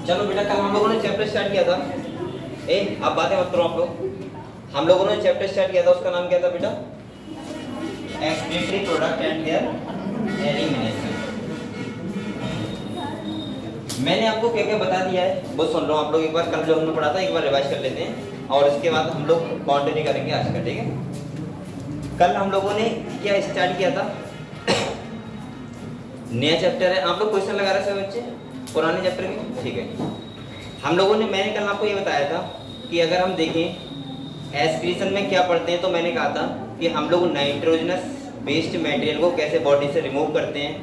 चलो बेटा, कल हम लोगों ने चैप्टर स्टार्ट किया था। अब बातें मत करो आप लोग। हम लोगों ने चैप्टर स्टार्ट किया था, उसका नाम क्या था बेटा? Excretory product and there elimination. मैंने आपको क्या क्या बता दिया है वो सुन लो आप लोग एक बार। कल जो हमने पढ़ा था एक बार रिवाइज कर लेते हैं और इसके बाद हम लोग कंटिन्यू करेंगे आज का, ठीक है। कल हम लोगों ने क्या स्टार्ट किया था? नया चैप्टर है। आप लोग क्वेश्चन लगा रहे थे बच्चे पुराने चैप्टर के, ठीक है। हम लोगों ने, मैंने कल आपको ये बताया था कि अगर हम देखें एक्सक्रीशन में क्या पढ़ते हैं, तो मैंने कहा था कि हम लोग नाइट्रोजनस बेस्ड मटेरियल को कैसे बॉडी से रिमूव करते हैं,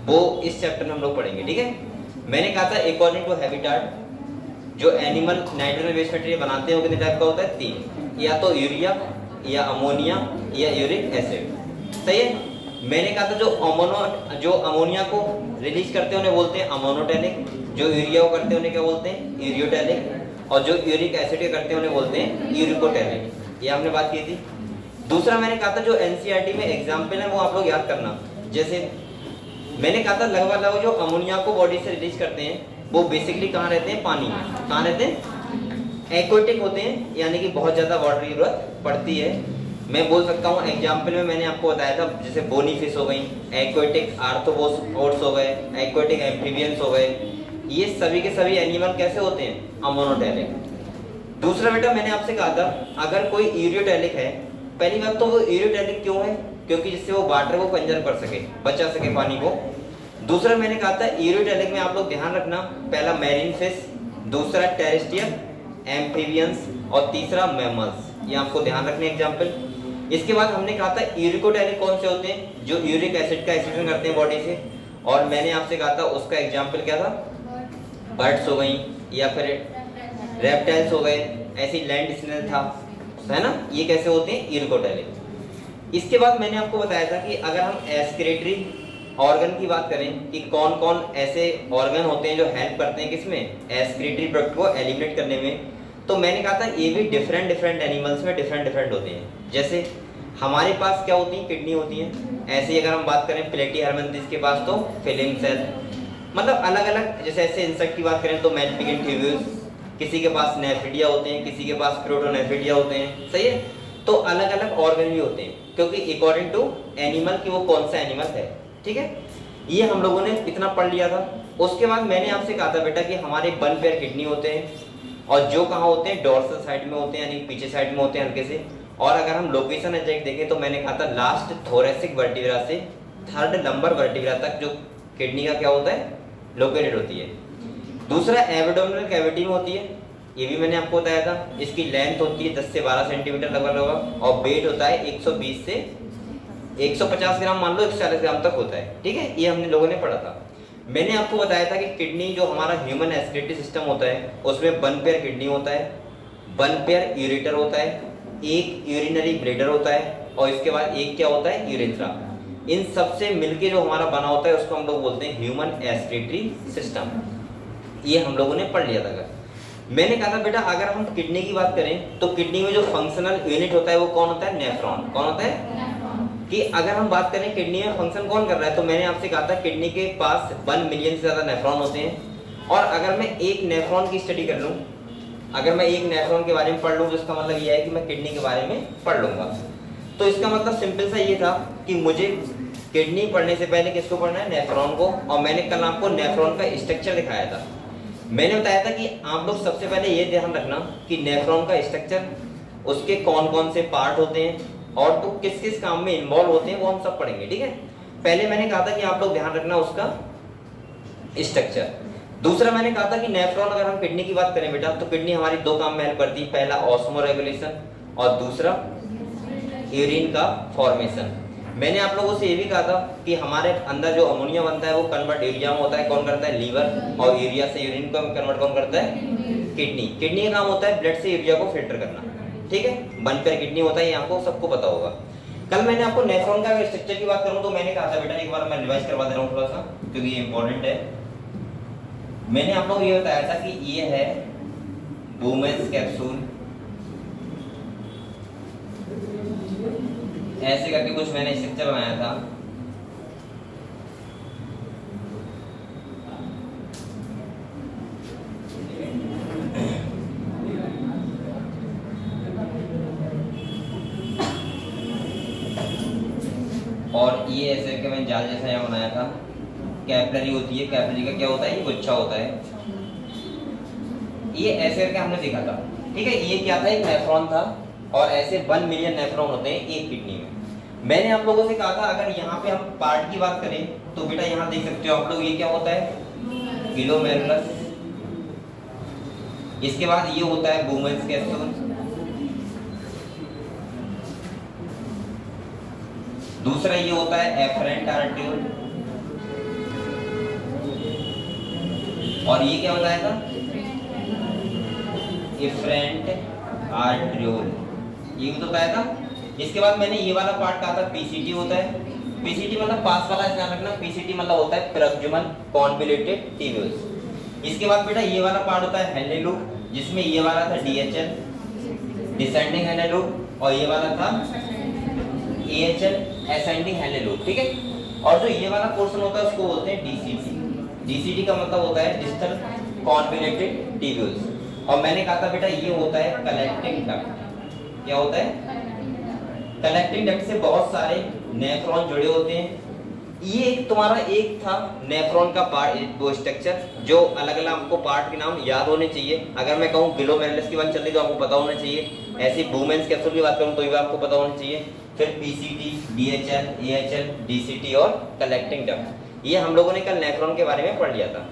वो इस चैप्टर में हम लोग पढ़ेंगे, ठीक है। मैंने कहा था अकॉर्डिंग टू हैबिटाट जो एनिमल नाइट्रोजन बेस्ड मटेरियल बनाते हैं वो कितने टाइप का होता है? 3, या तो यूरिया या अमोनिया या यूरिक एसिड, सही है। मैंने कहा था जो अमोनिया को रिलीज करते हैं उन्हें बोलते हैं अमोनोटैनिक, जो यूरिया को करते हैं उन्हें क्या बोलते हैं? यूरियोटैनिक, और जो यूरिक एसिड के करते हैं उन्हें बोलते हैं यूरिकोटैनिक। ये हमने बात की थी। दूसरा मैंने कहा था जो एनसीईआरटी में एग्जाम्पल है वो आप लोग याद करना। जैसे मैंने कहा था लगभग जो अमोनिया को बॉडी से रिलीज करते हैं वो बेसिकली कहाँ रहते हैं? पानी में। कहाँ रहते हैं? एक्वेटिक होते हैं, यानी कि बहुत ज्यादा वाटर की जरूरत पड़ती है। मैं बोल सकता हूँ एग्जाम्पल में मैंने आपको बताया था, जैसे बोनी फिश हो गई, एक्वेटिक आर्थ्रोपोड्स हो गए, एक्वेटिक एम्फीबियंस हो गए, ये सभी के सभी एनिमल कैसे होते हैं? अमोनोटैनिक। दूसरा बेटा मैंने आपसे कहा था अगर कोई यूरियोटैनिक है, पहली बात तो वो यूरियोटैनिक क्यों है? क्योंकि जिससे वो वाटर को कंजर्व कर सके, बचा सके पानी को। दूसरा मैंने कहा था यूरियोटैनिक में आप लोग ध्यान रखना, पहला मैरीन फिश, दूसरा टेरेस्ट्रियल, एम्फीबियंस और तीसरा मैमल्स, ये आपको ध्यान रखने एग्जाम्पल। इसके बाद हमने कहा था यूरिकोटैनिक कौन से होते हैं? जो यूरिक एसिड का एक्सक्रीशन करते हैं बॉडी से, और मैंने आपसे कहा था उसका एग्जाम्पल क्या था? बर्ड्स हो गई या फिर रेप्टाइल्स हो गए, ऐसी लैंड स्नेल था, है ना। ये कैसे होते हैं? यूरिकोटैनिक। इसके बाद मैंने आपको बताया था कि अगर हम एक्सक्रीटरी ऑर्गन की बात करें कि कौन कौन ऐसे ऑर्गन होते हैं जो हेल्प करते हैं किसमें? एक्सक्रीटरी प्रोडक्ट को एलिमिनेट करने में। तो मैंने कहा था ये भी डिफरेंट एनिमल्स में डिफरेंट होते हैं। जैसे हमारे पास क्या होती है? किडनी होती है। ऐसे ही अगर हम बात करें प्लेटीहेलमिन्थेस के पास तो फिलिंग सेल, मतलब अलग अलग। जैसे ऐसे इंसेक्ट की बात करें तो मैलेफिकेंट ट्यूब्यूल्स, किसी के पास नेफिडिया होते हैं, किसी के पास प्रोटोनेफिडिया होते हैं, सही है। तो अलग अलग ऑर्गन भी होते हैं क्योंकि अकॉर्डिंग टू एनिमल की वो कौन सा एनिमल है, ठीक है। ये हम लोगों ने इतना पढ़ लिया था। उसके बाद मैंने आपसे कहा था बेटा कि हमारे 1 पेयर किडनी होते हैं और जो कहाँ होते हैं? डोर्सल साइड में होते हैं, यानी पीछे साइड में होते हैं हल्के से। और अगर हम लोकेशन एग्जैक्ट देखें तो मैंने कहा था लास्ट थोरेसिक वर्टिब्रा से 3rd लंबर वर्टिब्रा तक जो किडनी का क्या होता है? लोकेटेड होती है। दूसरा एब्डोमिनल कैविटी में होती है, ये भी मैंने आपको बताया था। इसकी लेंथ होती है 10 से 12 सेंटीमीटर लगभग और वेट होता है 120 से 150 ग्राम, मान लो 140 ग्राम तक होता है, ठीक है। ये हमने लोगों ने पढ़ा था। मैंने आपको बताया था कि किडनी जो हमारा ह्यूमन एक्सक्रीटरी सिस्टम होता है उसमें 1 पेयर किडनी होता है, 1 पेयर यूरेटर होता है, 1 यूरिनरी ब्लैडर होता है और इसके बाद एक क्या होता है? यूरेथ्रा। इन सबसे मिलके जो हमारा बना होता है उसको हम लोग बोलते हैं ह्यूमन एक्सक्रीटरी सिस्टम। ये हम लोगों ने पढ़ लिया था। मैंने कहा था बेटा अगर हम किडनी की बात करें तो किडनी में जो फंक्शनल यूनिट होता है वो कौन होता है? नेफ्रॉन। कौन होता है? कि अगर हम बात करें किडनी में फंक्शन कौन कर रहा है, तो मैंने आपसे कहा था किडनी के पास 1 मिलियन से ज्यादा नेफ्रॉन होते हैं। और अगर मैं एक नेफ्रॉन की स्टडी कर लूं, अगर मैं एक नेफ्रॉन के बारे में पढ़ लूं तो इसका मतलब यह है कि मैं किडनी के बारे में पढ़ लूंगा। तो इसका मतलब सिंपल सा ये था कि मुझे किडनी पढ़ने से पहले किसको पढ़ना है? नेफ्रॉन को। और मैंने कल आपको नेफ्रॉन का स्ट्रक्चर दिखाया था। मैंने बताया था कि आप लोग सबसे पहले ये ध्यान रखना कि नेफ्रॉन का स्ट्रक्चर, उसके कौन कौन से पार्ट होते हैं और तो किस किस काम में इन्वॉल्व होते हैं वो हम सब पढ़ेंगे, ठीक है। पहले मैंने कहा था कि आप लोग ध्यान रखना उसका स्ट्रक्चर। दूसरा मैंने कहा था कि नेफ्रॉन, अगर हम किडनी की बात करें बेटा तो किडनी हमारी 2 काम में हेल्प करती है, पहला ऑस्मो रेगुलेशन और दूसरा यूरिन का फॉर्मेशन। मैंने आप लोगों से ये भी कहा था कि हमारे अंदर जो अमोनिया बनता है वो कन्वर्ट यूरिया में होता है। कौन करता है? लीवर। और यूरिया से यूरिन को कन्वर्ट कौन करता है? किडनी। किडनी का काम होता है ब्लड से यूरिया को फिल्टर करना, ठीक है। 1 पेयर किडनी होता है, ये आपको सबको पता होगा। कल मैंने आपको नेफ्रॉन का स्ट्रक्चर की बात करूं तो मैंने कहा था बेटा, एक बार मैं रिवाइज करवा दे रहा हूं थोड़ा सा क्योंकि ये इंपॉर्टेंट है। मैंने आप लोगों को ये बताया था कि ये है वुमेन्स कैप्सूल, ऐसे करके कुछ मैंने स्ट्रक्चर बनाया था। मैंने जाल जैसा यहाँ बनाया था, कैपिलरी होती है, कैपिलरी का क्या होता है, ये गुच्छा होता है, ये ऐसे करके हमने देखा था, ठीक है। ये क्या था, एक नेफ्रॉन था, और ऐसे 1 मिलियन नेफ्रॉन होते हैं एक किडनी में। मैंने आप लोगों से कहा था अगर यहाँ पे हम पार्ट की बात करें तो बेटा यहाँ देख सकते हो आप लोग, ये क्या होता है, ग्लोमेरुलस, इसके बाद ये होता है बुमेन्स कैप्सूल, दूसरा ये होता है एफरेंट आर्ट्रियोल, और ये क्या बताया था, एफरेंट आर्ट्रियोल, ये भी तो बताया था। इसके बाद मैंने ये वाला पार्ट कहा था पीसीटी होता है, पीसीटी मतलब पास वाला ध्यान रखना, पीसीटी मतलब होता है प्रॉक्सिमल कॉन्वोल्यूटेड ट्यूब्यूल्स। इसके बाद बेटा ये वाला पार्ट होता है हेनले लूप, जिसमें ये वाला था डीएचएल डिसेंडिंग हेनले लूप, और ये वाला था एएचएल असेंडिंग हेनले लूप, ठीक है। और जो ये वाला पोर्शन होता है उसको बोलते हैं डीसीटी। डीसीटी का मतलब होता है डिस्टल कॉन्वोल्यूटेड ट्यूब्यूल्स। और मैंने कहा था बेटा ये होता है कलेक्टिंग डक्ट। क्या होता है, कलेक्टिंग डक्ट से बहुत सारे नेफ्रॉन जुड़े होते हैं। ये एक तुम्हारा एक था नेफ्रॉन का पार्ट, वो स्ट्रक्चर जो अलग अलग आपको पार्ट के नाम याद होने चाहिए। अगर मैं कहूँ ग्लोमेरुलस की बात चल रही तो आपको पता होना चाहिए, ऐसे बुमेन्स कैप्सूल की बात करूँ तो ये आपको पता होना चाहिए। फिर पीसीटी, डीएचएल, एएचएल, डीसीटी और कलेक्टिंग डक्ट, ये हम लोगों ने कल नेफ्रॉन के बारे में पढ़ लिया था।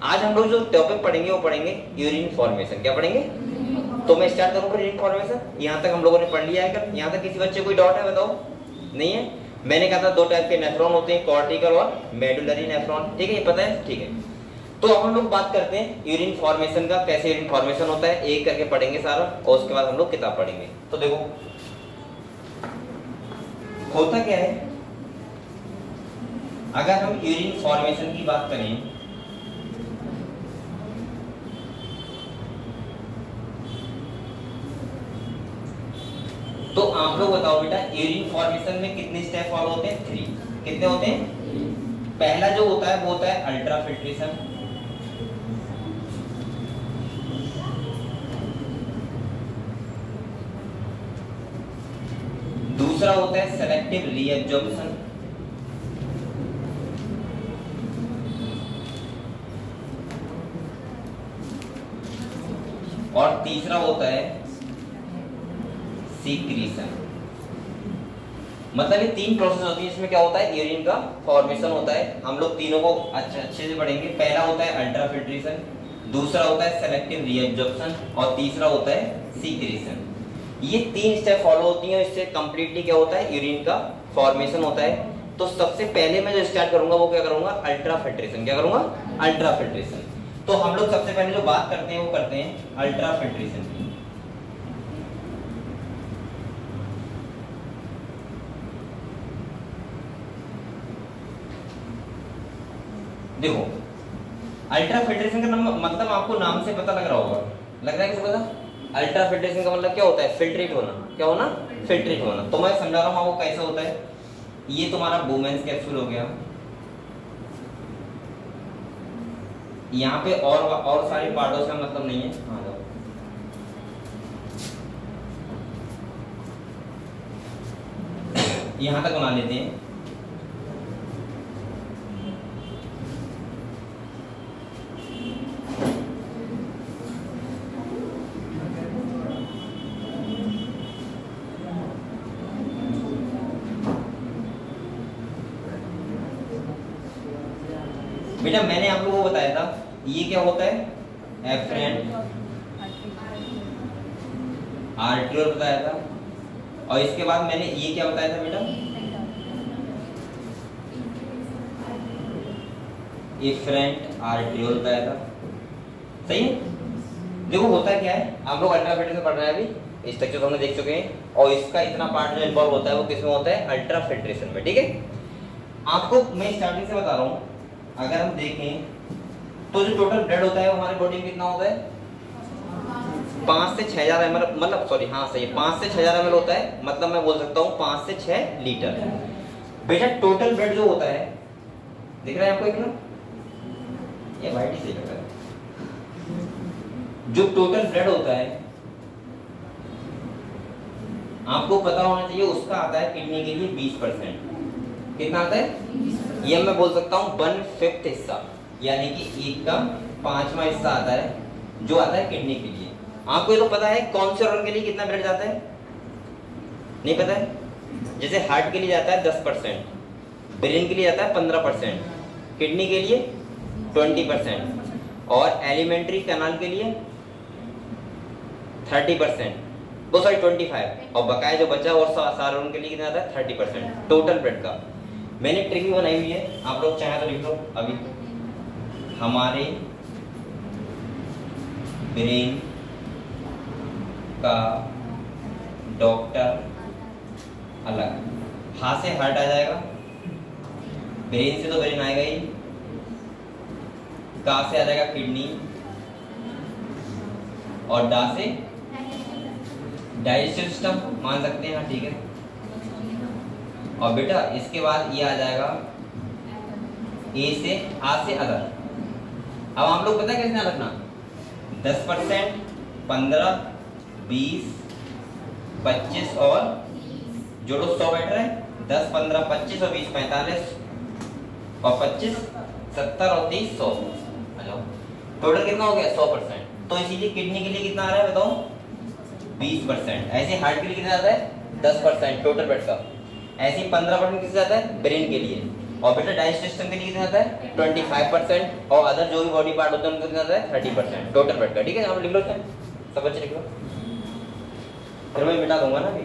आज हम लोग जो टॉपिक पढ़ेंगे वो पढ़ेंगे यूरिन फॉर्मेशन। क्या पढ़ेंगे, तो मैं स्टार्ट करूँ यूरिन फॉर्मेशन। यहाँ तक हम लोगों ने पढ़ लिया है कल, यहाँ तक किसी बच्चे कोई डाउट है बताओ, नहीं है। मैंने कहा था 2 टाइप के नेफ्रॉन होते हैं, कॉर्टिकल और मेडुलरी नेफ्रॉन, ठीक है, ये पता है, ठीक है। तो अब हम लोग बात करते हैं यूरिन फॉर्मेशन का, कैसे यूरिन फॉर्मेशन होता है, एक करके पढ़ेंगे सारा, और उसके बाद हम लोग किताब पढ़ेंगे। तो देखो होता क्या है, अगर हम यूरिन फॉर्मेशन की बात करें तो आप लोग बताओ बेटा यूरिन फॉर्मेशन में कितने स्टेप फॉलो होते हैं, 3। कितने होते हैं, पहला जो होता है वो होता है अल्ट्राफिल्ट्रेशन, दूसरा होता है सेलेक्टिव रीएब्जॉर्प्शन, और तीसरा होता है सीक्रीशन। मतलब ये 3 प्रोसेस होती है, इसमें क्या होता है, यूरिन का फॉर्मेशन होता है। हम लोग तीनों को अच्छे से पढ़ेंगे। पहला होता है अल्ट्राफिल्ट्रेशन, दूसरा होता है सेलेक्टिव रीएब्जॉर्प्शन, और तीसरा होता है सीक्रीशन। ये 3 स्टेप फॉलो होती हैं, इससे कंप्लीटली क्या होता है, यूरिन का फॉर्मेशन होता है। तो सबसे पहले मैं जो स्टार्ट करूंगा वो क्या करूंगा, अल्ट्राफिल्ट्रेशन। क्या करूंगा, अल्ट्राफिल्ट्रेशन। तो हम लोग सबसे पहले जो बात करते हैं वो करते हैं अल्ट्राफिल्ट्रेशन की। देखो अल्ट्राफिल्ट्रेशन का मतलब आपको नाम से पता लग रहा होगा, लग रहा है किसी पता। अल्ट्राफिल्ट्रेशन का मतलब क्या होता है, फिल्ट्रेट होना। क्या होना, फिल्ट्रेट होना। तो मैं समझा रहा हूँ आपको कैसा होता है। ये तुम्हारा बुमेन्स कैप्सूल हो गया, यहाँ पे और सारे पार्टों से मतलब नहीं है। हाँ जाओ, यहाँ तक बना लेते हैं। बेटा मैंने आप लोगों को बताया था ये क्या होता है, एफरेंट आर्ट्रियोल बताया था, और इसके बाद मैंने ये क्या बताया था बेटा, एफरेंट आर्ट्रियोल बताया था। सही है। देखो होता क्या है, आप लोग अल्ट्राफिल्ट्रेशन पढ़ रहे हैं अभी, स्ट्रक्चर तो हमने देख चुके हैं, और इसका इतना पार्ट जो इन्वॉल्व होता है वो किसमें होता है, अल्ट्राफिल्ट्रेशन में। ठीक है, आपको मैं स्टार्टिंग से बता रहा हूँ। अगर हम देखें तो जो टोटल ब्लड होता है वो हमारे बॉडी में कितना होता है, 5 से 6,000 ml, मतलब सॉरी हाँ सही है, 5 से 6,000 ml होता है। मतलब मैं बोल सकता हूँ 5 से 6 लीटर। बेटा टोटल ब्लड जो होता है, दिख रहा है आपको, एक ना ये वाइट ही सही लग रहा है। जो टोटल ब्लड होता है आपको पता होना चाहिए, उसका आता है किडनी के लिए 20%। कितना आता है? ये मैं बोल सकता हूँ 1/5 हिस्सा, यानी कि 1 का 5वां हिस्सा आता है जो आता है किडनी के लिए। आपको ये तो पता है कौन से ऑर्गन के लिए कितना ब्लड जाता है? नहीं पता है? जैसे हार्ट के लिए जाता है 10%, ब्रेन के लिए जाता है 15%, किडनी के लिए 20% और एलिमेंट्री कैनाल के लिए 30%, वो सॉरी 25, और बकाया जो बचा और सारे ऑर्गन के लिए कितना आता है? 30% टोटल ब्लड का। मैंने ट्रिक भी बनाई हुई है, आप लोग चाहे तो लिख लो अभी। हमारे ब्रेन का डॉक्टर अलग, हाथ से हार्ट आ जाएगा, ब्रेन से तो ब्रेन आएगा ही, का से आ जाएगा किडनी, और डा से डाइजेस्टिव सिस्टम मान सकते हैं, ठीक है। और बेटा इसके बाद ये आ जाएगा ए से आ से अदर। अब आप लोग पता है कैसे ध्यान रखना, 10%, 15, 20, 25 और जोड़ो 100 बैठ रहा है, 10, 15, 25 और 20 45 और 25 70 और 30 100। टोटल कितना हो गया? 100%। तो इसीलिए किडनी के लिए कितना आ रहा है बताओ? 20%। ऐसे हार्ट के लिए कितना आता है? 10% टोटल ब्लड का। ऐसे 15% किससे आता है? ब्रेन के लिए। और बेटा डाइजेस्टिव सिस्टम के लिए कितना आता है? 25%। और अदर जो भी बॉडी पार्ट होते हैं उनको कितना आता है? 30% टोटल ब्लड का। ठीक है, यहाँ लिख लो, सब बच्चे लिख लो, फिर मैं मिटा दूंगा ना अभी।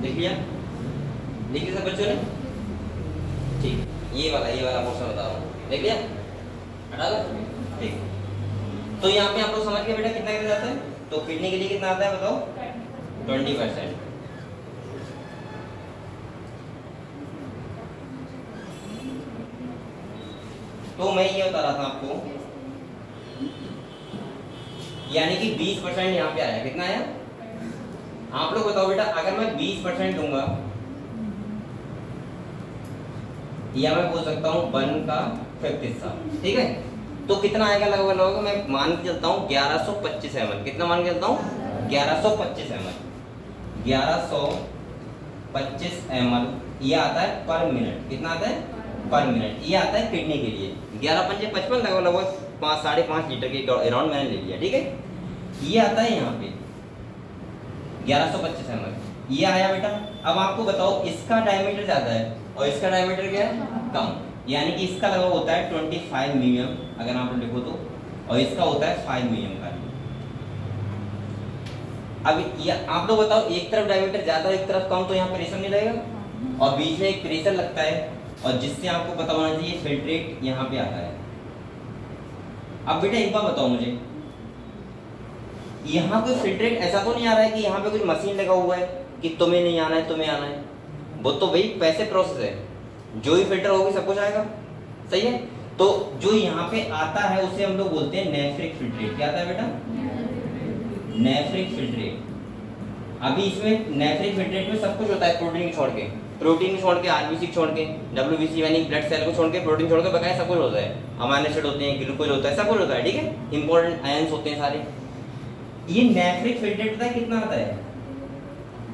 देख लिया? देख लिया सब बच्चों ने? ठीक, ये वाला पोर्शन बता रहा हूँ, देख लिया? हटा दो, ठीक। तो यहाँ पे आप लोग समझ गए बेटा कितना कितना जाता है? तो किडनी के लिए कितना आता है बताओ? 20%। तो मैं ये बता रहा था आपको, यानी कि 20% यहाँ पे आया, कितना आया? आप लोग बताओ बेटा, अगर मैं 20% दूंगा, या मैं बोल सकता हूँ 1/5 हिस्सा, ठीक है, तो कितना आएगा लगभग लगभग? मैं मान के चलता हूँ 1125 ml। कितना मान के चलता हूँ? 1125 ml। 1125 ml ये आता है पर मिनट। कितना आता है? पर मिनट। ये आता है किडनी के लिए। 11×5 = 55, लगभग 5.5 लीटर के अराउंड मैंने ले लिया, ठीक है। ये आता है यहाँ पे 1125 ml, ये आया बेटा। अब आपको बताओ, इसका डायमीटर ज्यादा है और इसका डायमीटर क्या है? कम, यानी कि इसका लगभग होता है 25 mm अगर आप लिखो तो, और इसका होता है 5 mm का। अब ये आप लोग बताओ, एक तरफ डायमीटर ज्यादा एक तरफ कम, तो यहाँ प्रेशर नहीं रहेगा और बीच में एक प्रेशर लगता है, और जिससे आपको पता होना चाहिए फिल्ट्रेट यहाँ पे आता है। अब बेटा एक बात बताओ मुझे, यहाँ कोई फिल्ट्रेट ऐसा तो नहीं आ रहा है कि यहाँ पे कुछ मशीन लगा हुआ है कि तुम्हें नहीं आना है तुम्हें आना है? वो तो भाई पैसे प्रोसेस है, जो ही फिल्टर होगी सब कुछ आएगा, सही है। तो जो यहाँ पे आता है उसे हम लोग बोलते हैं नेफ्रिक फिल्ट्रेट। क्या आता है बेटा? Nephric filtrate. अभी इसमें नेफ्रिक फिल्ट्रेट में सब कुछ होता है प्रोटीन छोड़ के, प्रोटीन छोड़ के, आरबीसी छोड़ के, डब्ल्यूबीसी यानी ब्लड सेल को छोड़ के, प्रोटीन छोड़ के बकाया सब कुछ होता है। अमाइनो एसिड होते हैं, ग्लूकोज होता है, सब कुछ होता है, ठीक है। इंपॉर्टेंट आयंस होते हैं सारे। ये नेफ्रिक फिल्ट्रेट पता है कितना आता है?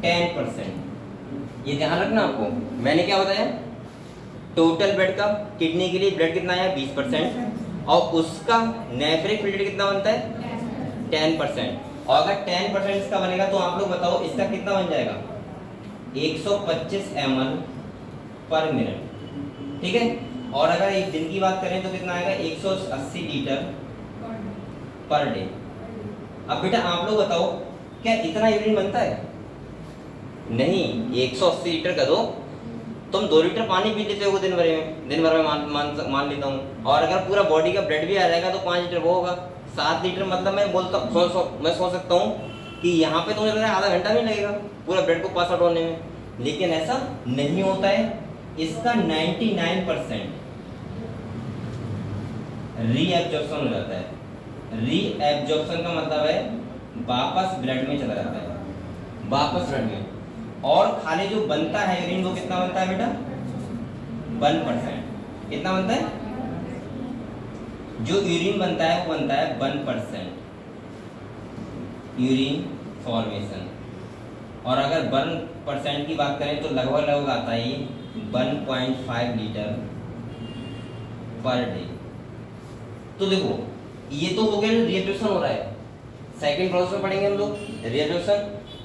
10%। ये ध्यान रखना आपको। मैंने क्या बताया? टोटल ब्लड का किडनी के लिए ब्लड कितना आया? 20%। और उसका नेफ्रिक फिल्ट्रेट कितना बनता है? 10%। और अगर 10% इसका बनेगा तो आप लोग बताओ इसका कितना बन जाएगा? 125 ml पर मिनट, ठीक है। और अगर एक दिन की बात करें तो कितना आएगा? 180 लीटर पर डे। अब बेटा आप लोग बताओ क्या इतना यूरिन बनता है? नहीं। 180 लीटर का दो, तुम 2 लीटर पानी पी लेते हो दिन भर में, मान लेता हूँ। और अगर पूरा बॉडी का ब्लड भी आ जाएगा तो 5 लीटर वो होगा। 7 लीटर मतलब मैं बोलता मैं सोच सकता हूँ कि यहाँ पे तो मुझे लगता है आधा घंटा भी लगेगा पूरा ब्लड को पास आउट होने में। लेकिन ऐसा नहीं होता है। इसका 99% रीएब्जॉर्प्शन हो जाता है। रीएब्जॉर्प्शन का मतलब है वापस ब्लड में चला जाता है, वापस ब्लड में। और खाली जो बनता है यूरिन वो कितना बनता है बेटा? 1%। कितना बनता है? जो यूरिन बनता है वो बनता है 1% यूरिन फॉर्मेशन। और अगर 1% की बात करें तो लगभग आता है 1.5 लीटर पर डे। तो देखो ये तो हो गया रिएब्जॉर्प्शन हो रहा है। सेकंड प्रोसेस में पढ़ेंगे हम लोग रिएब्जॉर्प्शन,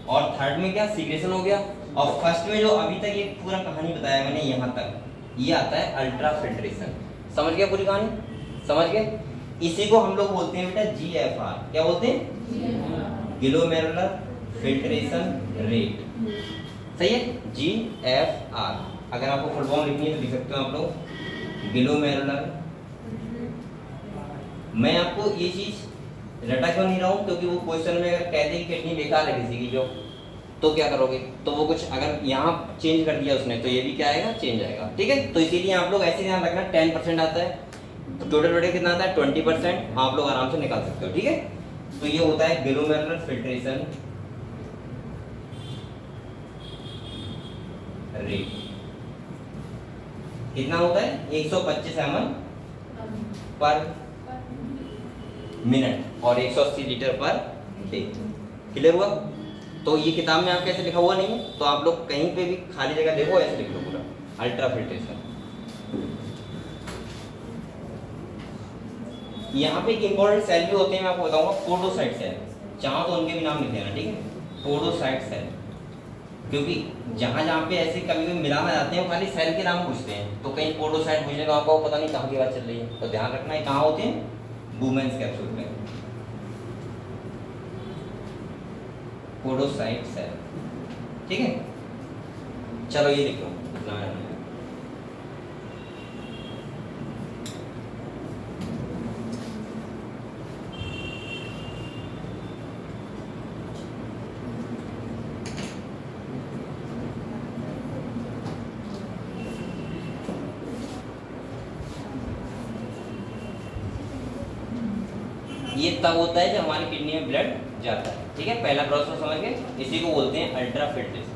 और थर्ड में क्या? सीक्रेशन हो गया। और फर्स्ट में जो अभी तक ये पूरा कहानी बताया मैंने यहाँ तक, ये आता है अल्ट्रा फिल्ट्रेशन। समझ गया पूरी कहानी? समझ गए? इसी को हम लोग बोलते हैं बेटा GFR। क्या बोलते हैं? Glomerular filtration rate. सही है? GFR। अगर आपको फुल फॉर्म लिखनी है तो लिख सकते हो आप लोग, ग्लोमेरुलर। मैं आपको ये चीज रटा क्यों नहीं रहा हूँ? क्योंकि वो क्वेश्चन में अगर कहते हैं किडनी बेकार है किसी की जो, तो क्या करोगे? तो वो कुछ अगर यहाँ चेंज कर दिया उसने तो ये भी क्या आएगा? चेंज आएगा, ठीक है। तो इसीलिए आप लोग ऐसे ध्यान रखना 10% आता है तो टोटल ब्लड कितना आता है? 20%। आप लोग आराम से निकाल सकते हो, ठीक है। तो ये होता है ग्लोमेरुलर फिल्ट्रेशन रेट। कितना होता है? 125 ml पर मिनट और 180 लीटर पर डे। क्लियर हुआ? तो ये किताब में आपके ऐसे लिखा हुआ नहीं है, तो आप लोग कहीं पे भी खाली जगह देखो ऐसे लिख लो पूरा अल्ट्रा फिल्ट्रेशन। यहाँ पे एक इंपॉर्टेंट सेल भी होते हैं, मैं आपको बताऊंगा, पोडोसाइट सेल। चाहो तो उनके भी नाम लिख देना, ठीक है। पोडोसाइट सेल, क्योंकि जहाँ जहाँ पे ऐसे कभी कभी मिलाना जाते हैं वो खाली सेल के नाम पूछते हैं, तो कहीं पोडोसाइट पूछे तो आपको पता नहीं कहाँ की बात चल रही है। तो ध्यान रखना है कहाँ होते हैं? वुमेन्स कैप्सूल में। पोडोसाइट सेल, ठीक है। चलो ये लिख लो। ये तब होता है जब हमारी किडनी में ब्लड जाता है, ठीक है। पहला प्रोसेस समझ गए? इसी को बोलते हैं अल्ट्रा फिल्ट्रेशन।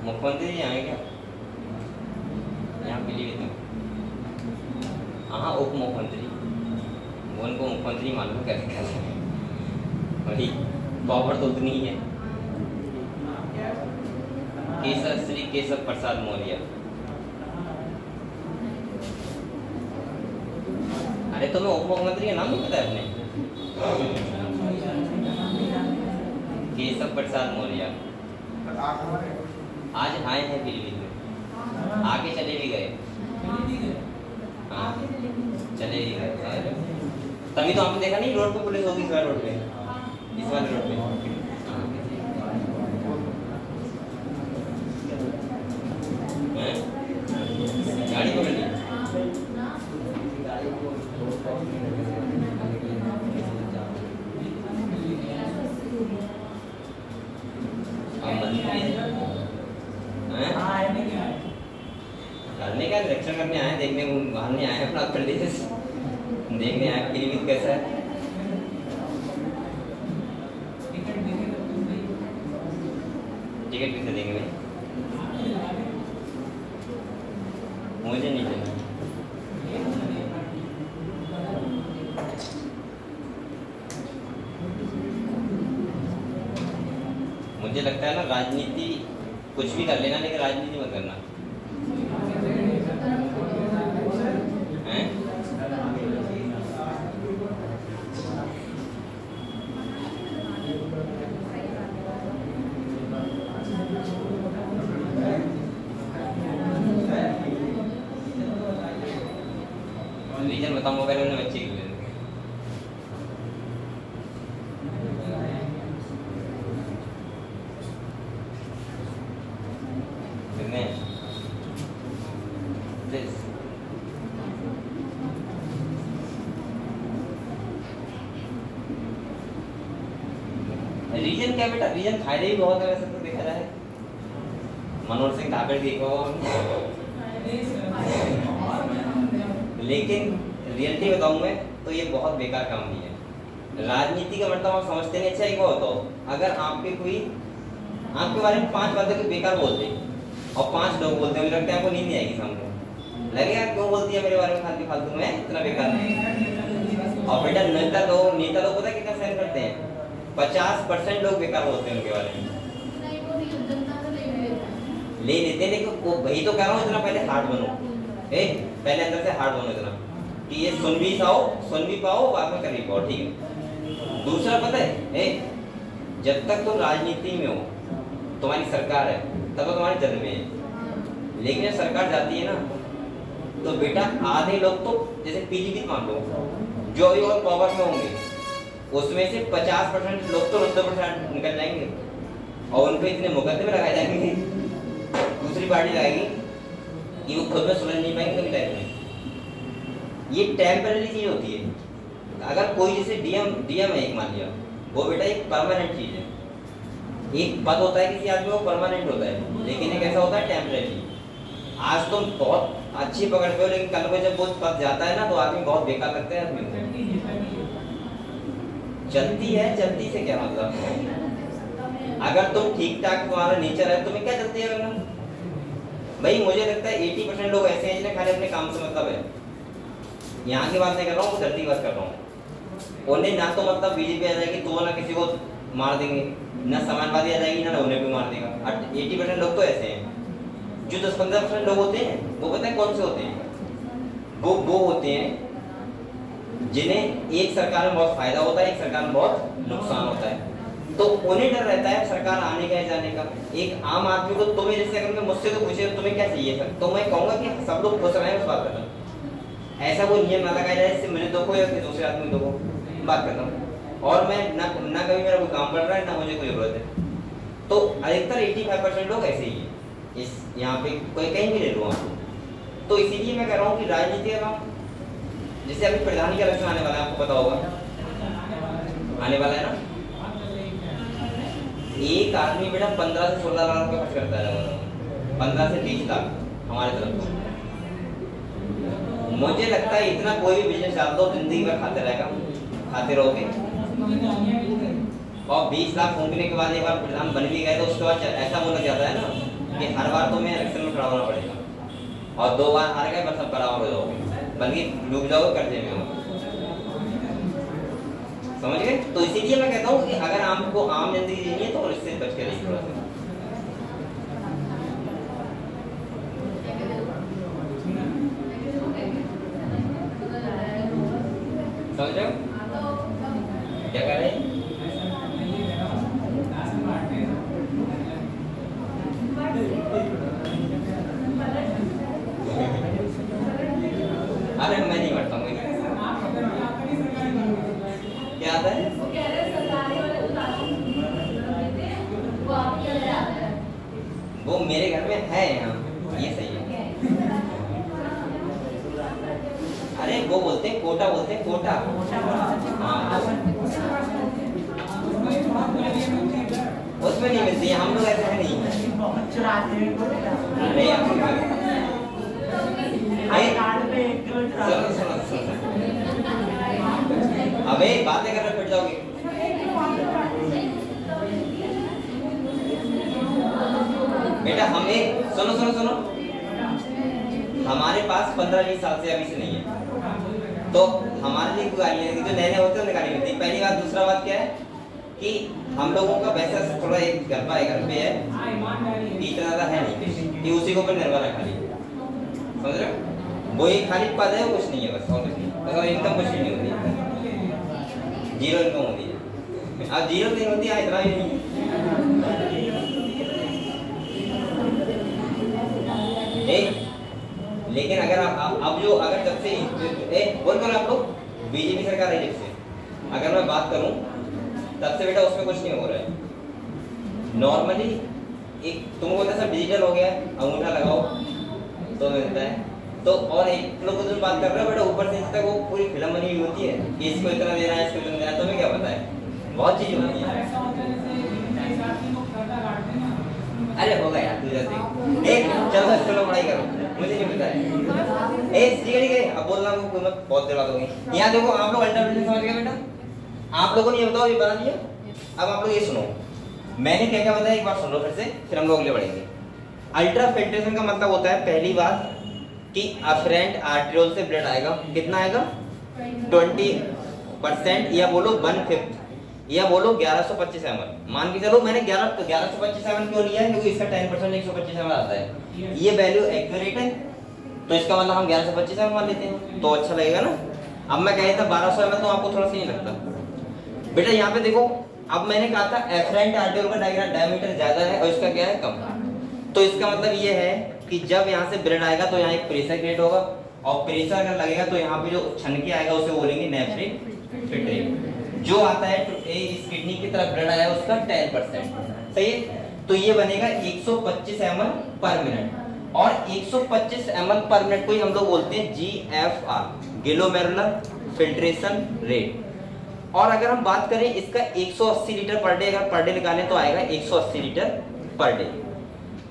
मुख्यमंत्री जी आए क्या यहाँ पीलीभीत में? हाँ उप मुख्यमंत्री, वो उनको मुख्यमंत्री मालूम कैसे कैसे वही पावर तो उतनी ही है। केसर श्री केशव प्रसाद मौर्य। अरे तुम्हें उप मुख्यमंत्री का नाम नहीं पता है अपने? केशव प्रसाद मौर्य आज आए हैं पीलीभीत में, आके चले भी गए। हाँ चले भी गए, तभी तो आपने देखा नहीं रोड पे पुलिस होगी, इस वाले रोड पे, इस वाले रोड पे। गाड़ी पकड़ ली। करने का निरीक्षण करने आए, देखने को बाहर नहीं आए अपना प्रदेश देखने आए पीलीभीत कैसा है। टिकट कितने देंगे भाई? मुझे नहीं देना। मुझे लगता है ना राजनीति कुछ भी कर लेना, लेकिन राजनीति मत करना। रीजन बताऊंगा पहले उन्हें बच्चे के लिए। रीजन क्या बेटा, रीजन फायदे भी बहुत है वैसे तो देखा जाए। मनोहर सिंह ठाकर देखो, लेकिन रियलिटी बताऊं मैं तो ये बहुत बेकार काम भी है। राजनीति का मतलब आप समझते नहीं। अच्छा एक बात बताओ, अगर आपके कोई आपके बारे में 5 बातें कोई बेकार बोलते और 5 लोग बोलते हैं, मुझे लगता है आपको नींद नहीं आएगी सामने, लगेगा क्यों बोलती है मेरे बारे में फालतू में, इतना बेकार नहीं। और बेटा नेता लोग पता है कितना सहन करते हैं? 50% लोग बेकार बोलते हैं उनके बारे में, ले लेते हैं। लेकिन वो वही तो कह रहा हूँ, इतना पहले हार्ड बनो, पहले अंदर से हार्ड बनो इतना कि ये सुन भी पाओ बाद में कर भी पाओ, ठीक है। दूसरा पता है, जब तक तुम राजनीति में हो, तुम्हारी सरकार है, तब तुम्हारे जन्म में है। लेकिन जब सरकार जाती है ना, तो बेटा आधे लोग तो जैसे पीलीभीत मान लो, जो अभी और पावर में होंगे, उसमें से 50% लोग तो 90% निकल जाएंगे और उनको इतने मुकदमे लगाए जाएंगे, दूसरी पार्टी लगाएगी कि वो खुद में सुलझ नहीं पाएंगे कभी लाइफ में। ये टेम्पररी चीज होती है। अगर कोई जैसे डीएम है एक मान लिया, वो बेटा एक परमानेंट चीज है। एक पद होता है किसी आदमी को परमानेंट होता है, लेकिन एक ऐसा होता है टेम्पररी। आज तुम बहुत अच्छी पकड़ पे हो, लेकिन कल को जब वो पद जाता है ना, तो आदमी बहुत बेकार लगता है आदमी को। चलती से क्या मतलब? अगर तुम ठीक ठाक तुम्हारा नेचर है, तुम्हें क्या चलती है करना भाई? मुझे लगता है 80% लोग ऐसे हैं जिन्हें खाली अपने काम से मतलब है। यहाँ की बात नहीं कर रहा हूँ, धरती की बात कर रहा हूँ। उन्हें ना तो मतलब बीजेपी आ जाएगी तो ना किसी को मार देंगे, ना समाजवादी आ जाएगी ना उन्हें भी मार देगा। 80% लोग तो ऐसे हैं। जो 10-15% लोग होते हैं, वो पता है कौन से होते हैं? वो होते हैं जिन्हें एक सरकार में बहुत फायदा होता है, एक सरकार में बहुत नुकसान होता है। तो उन्हें डर रहता है सरकार आने का जाने का। एक आम आदमी को, तुम्हें जैसे अगर मैं मुझसे तो पूछे तुम्हें क्या चाहिए सर, तो मैं कहूँगा कि सब लोग खुश रहें, उस बात करना। ऐसा वो नियम ना लगाया जाए जिससे मुझे दुख हो या दूसरे आदमी को बात करता हूँ। और मैं ना कभी मेरा कोई काम पड़ रहा है, ना मुझे कोई जरूरत है। तो अधिकतर 85% लोग ऐसे ही है। इस यहाँ पे कोई कहीं भी ले लो आपको। तो इसीलिए मैं कह रहा हूँ कि राजनीति का काम, जैसे अभी प्रधानी का इलेक्शन आने वाला है, आपको पता होगा आने वाला है ना। एक आदमी बेटा 15 से 16 लाख रुपए खर्च करता है, 15 से 20 लाख हमारे तरफ से। मुझे लगता है इतना कोई भी बिजनेस डाल दो, जिंदगी भर खाते रहोगे। और 20 लाख फूंकने के बाद एक बार प्रधान बन भी गए, तो उसके बाद ऐसा बोला जाता है ना कि हर बार तुम्हें इलेक्शन में खड़ा होना पड़ेगा और 2 बार हार गए बस अब खड़ा हो जाओगे, बल्कि डूब जाओगे कर्जे में। समझ गए? तो इसीलिए मैं कहता हूँ कि अगर आपको आम जिंदगी जीनी है तो इससे बच के रहिए थोड़ा सा। समझ रहे हो क्या कर रहे हैं? अरे मैं नहीं बढ़ता हूँ। क्या आता है? वो मेरे घर में है यहाँ, ये सही है। अरे वो बोलते हैं कोटा, बोलते हैं कोटा। हाँ उसमें नहीं मिलती है, हम लोग ऐसे है नहीं। अबे बातें कर रहे फिट जाओगे। बेटा हमें सुनो सुनो सुनो, हमारे पास 15-20 साल से अभी से नहीं है, तो हमारे लिए कोई गाली नहीं, जो नए नए होते हैं उन्हें गाली मिलती है। पहली बात। दूसरा बात क्या है कि हम लोगों का वैसा थोड़ा एक घर पे है, इतना ज्यादा है नहीं कि उसी के ऊपर निर्भर है खाली। समझ रहे हो? वो एक खाली पद है, वो कुछ नहीं है बस, और कुछ नहीं। इनकम कुछ नहीं होती है, 0 इनकम होती है। अब 0 नहीं होती है, इतना ही नहीं। लेकिन अगर अब जो अगर जब से बोल करो आप लोग बीजेपी सरकार है जब से, अगर मैं बात करूं तब से बेटा उसमें कुछ नहीं हो रहा है। नॉर्मली एक तुमको पता सब डिजिटल हो गया है, अंगूठा लगाओ तो मिलता है। तो और एक लोग तुम बात कर रहे हो बेटा ऊपर से तक वो पूरी फिल्म बनी हुई होती है कि इसको इतना देना है, इसको इतना देना है। तुम्हें क्या पता है? बहुत चीज होती है। अरे होगा यार, तू जल्दी एक चलो चलो पढ़ाई करो, मुझे नहीं पता है। ठीक है अब बोलना कोई मत, बहुत देर बात हो गई। यहाँ देखो आप लोग अल्टरनेटिव समझ गए बेटा? आप लोगों ने ये बताओ, ये बना दिया। अब आप लोग ये सुनो, मैंने क्या क्या बताया एक बार सुन लो फिर हम लोग अगले बढ़ेंगे। अल्ट्रा फिल्ट्रेशन का मतलब होता है पहली बात कि अफरेंट आर्टेरियोल से ब्लड आएगा, कितना आएगा? 20% या बोलो 1/5 या बोलो 1125 ml। मान के चलो मैंने 1125 ml क्यों लिया है? क्योंकि इसका 10% 125 ml आता है। ये वैल्यू एक्यूरेट है, तो इसका मतलब हम 1125 ml लेते हैं, तो अच्छा लगेगा ना। अब मैं कह रहा था 1200 ml, तो आपको थोड़ा सही नहीं लगता बेटा? यहाँ पे देखो, अब मैंने कहा था एफरेंट आर्टेरियोल का डायमीटर ज्यादा है और इसका क्या है? कम। तो इसका मतलब ये है कि जब यहाँ से ब्लड आएगा तो यहाँ एक प्रेशर क्रिएट होगा, और प्रेशर अगर लगेगा तो यहाँ पे जो छनके आएगा उसे बोलेंगे नेफ्रिक फिल्ट्रेट। जो आता है इस किडनी की तरफ ब्लड आया उसका 10%, सही है? तो ये बनेगा 125 ml पर मिनट, और 125 ml पर मिनट को ही हम लोग बोलते हैं GFR, ग्लोमेरुलर फिल्ट्रेशन रेट। और अगर हम बात करें इसका 180 लीटर पर डे, अगर पर डे निकालें तो आएगा 180 लीटर पर डे।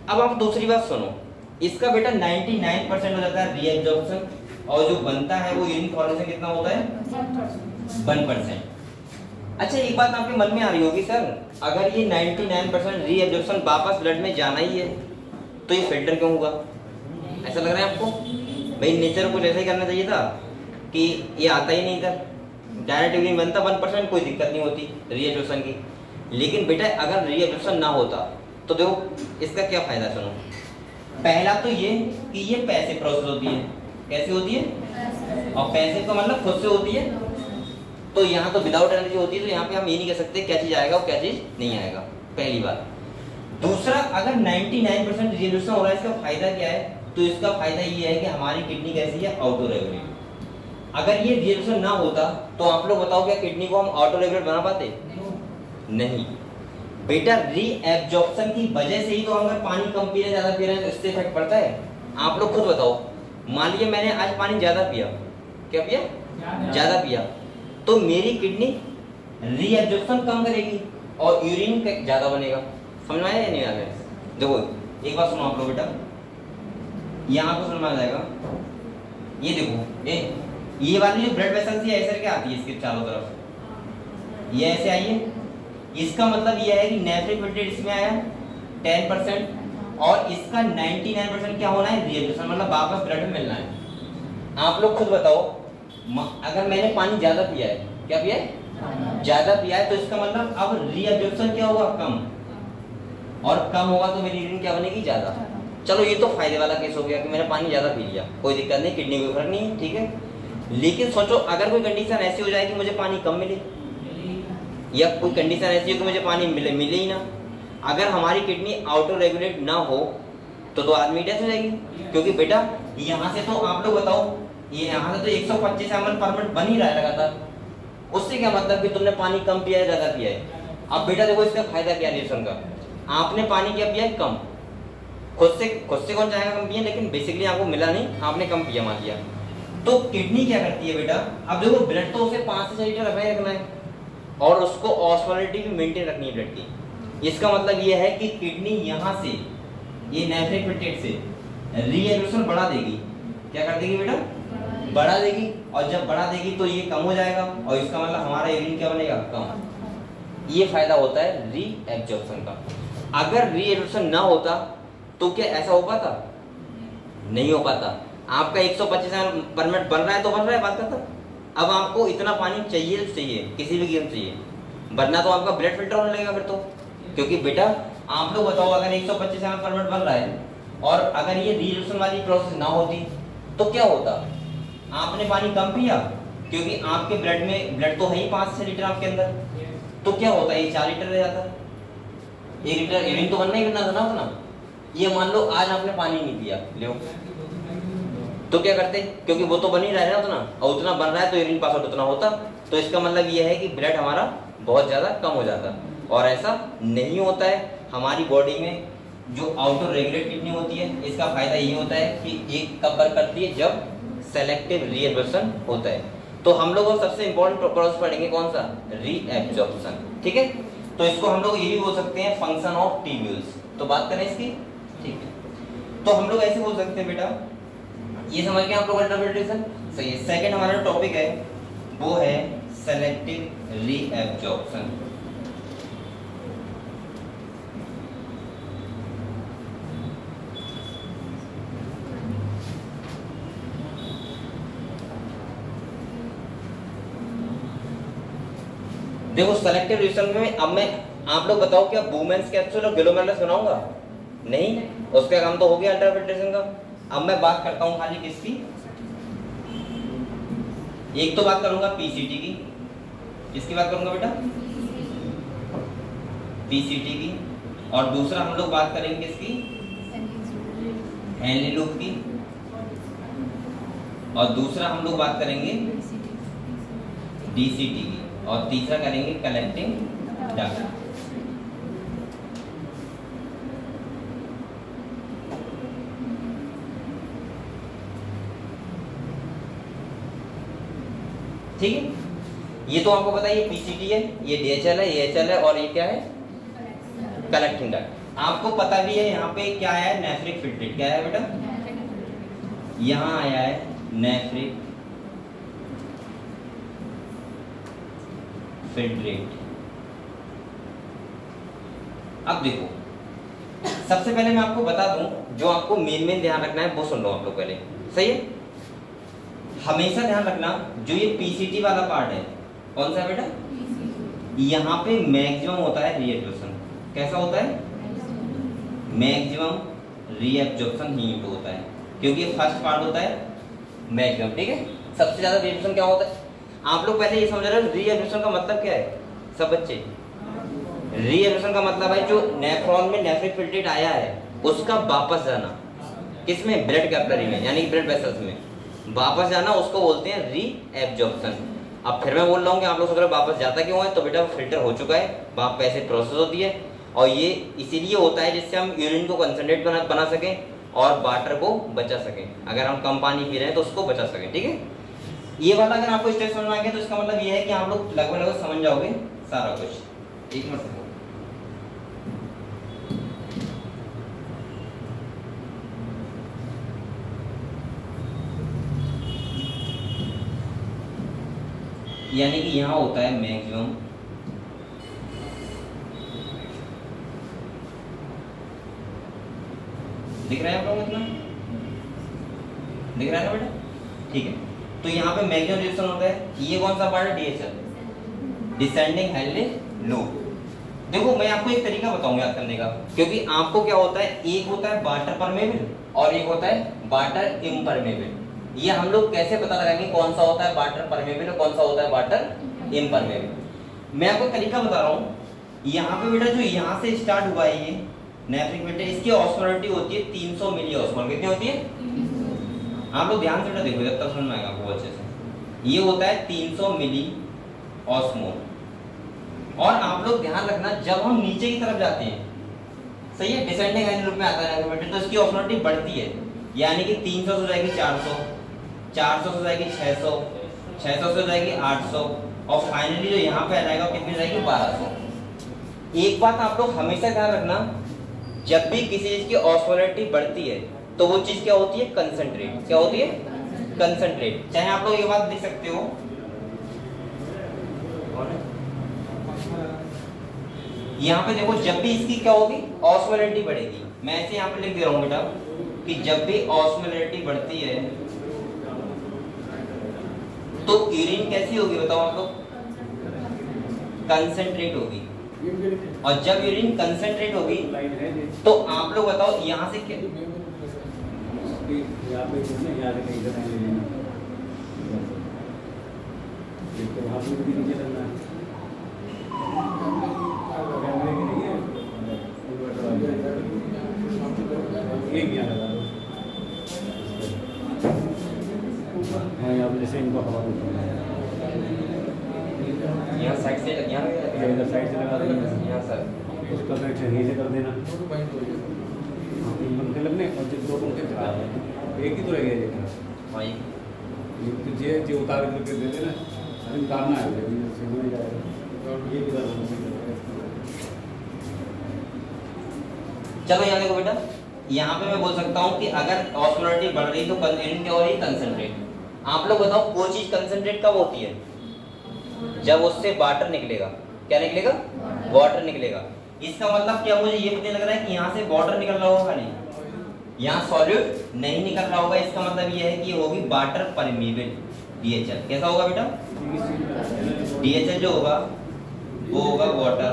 अब आप दूसरी बात सुनो, इसका बेटा 99% हो जाता है रीएब्जॉर्प्शन, और जो बनता है वो यूरिन फॉर्मेशन कितना होता है? 1%। अच्छा एक बात आपके मन में आ रही होगी, सर अगर ये 99% रीएब्जॉर्प्शन वापस ब्लड में जाना ही है तो ये फिल्टर क्यों होगा? ऐसा लग रहा है आपको? भाई नेचर को ऐसा ही करना चाहिए था कि ये आता ही नहीं था, डायरेक्ट यूरिन बनता 1%, कोई दिक्कत नहीं होती रीएब्जॉर्प्शन की। लेकिन बेटा अगर रीएब्जॉर्प्शन ना होता तो देखो इसका क्या फायदा। सुनो, पहला तो ये कि ये पैसे प्रोसेस होती है। कैसे होती है? और पैसे का मतलब खुद से होती है, तो यहाँ तो विदाउट एनर्जी होती है, तो यहाँ पे हम ये नहीं कह सकते क्या चीज आएगा और क्या चीज नहीं आएगा, पहली बात। दूसरा, अगर 99% रीएब्जॉर्प्शन हो रहा है, इसका फायदा क्या है? तो इसका फायदा ये है कि हमारी किडनी कैसी है? Auto regulate. अगर ये रीएब्जॉर्प्शन ना होता तो आप लोग बताओ क्या किडनी को हम ऑटो रेगुलेट बना पाते? नहीं बेटा, रीएब्जॉर्प्शन की वजह से ही तो अगर पानी कम पी रहे हैं, ज्यादा पी रहे हैं, तो इससे इफेक्ट पड़ता है। आप लोग खुद बताओ, मान लीजिए मैंने आज पानी ज्यादा पिया, क्या पिया? ज्यादा पिया, तो मेरी किडनी रीएब्जॉर्प्शन कम करेगी और यूरिन ज्यादा बनेगा। समझ में आया या नहीं आया? देखो एक बात सुनो आप लोग बेटा, यहाँ आपको समझ में आ जाएगा। ये देखो, ये वाली जो ब्लड वेसल्स है ऐसे क्या आती है इसके चारों तरफ, ये ऐसे आई है। इसका मतलब यह है कि नेफ्रिक फिल्ट्रेट इसमें आया 10%, और इसका 99% क्या होना है, रीएब्जॉर्प्शन, मतलब वापस ब्लड में मिलना है। आप लोग खुद बताओ, अगर मैंने पानी ज्यादा पिया है, क्या पिया है, ज्यादा पिया है, तो इसका मतलब अब रीएब्जॉर्प्शन क्या होगा, कम, और कम होगा तो मेरी यूरिन क्या बनेगी, ज्यादा। चलो ये तो फायदे वाला केस हो गया कि मैंने पानी ज्यादा पी लिया, कोई दिक्कत नहीं, किडनी को फर्क नहीं है, ठीक है। लेकिन सोचो अगर कोई कंडीशन ऐसी हो जाए कि मुझे पानी कम मिले, या कोई कंडीशन ऐसी हो कि मुझे पानी मिले ही ना, अगर हमारी किडनी ऑटो रेगुलेट ना हो तो आदमी डेथ हो जाएगी। क्योंकि बेटा यहाँ से तो आप लोग बताओ, ये यहाँ से तो 125 ml पर मिनट बन ही रहा है लगातार, उससे क्या मतलब कि तुमने पानी कम पिया है ज्यादा पिया है। अब बेटा देखो इसका फायदा क्या है रिएक्शन का, आपने पानी क्या पिया है, कम, खुद से कौन चाहेगा कम पिए, लेकिन बेसिकली आपको मिला नहीं, आपने कम पिया मान लिया, तो किडनी क्या करती है बेटा, अब देखो ब्लड तो उसे 5 से 6 लीटर रखना है और उसको ऑस्मोलिटी भी मेंटेन रखनी है ब्लड की। इसका मतलब ये है कि किडनी यहाँ से ये नेफ्रिक फिल्ट्रेट से रीएब्जॉर्प्शन बढ़ा देगी, क्या कर देगी बेटा, बढ़ा देगी, और जब बढ़ा देगी तो ये कम हो जाएगा, और इसका मतलब हमारा यूरिन क्या बनेगा, कम। ये फायदा होता है रीएब्जॉर्प्शन का। अगर रीएब्जॉर्प्शन ना होता तो क्या ऐसा हो पाता, नहीं हो पाता। आपका 125 ml पर मिनट बन रहा है तो बन रहा है, बात करता। अब आपको इतना पानी चाहिए तो चाहिए, किसी भी गेम चाहिए, वरना तो आपका ब्लड फिल्टर होने लगेगा फिर तो। क्योंकि बेटा आप लोग बताओ, अगर 125 ml पर मिनट बन रहा है और अगर ये रीएब्जॉर्प्शन वाली प्रोसेस ना होती तो क्या होता, आपने पानी कम पिया, क्योंकि आपके ब्लड में, ब्लड तो है ही 5 से 6 लीटर आपके अंदर, तो क्या होता है, ये 4 लीटर रह जाता, 1 लीटर यूरिन तो बनना ही बनना था ना अपना। ये मान लो आज आपने पानी नहीं पिया, लो तो क्या करते, क्योंकि वो तो बन ही रहा है ना उतना, और उतना बन रहा है तो यूरिन पास आउट उतना होता, तो इसका मतलब ये है कि ब्लड हमारा बहुत ज्यादा कम हो जाता। और ऐसा नहीं होता है, हमारी बॉडी में जो आउटर रेगुलेट किडनी होती है, इसका फायदा ये होता है कि एक कब वर्क करती है, जब सेलेक्टिव रीएब्जॉर्प्शन होता है। तो हम लोग सबसे इंपॉर्टेंट प्रोसेस पढ़ेंगे कौन सा, रीएब्जॉर्प्शन, ठीक है। तो इसको हम लोग ये भी बोल सकते हैं फंक्शन ऑफ ट्यूब्यूल्स। तो बात करें इसकी, ठीक है, तो हम लोग ऐसे बोल सकते हैं बेटा, ये समझ गए आप लोग इंटरप्रिटेशन, सही है। सेकंड हमारा टॉपिक है वो है सेलेक्टिव रीएब्जॉर्प्शन। देखो सेलेक्टिव रीएब्जॉर्प्शन में अब मैं, आप लोग बताओ क्या वुमेन्स कैप्सूल और ग्लोमेरुलस बनाऊंगा, नहीं, उसका काम तो हो गया इंटरप्रिटेशन का। अब मैं बात करता हूं खाली किसकी, एक तो बात करूंगा पीसीटी की, किसकी बात करूंगा बेटा, पीसीटी की, और दूसरा हम लोग बात करेंगे किसकी, हेनली लूप की, और दूसरा हम लोग बात करेंगे डीसीटी की, और तीसरा करेंगे कलेक्टिंग डक्ट। ठीक है, ये तो आपको पता है, ये पीसीटी है, ये डीएचएल है, ये एचएल है, और ये क्या है, कलेक्टिंग डक्ट। आपको पता भी है यहाँ पे क्या है, नेफ्रिक फिल्ट्रेट, क्या है बेटा, यहाँ आया है नेफ्रिक फिल्ट्रेट। अब देखो, सबसे पहले मैं आपको बता दूं, जो आपको मेन ध्यान रखना है वो सुन लो आप लोग पहले, सही है। हमेशा ध्यान रखना, जो ये पीसीटी वाला पार्ट है, कौन सा है बेटा, यहाँ पे मैक्सिमम होता है रीएब्जॉर्प्शन। कैसा होता है, मैक्सिमम रीएब्जॉर्प्शन ही होता है, क्योंकि फर्स्ट पार्ट होता है मैक्सिमम, ठीक है। सबसे ज्यादा रीएब्जॉर्प्शन क्या होता है, आप लोग पहले ये समझ रहे हो रीएब्जॉर्प्शन का मतलब क्या है, सब बच्चे, रीएब्जॉर्प्शन का मतलब है जो नेफ्रॉन में नेफ्रिक फिल्ट्रेट आया है उसका वापस जाना, किसमें, ब्लड कैपिलरी में, यानी ब्लड वेसल्स में वापस जाना, उसको बोलते हैं रीएब्जॉर्प्शन। अब फिर मैं बोल रहा हूँ कि आप लोग सोच रहे वापस जाता क्यों है, तो बेटा फिल्टर हो चुका है, वहाँ पे ऐसे प्रोसेस होती है, और ये इसीलिए होता है जिससे हम यूरिन को कंसंट्रेट बना सकें और वाटर को बचा सकें। अगर हम कम पानी पी रहे हैं तो उसको बचा सकें, ठीक है। ये वाला अगर आपको स्टेप समझ में आ गया तो इसका मतलब ये है कि आप लोग लगभग समझ जाओगे सारा कुछ। एक मिनट, यानी कि यहाँ होता है मैक्सिमम दिख रहा है आप लोगों को? इतना दिख रहा है ना बेटा? ठीक है। तो यहाँ पे मैक्सिमम रिलेशन होता है, ये कौन सा पार्ट है? DHL, descending Henry loop. देखो मैं आपको एक तरीका बताऊंगा याद करने का, क्योंकि आपको क्या होता है, एक होता है वाटर परमेबल और एक होता है वाटर इम्परमेबल। ये हम लोग कैसे पता लगाएंगे कौन सा होता है वाटर परमेबल और कौन सा होता है वाटर इम्परमेबल? मैं आपको तरीका बता रहा हूँ। यहाँ पे बेटा जो यहाँ से स्टार्ट हुआ है ये नेफ्रिक बेटा, इसकी ऑस्मोलरिटी होती है 300 मिली ऑस्मोल। कितनी होती है? आप लोग ध्यान से बेटा देखो, जब तक समझ में आएगा आपको अच्छे से। ये होता है 300 मिली ऑस्मोल। और आप लोग ध्यान रखना, जब हम नीचे की तरफ जाते हैं, सही है, डिसेंडिंग एंगल लूप में आता है बेटा, तो इसकी ऑस्मोलरिटी बढ़ती है, यानी कि 300 से हो जाएगी 400, 400 से हो जाएगी 600, 600 से हो जाएगी 800 और फाइनली जो यहाँ पे आ जाएगा कितनी जाएगी? 1200। एक बात आप लोग हमेशा ध्यान रखना, जब भी किसी चीज की ऑस्मोलरिटी बढ़ती है तो वो चीज क्या होती है? कंसंट्रेट। क्या होती है? कंसंट्रेट। चाहे आप लोग ये बात देख सकते हो, यहाँ पे देखो, जब भी इसकी क्या होगी? ऑस्मोलरिटी बढ़ेगी। मैं ऐसे यहाँ पे लिख दे रहा हूँ बेटा कि जब भी ऑस्मोलरिटी बढ़ती है तो यूरिन कैसी होगी बताओ आप लोग? कंसंट्रेट होगी। और जब यूरिन कंसंट्रेट होगी तो आप लोग बताओ यहाँ से क्या? जैसे इनको हवा यहाँ साइड से इधर साइड से लगा देना, यहाँ सर उसका कनेक्शन नीचे कर देना, पंखे लगने और जो 2 पंखे खराब है, एक ही तो रह गया ये जो उतार करके दे देना, अभी उतारना है नहीं जाएगा ये किधर। चलो यहाँ देखो बेटा, यहाँ पे मैं बोल सकता हूँ कि अगर ऑस्मोलरिटी बढ़ रही तो यूरिन क्या हो रही? कंसंट्रेट। आप लोग बताओ वो चीज कंसंट्रेट कब होती है? जब उससे वाटर निकलेगा। क्या निकलेगा? वाटर निकलेगा। इसका मतलब क्या, मुझे ये पता लग रहा है कि यहाँ से वाटर निकल रहा होगा नहीं, यहाँ सॉल्यूट नहीं निकल रहा होगा। इसका मतलब ये है कि ये होगी वाटर परमीबल DHL। कैसा होगा बेटा? DHL जो होगा वो होगा वाटर।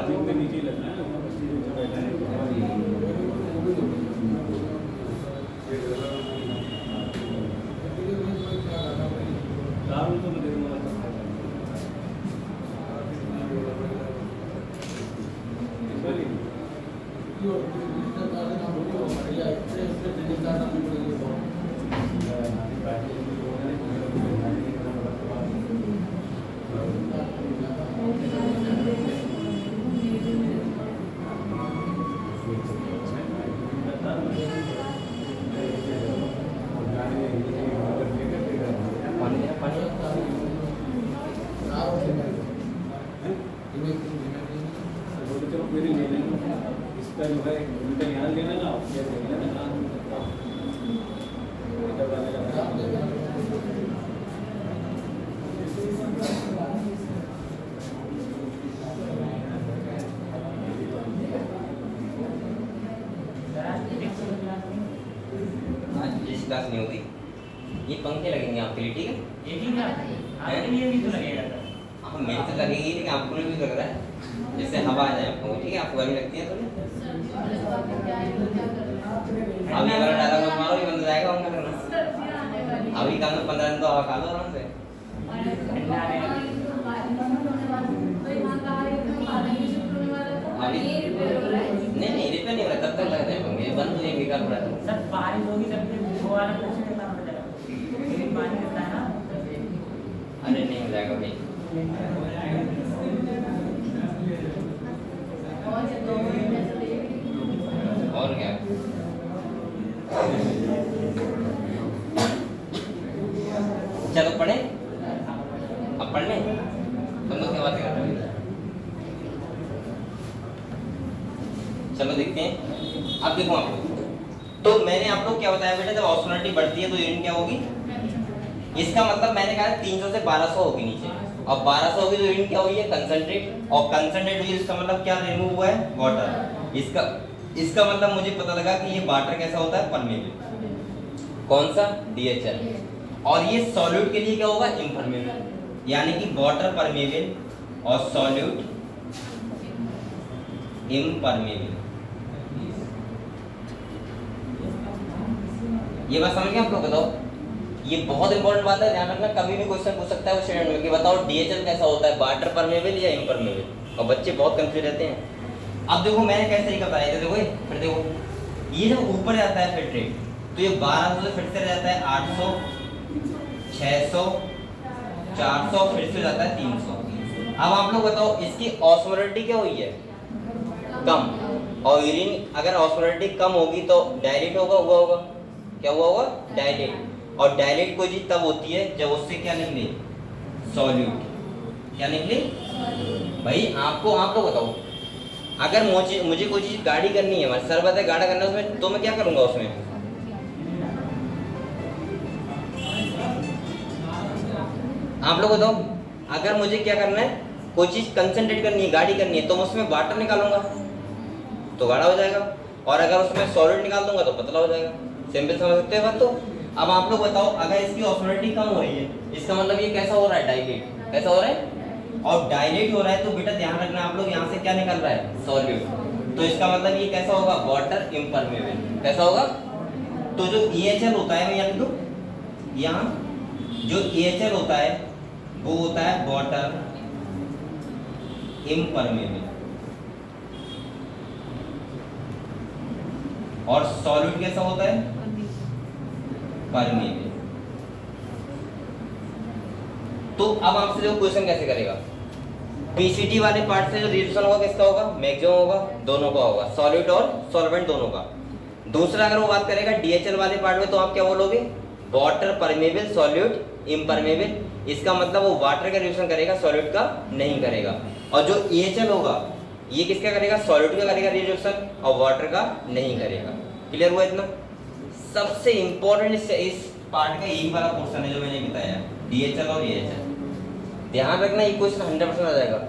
क्लास नहीं होगी, ये पंखे लगेंगे आपके लिए, ठीक है? एक ही आपके लिए भी तो लगेगा सर। हाँ मेरे तो लगेगी, लेकिन आपको भी लग रहा है जैसे हवा आ जाए आपको, ठीक है? आपको गर्मी लगती है थोड़ी? अभी वाला डायलॉग मत मारो, ये बंद हो जाएगा उनका करना। अभी काम में 15 दिन तो हवा खा लो आराम से। अभी नहीं रिपेयर नहीं हो रहा, तब तक लग जाएंगे, बंद हो जाएंगे बेकार पड़ा है। सर बारिश होगी तब वो वाला कुछ नहीं काम बचेगा, लेकिन पानी रहता है ना। अरे नहीं हो जाएगा भाई। और क्या? चलो पढ़े, अब पढ़ लें, तुम लोग क्या बातें कर रहे हो? चलो देखते हैं। अब देखो आप लोग, तो मैंने आप लोग क्या बताया बेटा, जब ऑस्मोलरिटी बढ़ती है तो यूरिन क्या होगी? इसका मतलब मैंने कहा 300 से 1200 होगी नीचे, और 1200 होगी तो यूरिन क्या हुई है? कंसंट्रेट। और कंसंट्रेट हुई, इसका मतलब क्या रिमूव हुआ है? वाटर। इसका इसका मतलब मुझे पता लगा कि ये वाटर कैसा होता है, परमेबल। कौन सा, DHL। और ये सॉल्यूट के लिए क्या होगा, इम्परमेबल, यानी कि वाटर परमेबल और सॉल्यूट इम्परमेबल। ये बात समझ गए आप लोग? बताओ, ये बहुत इंपॉर्टेंट बात है, ध्यान रखना। कभी भी क्वेश्चन पूछ सकता है वो स्टूडेंट में कि बताओ DHL कैसा होता है, वाटर परमेबल या इम्परमेबल, और बच्चे बहुत कंफ्यूज रहते हैं। अब देखो मैंने कैसे तरीका बताया था, देखो फिर देखो, ये जब ऊपर जाता है फिल्ट्रेट तो ये 1200 से फिर से जाता है 800, 600, 400, फिर से जाता है 300। अब आप लोग बताओ इसकी ऑस्मोलरिटी क्या हुई है, कम, और यूरिन अगर ऑस्मोलरिटी कम होगी तो डायलेट होगा, क्या हुआ होगा, डायलेट। और डायलेट कोई चीज तब होती है जब उससे क्या निकले, सॉल्यूट। क्या निकले भाई, आपको आप लोग बताओ, अगर मुझे कोई चीज गाढ़ी करनी है, शरबत है गाढ़ा करना है उसमें, तो मैं क्या करूंगा उसमें, आप लोग बताओ। अगर मुझे क्या करना है, कोई चीज कंसंट्रेट करनी है, गाढ़ी करनी है, तो मैं उसमें वाटर निकालूंगा तो गाढ़ा हो जाएगा, और अगर उसमें सॉलिड निकाल दूंगा तो पतला हो जाएगा। सिंपल समझ सकते हैं बात। तो अब आप लोग बताओ, अगर इसकी ऑस्मोलरिटी कम हो रही है, इसका मतलब ये कैसा हो रहा है, डायलेट। कैसा हो रहा है, और डायलेट हो रहा है तो बेटा ध्यान रखना आप लोग, यहाँ से क्या निकल रहा है, सॉल्यूट। तो इसका मतलब ये कैसा होगा, वाटर इम्परमेबल। कैसा होगा, तो जो EHL होता है, मैं यहाँ लिख दूं, यहाँ जो EHL होता है वो होता है वाटर इम्परमेबल, और सॉल्यूट कैसा होता है, परमेबल। तो अब आपसे जो क्वेश्चन कैसे करेगा, पीसीटी वाले पार्ट से जो रिएक्शन होगा किसका होगा, मैक्सिमम होगा, दोनों का होगा, सॉलिड और सॉल्वेंट दोनों का। दूसरा अगर वो बात करेगा DHL वाले पार्ट में, तो आप क्या बोलोगे, वाटर परमेबल, सॉल्यूट इम्परमेबल। इसका मतलब वो वाटर का रिएक्शन करेगा, सॉल्यूट का नहीं करेगा। और जो EHL होगा ये किसका करेगा, सॉल्यूट का करेगा रिएक्शन, और वाटर का नहीं करेगा। क्लियर हुआ इतना? सबसे इंपॉर्टेंट इस पार्ट का यही वाला पोर्शन है जो मैंने बताया, DHL और EHL। ध्यान रखना, ये क्वेश्चन 100% आ जाएगा।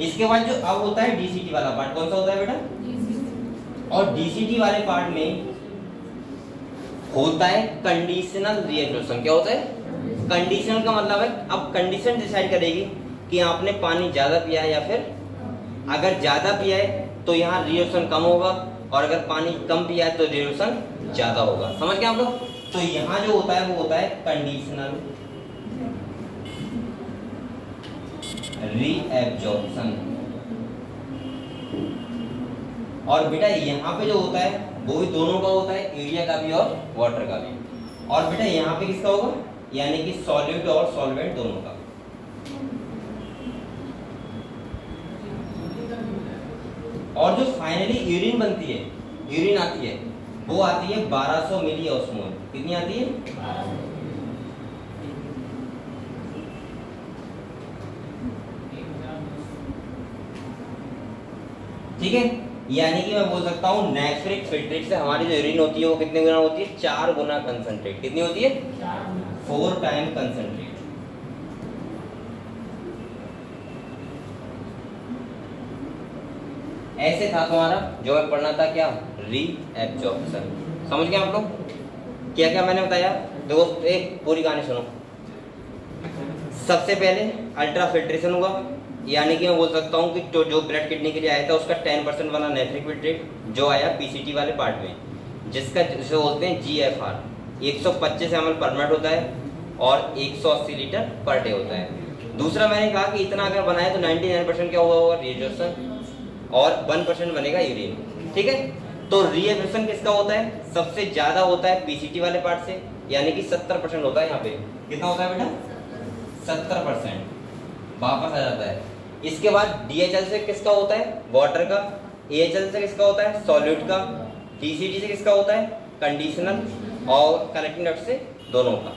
इसके बाद जो अब होता है DCT वाला पार्ट, कौन सा होता है बेटा, और DCT वाले पार्ट में होता है कंडीशनल रिएक्शन। क्या होता है, कंडीशनल का मतलब है, अब कंडीशन डिसाइड करेगी कि आपने पानी ज्यादा पिया है या फिर, अगर ज्यादा पिया है तो यहाँ रिएक्शन कम होगा, और अगर पानी कम पिया है तो रिएक्शन ज्यादा होगा। समझ गए आप लोग? तो यहाँ जो होता है वो होता है कंडीशनल रीएब्जॉर्प्शन। और बेटा यहाँ पे जो होता है वो भी दोनों का होता है, यूरिया का भी और वाटर का भी। और बेटा यहाँ पे किसका होगा, यानी कि सॉल्यूट और सॉल्वेंट दोनों का। और जो फाइनली यूरिन बनती है, यूरिन आती है, वो आती है 1200 मिली ऑस्मोल। कितनी आती है, ठीक है। यानी कि मैं बोल सकता हूँ नेफ्रिक फिल्ट्रेट से हमारी जो यूरिन होती है वो कितने गुना होती है, 4 गुना कंसंट्रेट। कितनी होती है, 4 टाइम कंसंट्रेट। ऐसे था तुम्हारा जो मैं पढ़ना था, क्या, रीएब्जॉर्प्शन। समझ गए आप लोग? क्या क्या मैंने बताया, देखो एक पूरी कहानी सुनो। सबसे पहले अल्ट्रा फिल्ट्रेशन हुआ, यानी कि मैं बोल सकता हूँ कि जो ब्लड किडनी के लिए आया था उसका 10% वाला नेफ्रिक फिल्ट्रेट जो आया पीसीटी वाले पार्ट में, जिसका जिसे बोलते हैं GFR, 125 ml पर मिनट होता है और 180 लीटर पर डे होता है। दूसरा मैंने कहा कि इतना अगर बनाया तो 99% क्या हुआ होगा, रिएब्जॉर्प्शन, और 1% बनेगा यूरिन। ठीक है, तो रिएब्जॉर्प्शन किसका होता है, सबसे ज्यादा होता है पीसीटी वाले पार्ट से, यानी कि 70% होता है। यहाँ पे कितना होता है बेटा, 70% वापस आ जाता है। इसके बाद DHL से किसका होता है, वाटर का, AHL से किसका होता है, सॉल्यूट का, DCT से किसका होता है, कंडीशनल, और कलेक्टिंग डक्ट से दोनों का।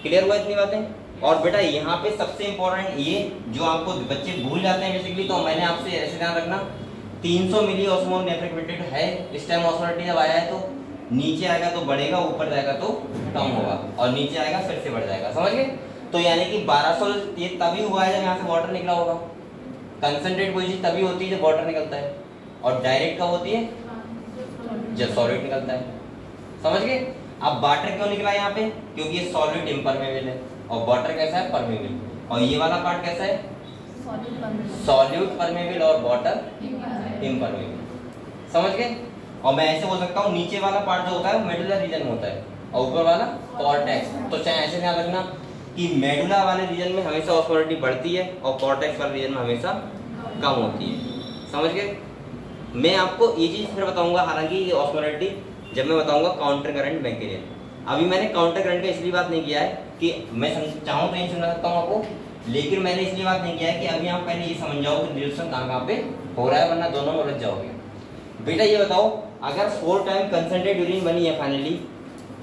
क्लियर हुआ इतनी बातें? और बेटा यहाँ पे सबसे इंपॉर्टेंट ये जो आपको बच्चे भूल जाते हैं बेसिकली, तो मैंने आपसे ऐसे ध्यान रखना, 300 मिली ऑस्मोल नेफ्रिक फिल्ट्रेट है इस टाइम। ऑस्मोलिटी जब आया है तो नीचे आएगा तो बढ़ेगा, ऊपर जाएगा तो कम होगा, और नीचे आएगा फिर से बढ़ जाएगा। समझ गए? तो यानी कि 1200 ये तभी हुआ है जब यहाँ से वाटर निकला होगा। कंसंट्रेट कोई चीज तभी होती है जब वाटर निकलता है, और डायरेक्ट कब होती है, जब सॉलिड निकलता है। समझ गए? अब वाटर क्यों निकला यहाँ पे? क्योंकि ये सॉलिड इम्परमेबल है और वाटर कैसा है? परमेबल। और ये वाला पार्ट कैसा है? सॉल्यूट परमेबल और वाटर इम्परमेबल। समझ गए? और मैं ऐसे बोल सकता हूँ नीचे वाला पार्ट जो होता है वो मेडुलर रीजन में होता है और ऊपर वाला कॉर्टेक्स। तो चाहे ऐसे ध्यान रखना कि मेडुला वाले रीजन में हमेशा ऑस्मोलरिटी बढ़ती है और कॉर्टेक्स वाले रीजन में हमेशा कम होती है। समझ गए? मैं आपको ये चीज फिर बताऊंगा, हालांकि ये ऑस्मोलरिटी जब मैं बताऊंगा काउंटर करंट मैकेनिज्म। अभी मैंने काउंटर करंट का इसलिए बात नहीं किया है कि मैं चाहूँ तो ये समझा सकता हूँ आपको, लेकिन मैंने इसलिए बात नहीं किया है कि अभी आप पहले ये समझ जाओ कि रिएक्शन कहाँ पे हो रहा है, वरना दोनों में उलझ जाओगे। बेटा ये बताओ, अगर 4 टाइम कंसंट्रेट यूरिन बनी है फाइनली,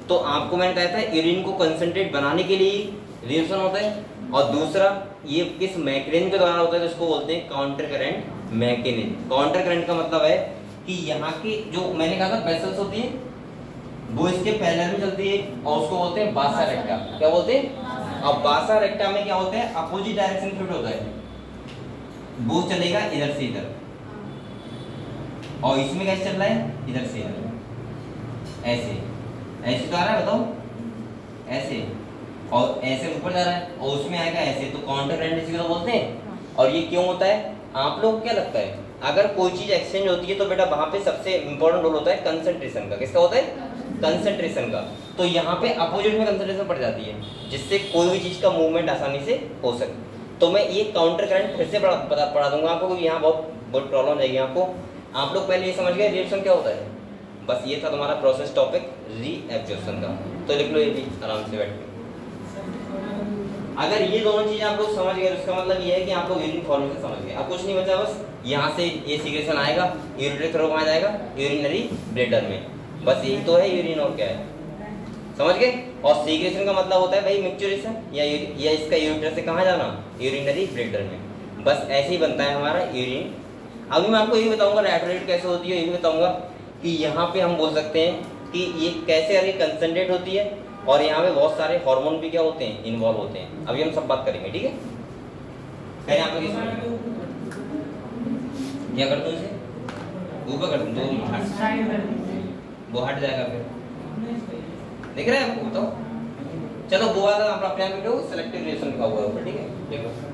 तो आपको मैंने बताया था यूरिन को कंसंट्रेट बनाने के लिए रिएक्शन होता है, और दूसरा ये किस मैकेनिज्म के द्वारा होता है, तो इसको बोलते हैं counter current mechanism. Counter current का मतलब है कि यहाँ की जो मैंने कहा था वेसल्स होती है वो इसके पैरेलल में चलती है और उसको बोलते हैं बासा रेक्टा। क्या बोलते हैं? अब बासा रेक्टा में क्या होता है? अपोजिट डायरेक्शन फ्लूइड होता है, वो चलेगा इधर से इधर, और इसमें कैसे चल रहा है? इधर से इधर, ऐसे ऐसे तो आ रहा है, बताओ ऐसे, और ऐसे ऊपर जा रहा है, और उसमें आएगा ऐसे, तो काउंटर करंट इसी को बोलते हैं। और ये क्यों होता है? आप लोग क्या लगता है, अगर कोई चीज एक्सचेंज होती है तो बेटा वहां पे सबसे इंपॉर्टेंट रोल होता है कंसंट्रेशन का। किसका होता है? कंसंट्रेशन का। तो यहाँ पे अपोजिट में कंसंट्रेशन पड़ जाती है, जिससे कोई भी चीज का मूवमेंट आसानी से हो सके। तो मैं ये काउंटर करंट फिर से पढ़ा दूंगा आपको, क्योंकि यहाँ बहुत प्रॉब्लम जाएगी आपको। आप लोग पहले ये समझ गए रिएक्शन क्या होता है, बस ये था तुम्हारा प्रोसेस टॉपिक रीएब्जॉर्प्शन का। तो लिख लो ये भी आराम से बैठ के। अगर ये दोनों चीजें आप लोग समझ गए तो इसका मतलब ये है कि आप लोग यूरिन फॉर्मेशन समझ गए। अब कुछ नहीं बचा, बस यहाँ से ये सीक्रेशन आएगा, यूरिनरी थ्रो में जाएगा यूरिनरी ब्लैडर में, बस यही तो है यूरिन, और क्या है? समझ गए? और सीक्रेशन का मतलब होता है भाई मिक्सचरेशन, या इसका यूरिटर से कहाँ जाना? यूरिनरी ब्लैडर में। बस ऐसे ही बनता है हमारा यूरिन। अभी मैं आपको ये बताऊंगा रेट कैसे होती है, ये भी बताऊंगा कि यहाँ पे हम बोल सकते हैं कि ये कैसे अरे कंसंट्रेट होती है, और यहाँ पे बहुत सारे हार्मोन भी क्या होते हैं? इन्वॉल्व होते हैं। अभी हम सब बात करेंगे, ठीक है? पहले आप लोग क्या कर दूं, इसे ऊपर कर दूं, वो हट जाएगा फिर। देख रहे हैं आपको? बताओ, चलो वो वाला आप अपने आप सेलेक्टिव रिएक्शन लिखा हुआ है ऊपर, ठीक है? देखो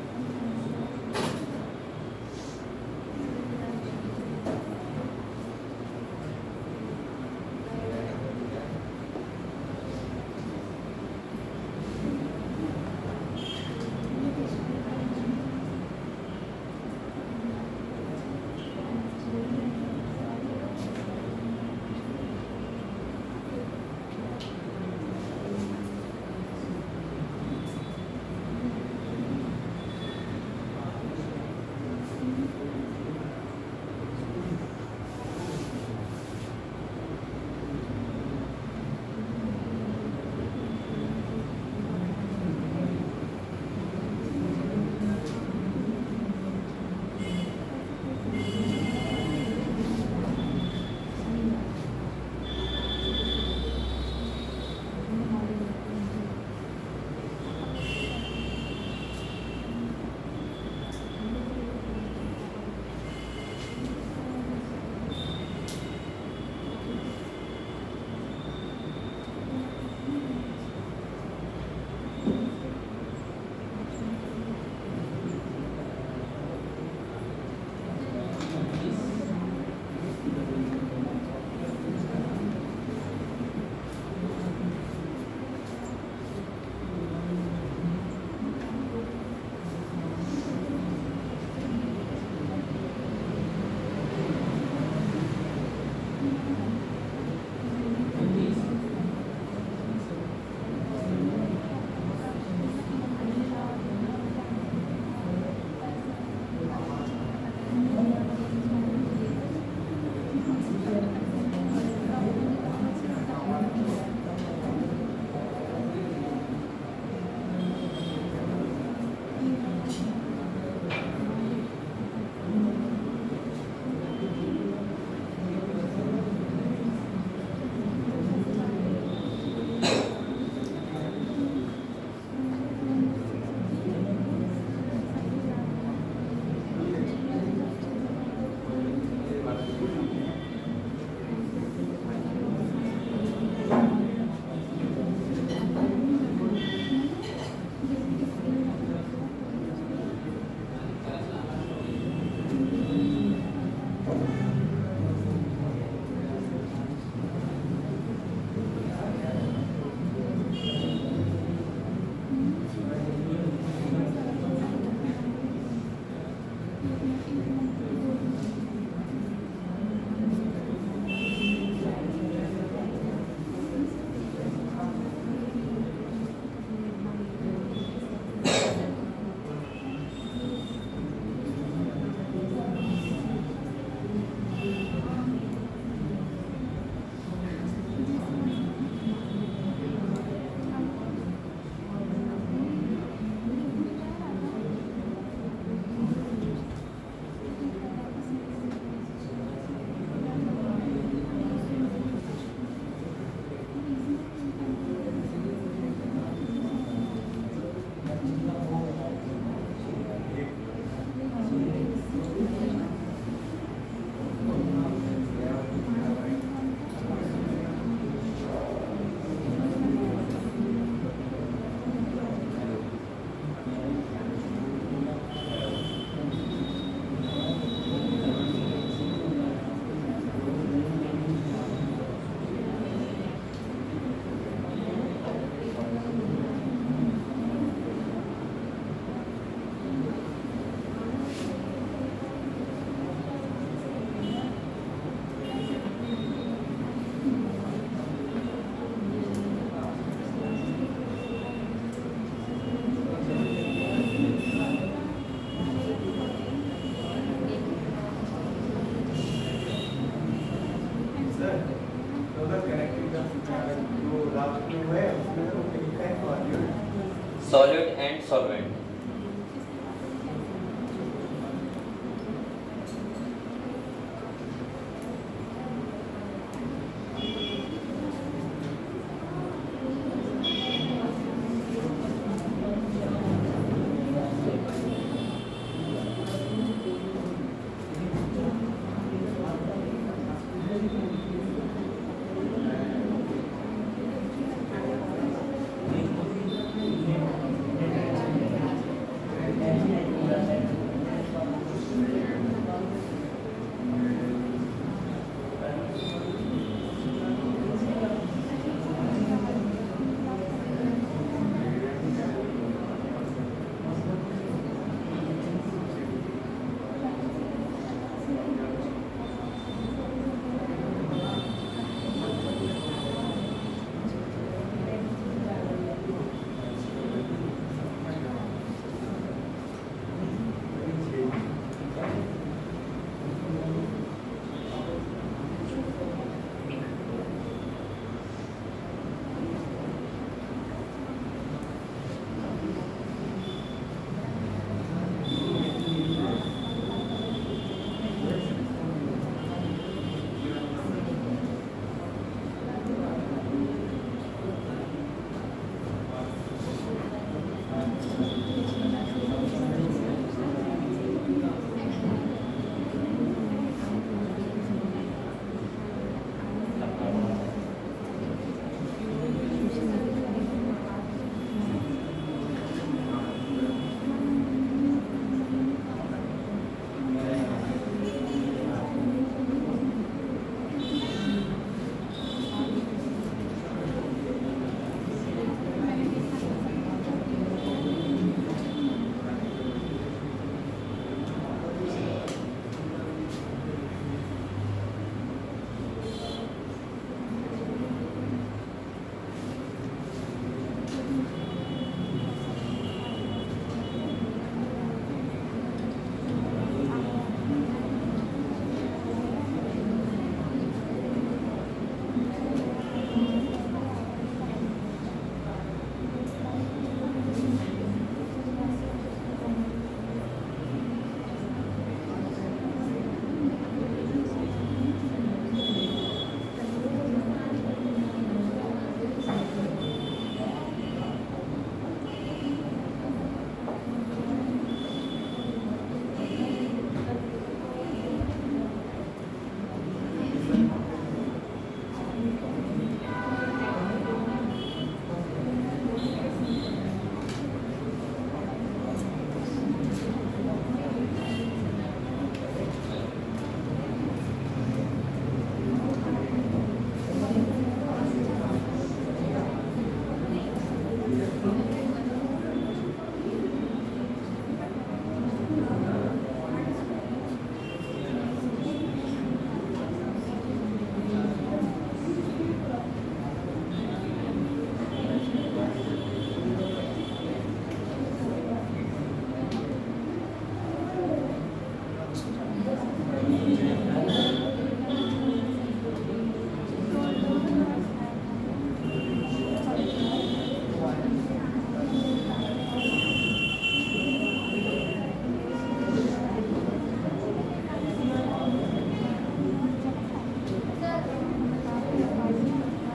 सॉलिड एंड सॉल्वेंट।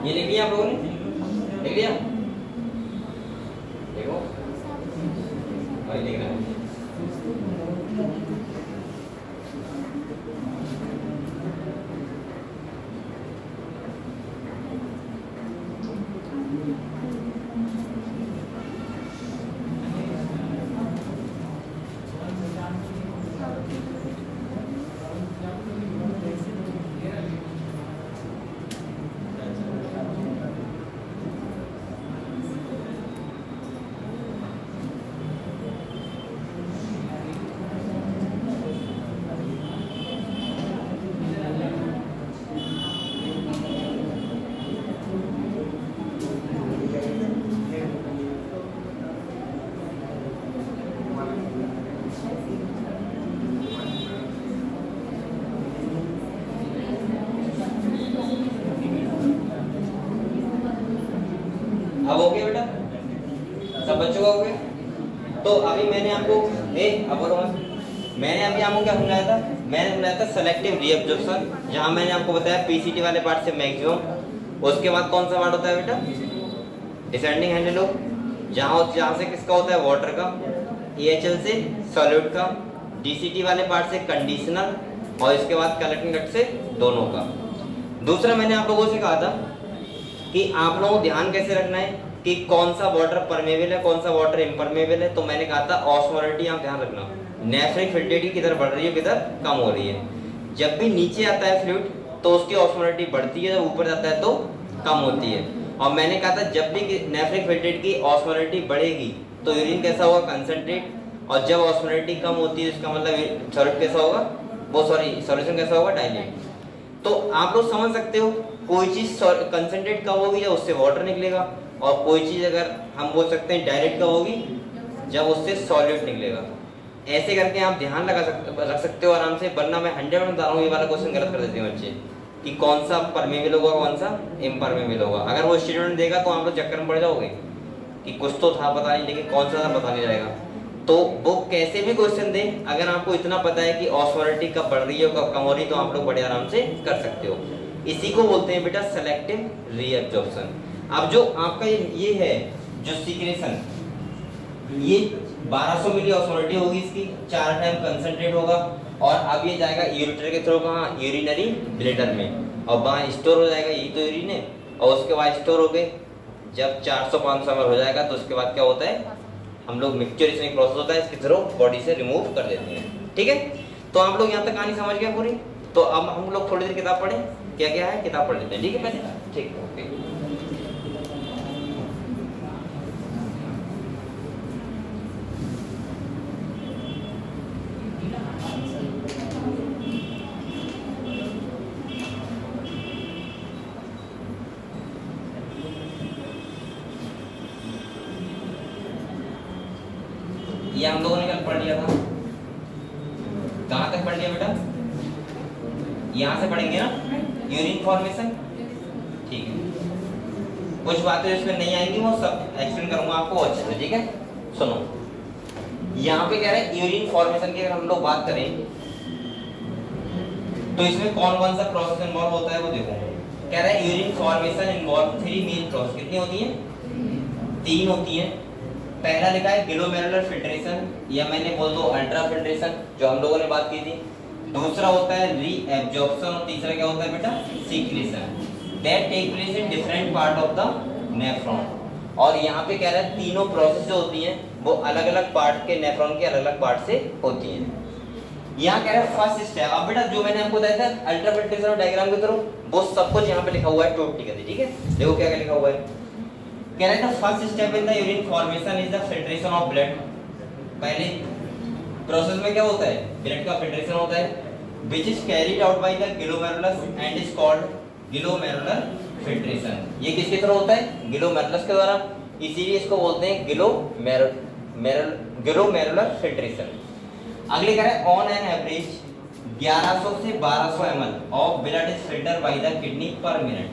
ये लिख लिया आप लोगों ने? लिख लिया? देखो और लिख रहा है। तो अभी मैंने आपको मैंने अभी आपको क्या समझाया था? मैंने समझाया था सेलेक्टिव रीअब्जॉर्प्शन, जहां मैंने आपको बताया पीसीटी वाले पार्ट से मैक्सिमम। उसके बाद कौन सा पार्ट होता है बेटा? डिसेंडिंग हैंडल हो, जहां से किसका होता है? वाटर का, एएचएल से सॉलिड का, डीसीटी वाले पार्ट से कंडीशनल, और इसके बाद कलेक्टिंग डक्ट से दोनों का। दूसरा मैंने आप लोगों से कहा था कि आप लोगों को ध्यान कैसे रखना है कि कौन सा वाटर परमेबल है, कौन सा वाटर इम्परमेबल है। तो मैंने कहा था ऑस्मोलरिटी आप ध्यान रखना, नेफ्रिक फिल्ट्रेटी किधर बढ़ रही है किधर कम हो रही है। जब भी नीचे आता है फ्लूइड तो उसकी ऑस्मोलरिटी बढ़ती है, जब ऊपर जाता है तो कम होती है। और मैंने कहा था जब भी नेफ्रिक फिल्ट्रेट की ऑस्मोलरिटी बढ़ेगी तो यूरिन कैसा होगा? कंसंट्रेट। और जब ऑस्मोलरिटी कम होती है इसका मतलब सॉलिड कैसा होगा? सॉल्यूशन कैसा होगा? डाइल्यूट। तो आप लोग समझ सकते हो कोई चीज कंसंट्रेट कब होगी जब उससे वाटर निकलेगा, और कोई चीज अगर हम बोल सकते हैं डायरेक्ट कब होगी जब उससे सॉल्यूट निकलेगा। ऐसे करके आप ध्यान रख सकते हो आराम से, वरना मैं 100% बता रहा हूँ ये वाला क्वेश्चन गलत कर देते हैं बच्चे कि कौन सा परमेबल होगा कौन सा इम्परमेबल होगा। अगर वो स्टूडेंट देगा तो आप लोग चक्कर में पड़ जाओगे कि कुछ तो था पता नहीं, लेकिन कौन सा था पता नहीं जाएगा। तो वो कैसे भी क्वेश्चन दे, अगर आपको इतना पता है कि ऑस्मोलरिटी कब बढ़ रही है कब कम हो रही है तो आप लोग बड़े आराम से कर सकते हो। इसी को बोलते हैं बेटा सेलेक्टिव रीअब्जॉर्प्शन। अब जो आपका ये है जो सीक्रेशन, ये 1200 मिली ऑस्मोलरिटी होगी इसकी, 4 टाइम कंसंट्रेट होगा, और अब ये जाएगा यूरेटर के थ्रू कहाँ? यूरिनरी ब्लैडर में, और वहाँ स्टोर हो जाएगा, यही तो यूरिन है। और उसके बाद स्टोर हो गए, जब 400-500 ml हो जाएगा तो उसके बाद क्या होता है? हम लोग मिक्सचराइजेशन प्रोसेस होता है, इसके थ्रू बॉडी से रिमूव कर देते हैं। ठीक है, तो आप लोग यहाँ तक कहानी समझ गए पूरी। तो अब हम लोग थोड़ी देर किताब पढ़ें, क्या क्या है किताब पढ़ लेते हैं। ठीक है पहले, ठीक ओके। ये हम लोगों ने कल पढ़ लिया था, कहाँ तक पढ़ लिया बेटा? यहाँ से पढ़ेंगे ना यूरिन फॉर्मेशन। ठीक है, कुछ बातें इसमें नहीं आएंगी, वो सब एक्सप्लेन करूंगा आपको अच्छे से। ठीक है, सुनो यहाँ पे कह रहे हैं यूरिन फॉर्मेशन की अगर हम लोग बात करें तो इसमें कौन कौन सा प्रोसेस इन्वॉल्व होता है वो देखो। कह रहा है urine formation involve 3 main process. कितनी होती है? 3 होती है। पहला लिखा है ग्लोमेरुलर फिल्ट्रेशन, या मैंने बोल दो अल्ट्रा फिल्ट्रेशन जो हम लोगों ने बात की थी। दूसरा होता है रीएब्जॉर्प्शन, और तीसरा क्या होता है बेटा? Secretion. That take place in different part of the nephron. और यहाँ पे कह रहा है तीनों प्रोसेस जो होती हैं वो अलग अलग पार्ट के नेफ्रॉन के अलग अलग पार्ट से होती हैं। यहाँ कह रहा है फर्स्ट स्टेप। अब बेटा जो मैंने आपको बताया था अल्ट्रा फिल्ट्रेशन और डायग्राम के थ्रू वो सब कुछ यहाँ पे लिखा हुआ है टोटली। ठीक है, देखो क्या क्या लिखा हुआ है। कह रहा है first step in the urine formation is the filtration of blood. पहले प्रोसेस में क्या होता है? ब्लड का फिल्ट्रेशन होता है, which is carried out by the glomerulus and is called glomerular filtration। ये किसके थ्रू होता है? ग्लोमेरुलस के द्वारा, इसीलिए इसको बोलते हैं ग्लोमेरुलर फिल्ट्रेशन। अगले कह रहा है ऑन एन एवरेज 1100 से 1200 ml of blood is filter by the kidney पर मिनट।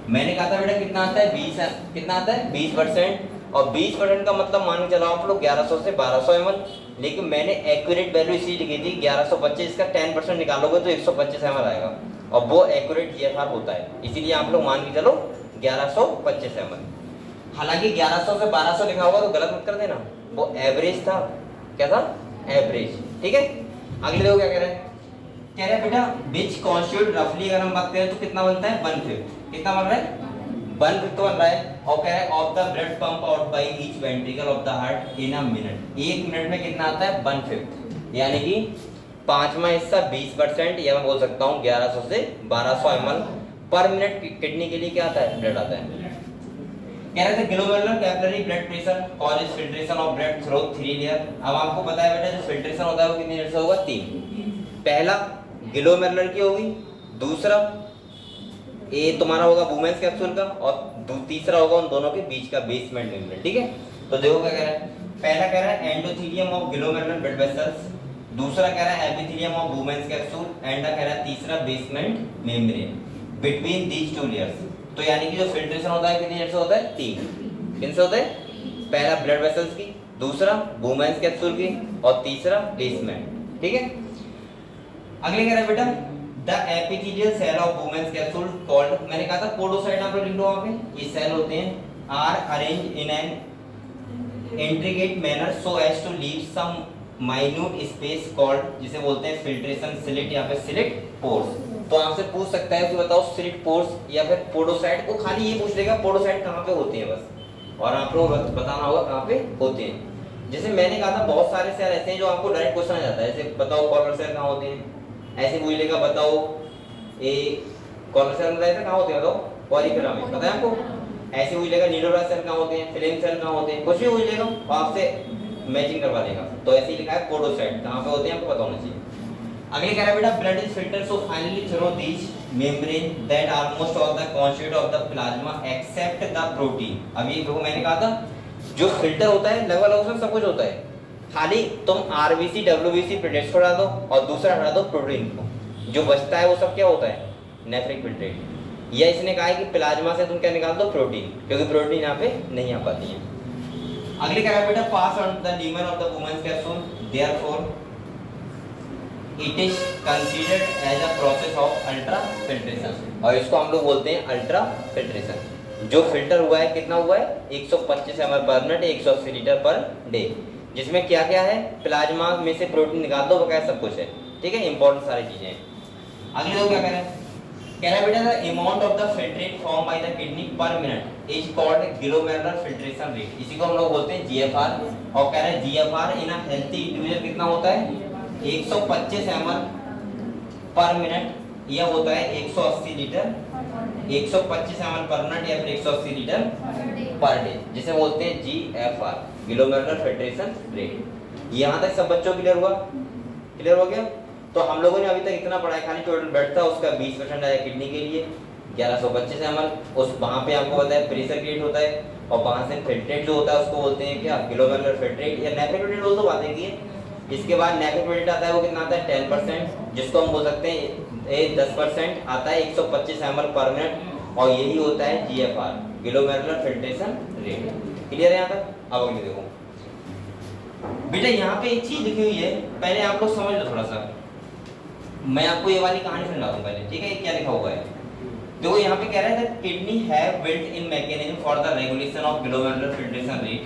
मैंने कहा था बेटा कितना आता है? 20। कितना आता है? 20%। और 20% का मतलब मान के चलो आप लोग 1100 से 1200 ml, लेकिन मैंने एक्यूरेट वैल्यू इसी लिखी थी 1125। इसका 10% निकालोगे तो 125 ml आएगा, और वो एक्यूरेट जीएफआर होता है, इसीलिए आप लोग मान के चलो 1125 ml। हालांकि 1100 से 1200 लिखा होगा तो गलत मत कर देना, वो एवरेज था। क्या था? एवरेज। ठीक है, अगले देखो क्या कह रहे हैं। कह रहे हैं बेटा विच कॉन्स्टिट्यूट रफली, अगर हम बात करें तो कितना बनता है? 1/5। कितना बन रहा है? 1/5 बन रहा है। और कह रहा है of the blood pump out by each ventricle of the heart in a minute. 1 minute में कितना आता है? 1/5, यानी कि 5वां हिस्सा 20%, या मैं बोल सकता हूँ 1100 से 1200 ml पर मिनट किडनी के लिए क्या आता है? ब्लड आता है। कह रहे थे glomerular capillary blood pressure causes filtration of blood through 3 layer. अब आपको पता है बेटा जो फिल्ट्रेशन होता है वो कितनी लेयर से होगा? 3। पहला ग्लोमेरुलर की होगी, दूसरा ये तुम्हारा होगा वुमेन्स कैप्सूल का, और तीसरा होगा उन दोनों के बीच का बेसमेंट मेम्ब्रेन। ठीक है, तो देखो क्या कह रहा है। पहला कह रहा है endothelium of glomerular blood vessels, दूसरा कह रहा है epithelium of Bowman's capsule, and कह रहा है तीसरा basement membrane between these 2 layers. तो यानी कि जो फिल्ट्रेशन होता है कितनी लेयर से होता है? 3। किन से होता है? पहला ब्लड वेसल्स की, दूसरा वुमेन्स कैप्सूल की, और तीसरा बेसमेंट। ठीक है, अगले कह रहा है बेटा the epithelial cell of Bowman's capsule called, मैंने कहा था पोडोसाइट, आप लोग लिख लो वहां पे, ये सेल होते हैं are arrange in an intricate manner so as to leave some minute space called, जिसे बोलते हैं फिल्ट्रेशन स्लिट या फिर स्लिट पोर्स। तो आपसे पूछ सकता है कि बताओ स्लिट पोर्स या फिर पोडोसाइट, को खाली ये पूछ लेगा पोडोसाइट कहाँ पे होते हैं बस, और आप लोग बताना होगा कहाँ पे होते हैं। जैसे मैंने कहा था बहुत सारे सेल ऐसे हैं जो आपको डायरेक्ट क्वेश्चन आ जाता है, जैसे बताओ कॉलर सेल कहाँ होते हैं, ऐसे पूछ लेगा बताओ ए कॉलर सेल में कहाँ होते हैं, बताओ पॉलीफेरा में, पता है आपको, ऐसे पूछ लेगा नीडोरा सेल कहाँ होते हैं, फिल्म सेल कहाँ होते हैं, कुछ भी पूछ लेगा और आपसे मैचिंग करवा देगा। तो ऐसे ही लिखा है पोडोसाइट, कहाँ पे होते हैं आपको पता होना चाहिए। अगले कह रहा है बेटा blood is filter so finally through these membrane that almost all the constitute of the plasma except the protein. अभी देखो मैंने कहा था जो फिल्टर होता है लगभग उसमें सब कुछ होता है, खाली तुम आरबीसी डब्ल्यूबीसी प्लेटलेट्स को हटा दो और दूसरा हटा दो प्रोटीन को, जो बचता है वो सब क्या होता है नेफ्रिक फिल्ट्रेट। या इसने कहा है कि प्लाज्मा से तुम क्या निकाल दो प्रोटीन, क्योंकि प्रोटीन यहाँ पे नहीं आ पाती है। अगले कह रहा है बेटा pass on the lumen of the Bowman's capsule therefore it is considered as a process of ultra filtration, और इसको हम लोग बोलते हैं अल्ट्रा फिल्ट्रेशन। जो फिल्टर हुआ है कितना हुआ है 125 ml पर मिनट 180 लीटर पर डे, जिसमें क्या क्या है प्लाज्मा में से प्रोटीन निकाल दो वगैरह सब कुछ है। ठीक है, इंपॉर्टेंट सारी चीजें। अगले लोग क्या कह रहे हैं, कह रहा है बेटा the amount of the filtrate form by the kidney पर minute is called glomerular filtration rate, इसी को हम लोग बोलते हैं जीएफआर। और कह रहे हैं जीएफआर इन अ हेल्थी इंडिविजुअल कितना होता है 125 ml पर मिनट, यह होता है 180 लीटर, 125 ml पर मिनट या फिर 180 लीटर पर डे, जिसे बोलते हैं जीएफआर ग्लोमेरुलर फिल्ट्रेशन रेट। यहाँ तक सब बच्चों क्लियर हुआ? क्लियर हो गया? तो हम लोगों ने अभी तक इतना पढ़ा है, खाली टोटल बेड था उसका 20% आया किडनी के लिए 1125 ml, उस वहाँ पे आपको पता है प्रेशर क्रिएट होता है, और वहाँ से फिल्ट्रेट जो होता है उसको बोलते हैं क्या ग्लोमेरुलर फिल्ट्रेट या नेफ्रिक फिल्ट्रेट बोल दो, बातें की है। इसके बाद नेफ्रिक फिल्ट्रेट आता है, वो कितना आता है 10%, जिसको हम बोल सकते हैं 10% आता है 125 ml पर मिनट, और यही होता है GFR glomerular filtration rate. Clear है यहाँ तक? अब अगले देखो बेटा, यहाँ पे एक चीज लिखी हुई है, पहले आप लोग समझ लो थोड़ा सा, मैं आपको ये वाली कहानी सुना दूं पहले। ठीक है, क्या लिखा हुआ है देखो, यहाँ पे कह रहा है kidney have built in mechanism for the regulation of glomerular filtration rate,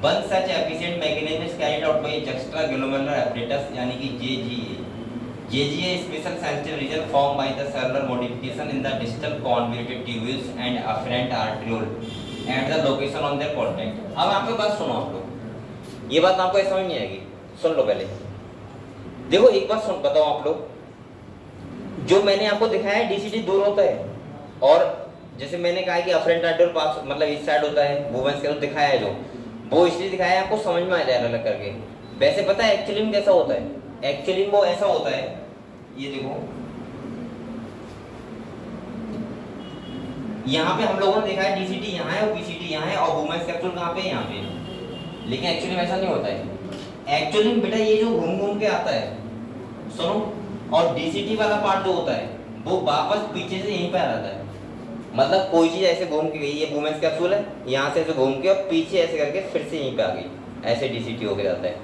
one such efficient mechanism is carried out by extra glomerular apparatus यानी कि JGA special sensitive region form by the cellular modification in the distal convoluted tubules and afferent arteriole at the location on their contact. अब आपके पास सुनो, आप लोग ये बात आपको समझ नहीं आएगी, सुन लो पहले। देखो एक बात सुन, बताओ आप लोग, जो मैंने आपको दिखाया है डीसीटी दूर होता है, और जैसे मैंने कहा है कि अफरेंट आर्टरियोल पास मतलब इस साइड होता है, वुमेन्स के तो दिखाया है, जो वो इसलिए दिखाया है आपको समझ में आ जाए अलग करके। वैसे पता है एक्चुअली में कैसा होता है, एक्चुअली वो ऐसा होता है, ये देखो यहाँ पे हम लोगों ने देखा है डीसीटी यहाँ है और पीसीटी यहाँ है, और वुमेन्स कैप्सूल कहाँ पे यहाँ पे, लेकिन एक्चुअली में ऐसा नहीं होता है। एक्चुअली बेटा ये जो घूम घूम के आता है, सुनो, और डीसीटी वाला पार्ट जो होता है वो वापस पीछे से यहीं पे आ जाता है, मतलब कोई चीज ऐसे घूम के गई, ये वुमेन्स कैप्सूल है, यहाँ से ऐसे घूम के और पीछे ऐसे करके फिर से यहीं पे आ गई, ऐसे डीसीटी होके जाता है।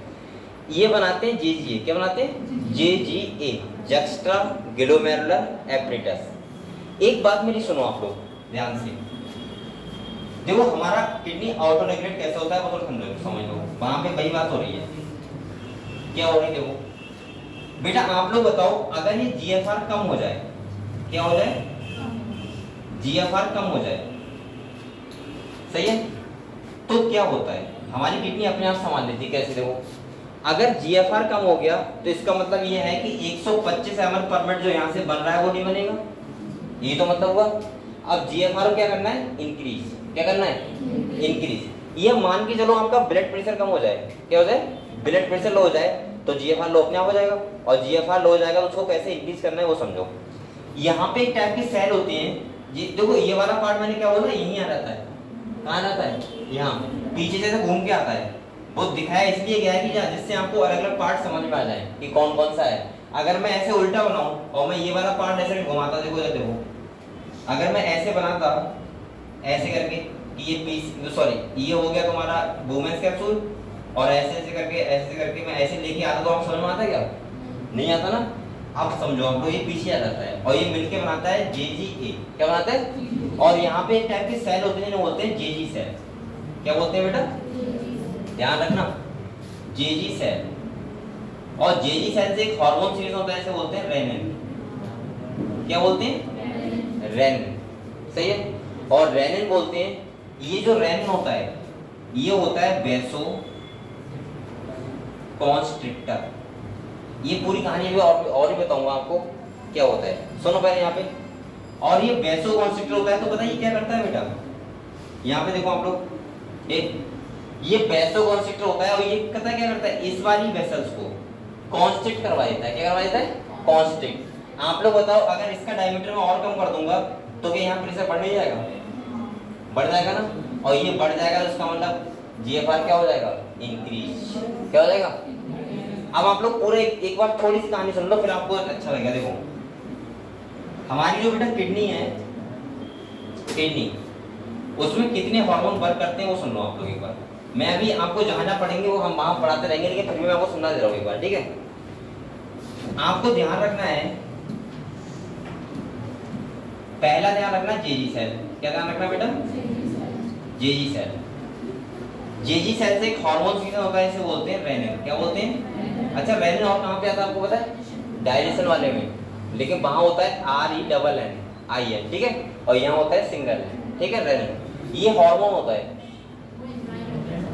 ये बनाते हैं जेजीए, क्या बनाते हैं जेजीए जक्स्ट्रा ग्लोमेरुलर एपरेटस। एक बात मेरी सुनो आप लोग ध्यान से, देखो हमारा किडनी ऑटो रेगुलेट कैसे होता है वो तो समझ लो, वहां पे वही बात हो रही है, क्या हो रही है देखो बेटा, आप लोग बताओ अगर ये जीएफआर कम हो जाए, क्या हो जाए, जीएफआर कम हो जाए, सही है, तो क्या होता है हमारी किडनी अपने आप संभाल लेती है। कैसे देखो, अगर जीएफआर कम हो गया तो इसका मतलब ये है कि 125 ml पर मिनट जो यहाँ से बन रहा है वो नहीं बनेगा, ये तो मतलब हुआ। अब जीएफआर को क्या करना है, इंक्रीज, क्या करना है, इंक्रीज। ये मान के चलो आपका ब्लड प्रेशर कम हो जाए, क्या हो जाए, ब्लड प्रेशर लो हो जाए, तो जीएफआर लो अपने आप हो जाएगा, और जीएफआर लो हो जाएगा तो उसको कैसे इंक्रीज करना है वो समझो। यहाँ पे एक टाइप की सेल होती है, देखो ये वाला पार्ट मैंने क्या बोला, यहीं आ जाता है, कहाँ आता है, यहाँ पीछे से घूम के आता है, वो दिखाया इसलिए गया है कि जिससे आपको अलग अलग पार्ट समझ में आ जाए कि कौन कौन सा है। अगर मैं ऐसे उल्टा बनाऊं और मैं ये वाला पार्ट ऐसे घुमाता, देखो ये देखो, अगर मैं ऐसे बनाता ऐसे करके कि ये पीस, सॉरी ये हो गया तुम्हारा वुमेन्स कैप्सूल, और ऐसे करके मैं ऐसे लेके आता तो आपको समझ में आता है क्या? नहीं आता ना। अब समझो आप लोग, ये पीछे आ जाता है और ये मिलके बनाता है JGA। क्या बनाता है? और यहाँ पे एक टाइप के सेल होते हैं, बोलते हैं JG सेल। क्या बोलते हैं बेटा? ध्यान रखना, JG सेल। और JG सेल से एक हार्मोन सीरीज होता है, इसे बोलते हैं रेनिन। क्या बोलते हैं? रेनिन। सही है। और रेनिन बोलते हैं, ये जो रेनिन होता है ये होता है वेसो कॉन्स्ट्रिक्टर। ये पूरी कहानी भी और ही बताऊंगा आपको क्या होता है। सुनो पहले यहाँ पे। और ये वेसो कॉन्स्ट्रिक्टर होता है तो बताइए क्या करता है बेटा? यहाँ पे देखो आप लोग, ये वेसो कॉन्स्ट्रिक्टर होता है और ये पता क्या करता है? इस वाली वेसल्स को कॉन्स्ट्रिक्ट करवा देता है। क्या करवा देता है? कॉन्स्ट्रिक्ट। आप लोग बताओ, अगर इसका डायमीटर मैं और कम कर दूंगा तो क्या यहाँ प्रेशर बढ़ नहीं जाएगा? बढ़ जाएगा ना। और ये बढ़ जाएगा तो इसका मतलब GFR क्या हो जाएगा? इंक्रीज। क्या हो जाएगा? अब आप लोग पूरे एक बार थोड़ी सी कहानी सुन लो, फिर आपको अच्छा लगेगा। देखो, हमारी जो बेटा किडनी है, किडनी, उसमें कितने हार्मोन वर्क करते हैं वो सुन लो आप लोग एक बार। मैं अभी आपको जहां जहां पढ़ेंगे वो हम वहां पढ़ाते रहेंगे, लेकिन फिर भी मैं आपको सुनना दे रहा हूँ एक बार, ठीक है? आपको ध्यान रखना है, पहला ध्यान रखना JG सेल। क्या ध्यान रखना बेटा? JG cell. JG सेल से एक हार्मोन सीक्रेशन होता है, इसे बोलते हैं रेनिन। क्या बोलते हैं? अच्छा, रेनिन और कहाँ पे आता है आपको पता है? डायजेशन वाले में, लेकिन वहां होता है RENNIN, ठीक है? और यहाँ होता है सिंगल N, ठीक है? रेनिन ये हार्मोन होता है,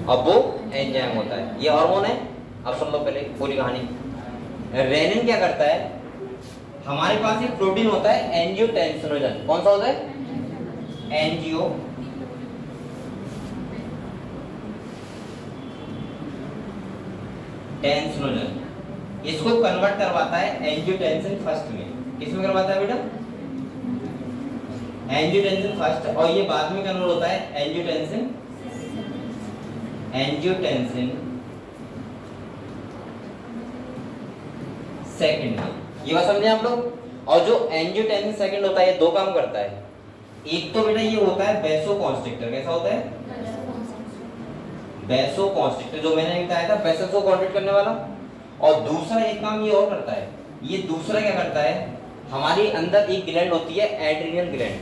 अब वो एंजाइम होता है। ये हार्मोन है। अब सुन लो पहले पूरी कहानी। रेनिन क्या करता है? हमारे पास एक प्रोटीन होता है एंजियोटेंसिनोजन। कौन सा होता है? टेंसिनोजन। इसको कन्वर्ट करवाता है एंजियोटेंसिन फर्स्ट में। किसमें करवाता है बेटा? Angiotensin first. और ये बाद में कन्वर्ट होता है एंजियोटेंसिन सेकंड में। ये बात समझे आप लोग? और जो एंजियोटेंसिन सेकंड होता है ये दो काम करता है। एक तो बेटा ये होता है वेसोकॉन्स्ट्रिक्टर। कैसा होता है? वेसोकॉन्स्ट्रिक्टर, जो मैंने बताया था वेसल्स को कॉन्ट्रैक्ट करने वाला। और दूसरा एक काम ये और करता है। ये दूसरा क्या करता है? हमारी अंदर एक ग्लैंड होती है एड्रिनल ग्लैंड,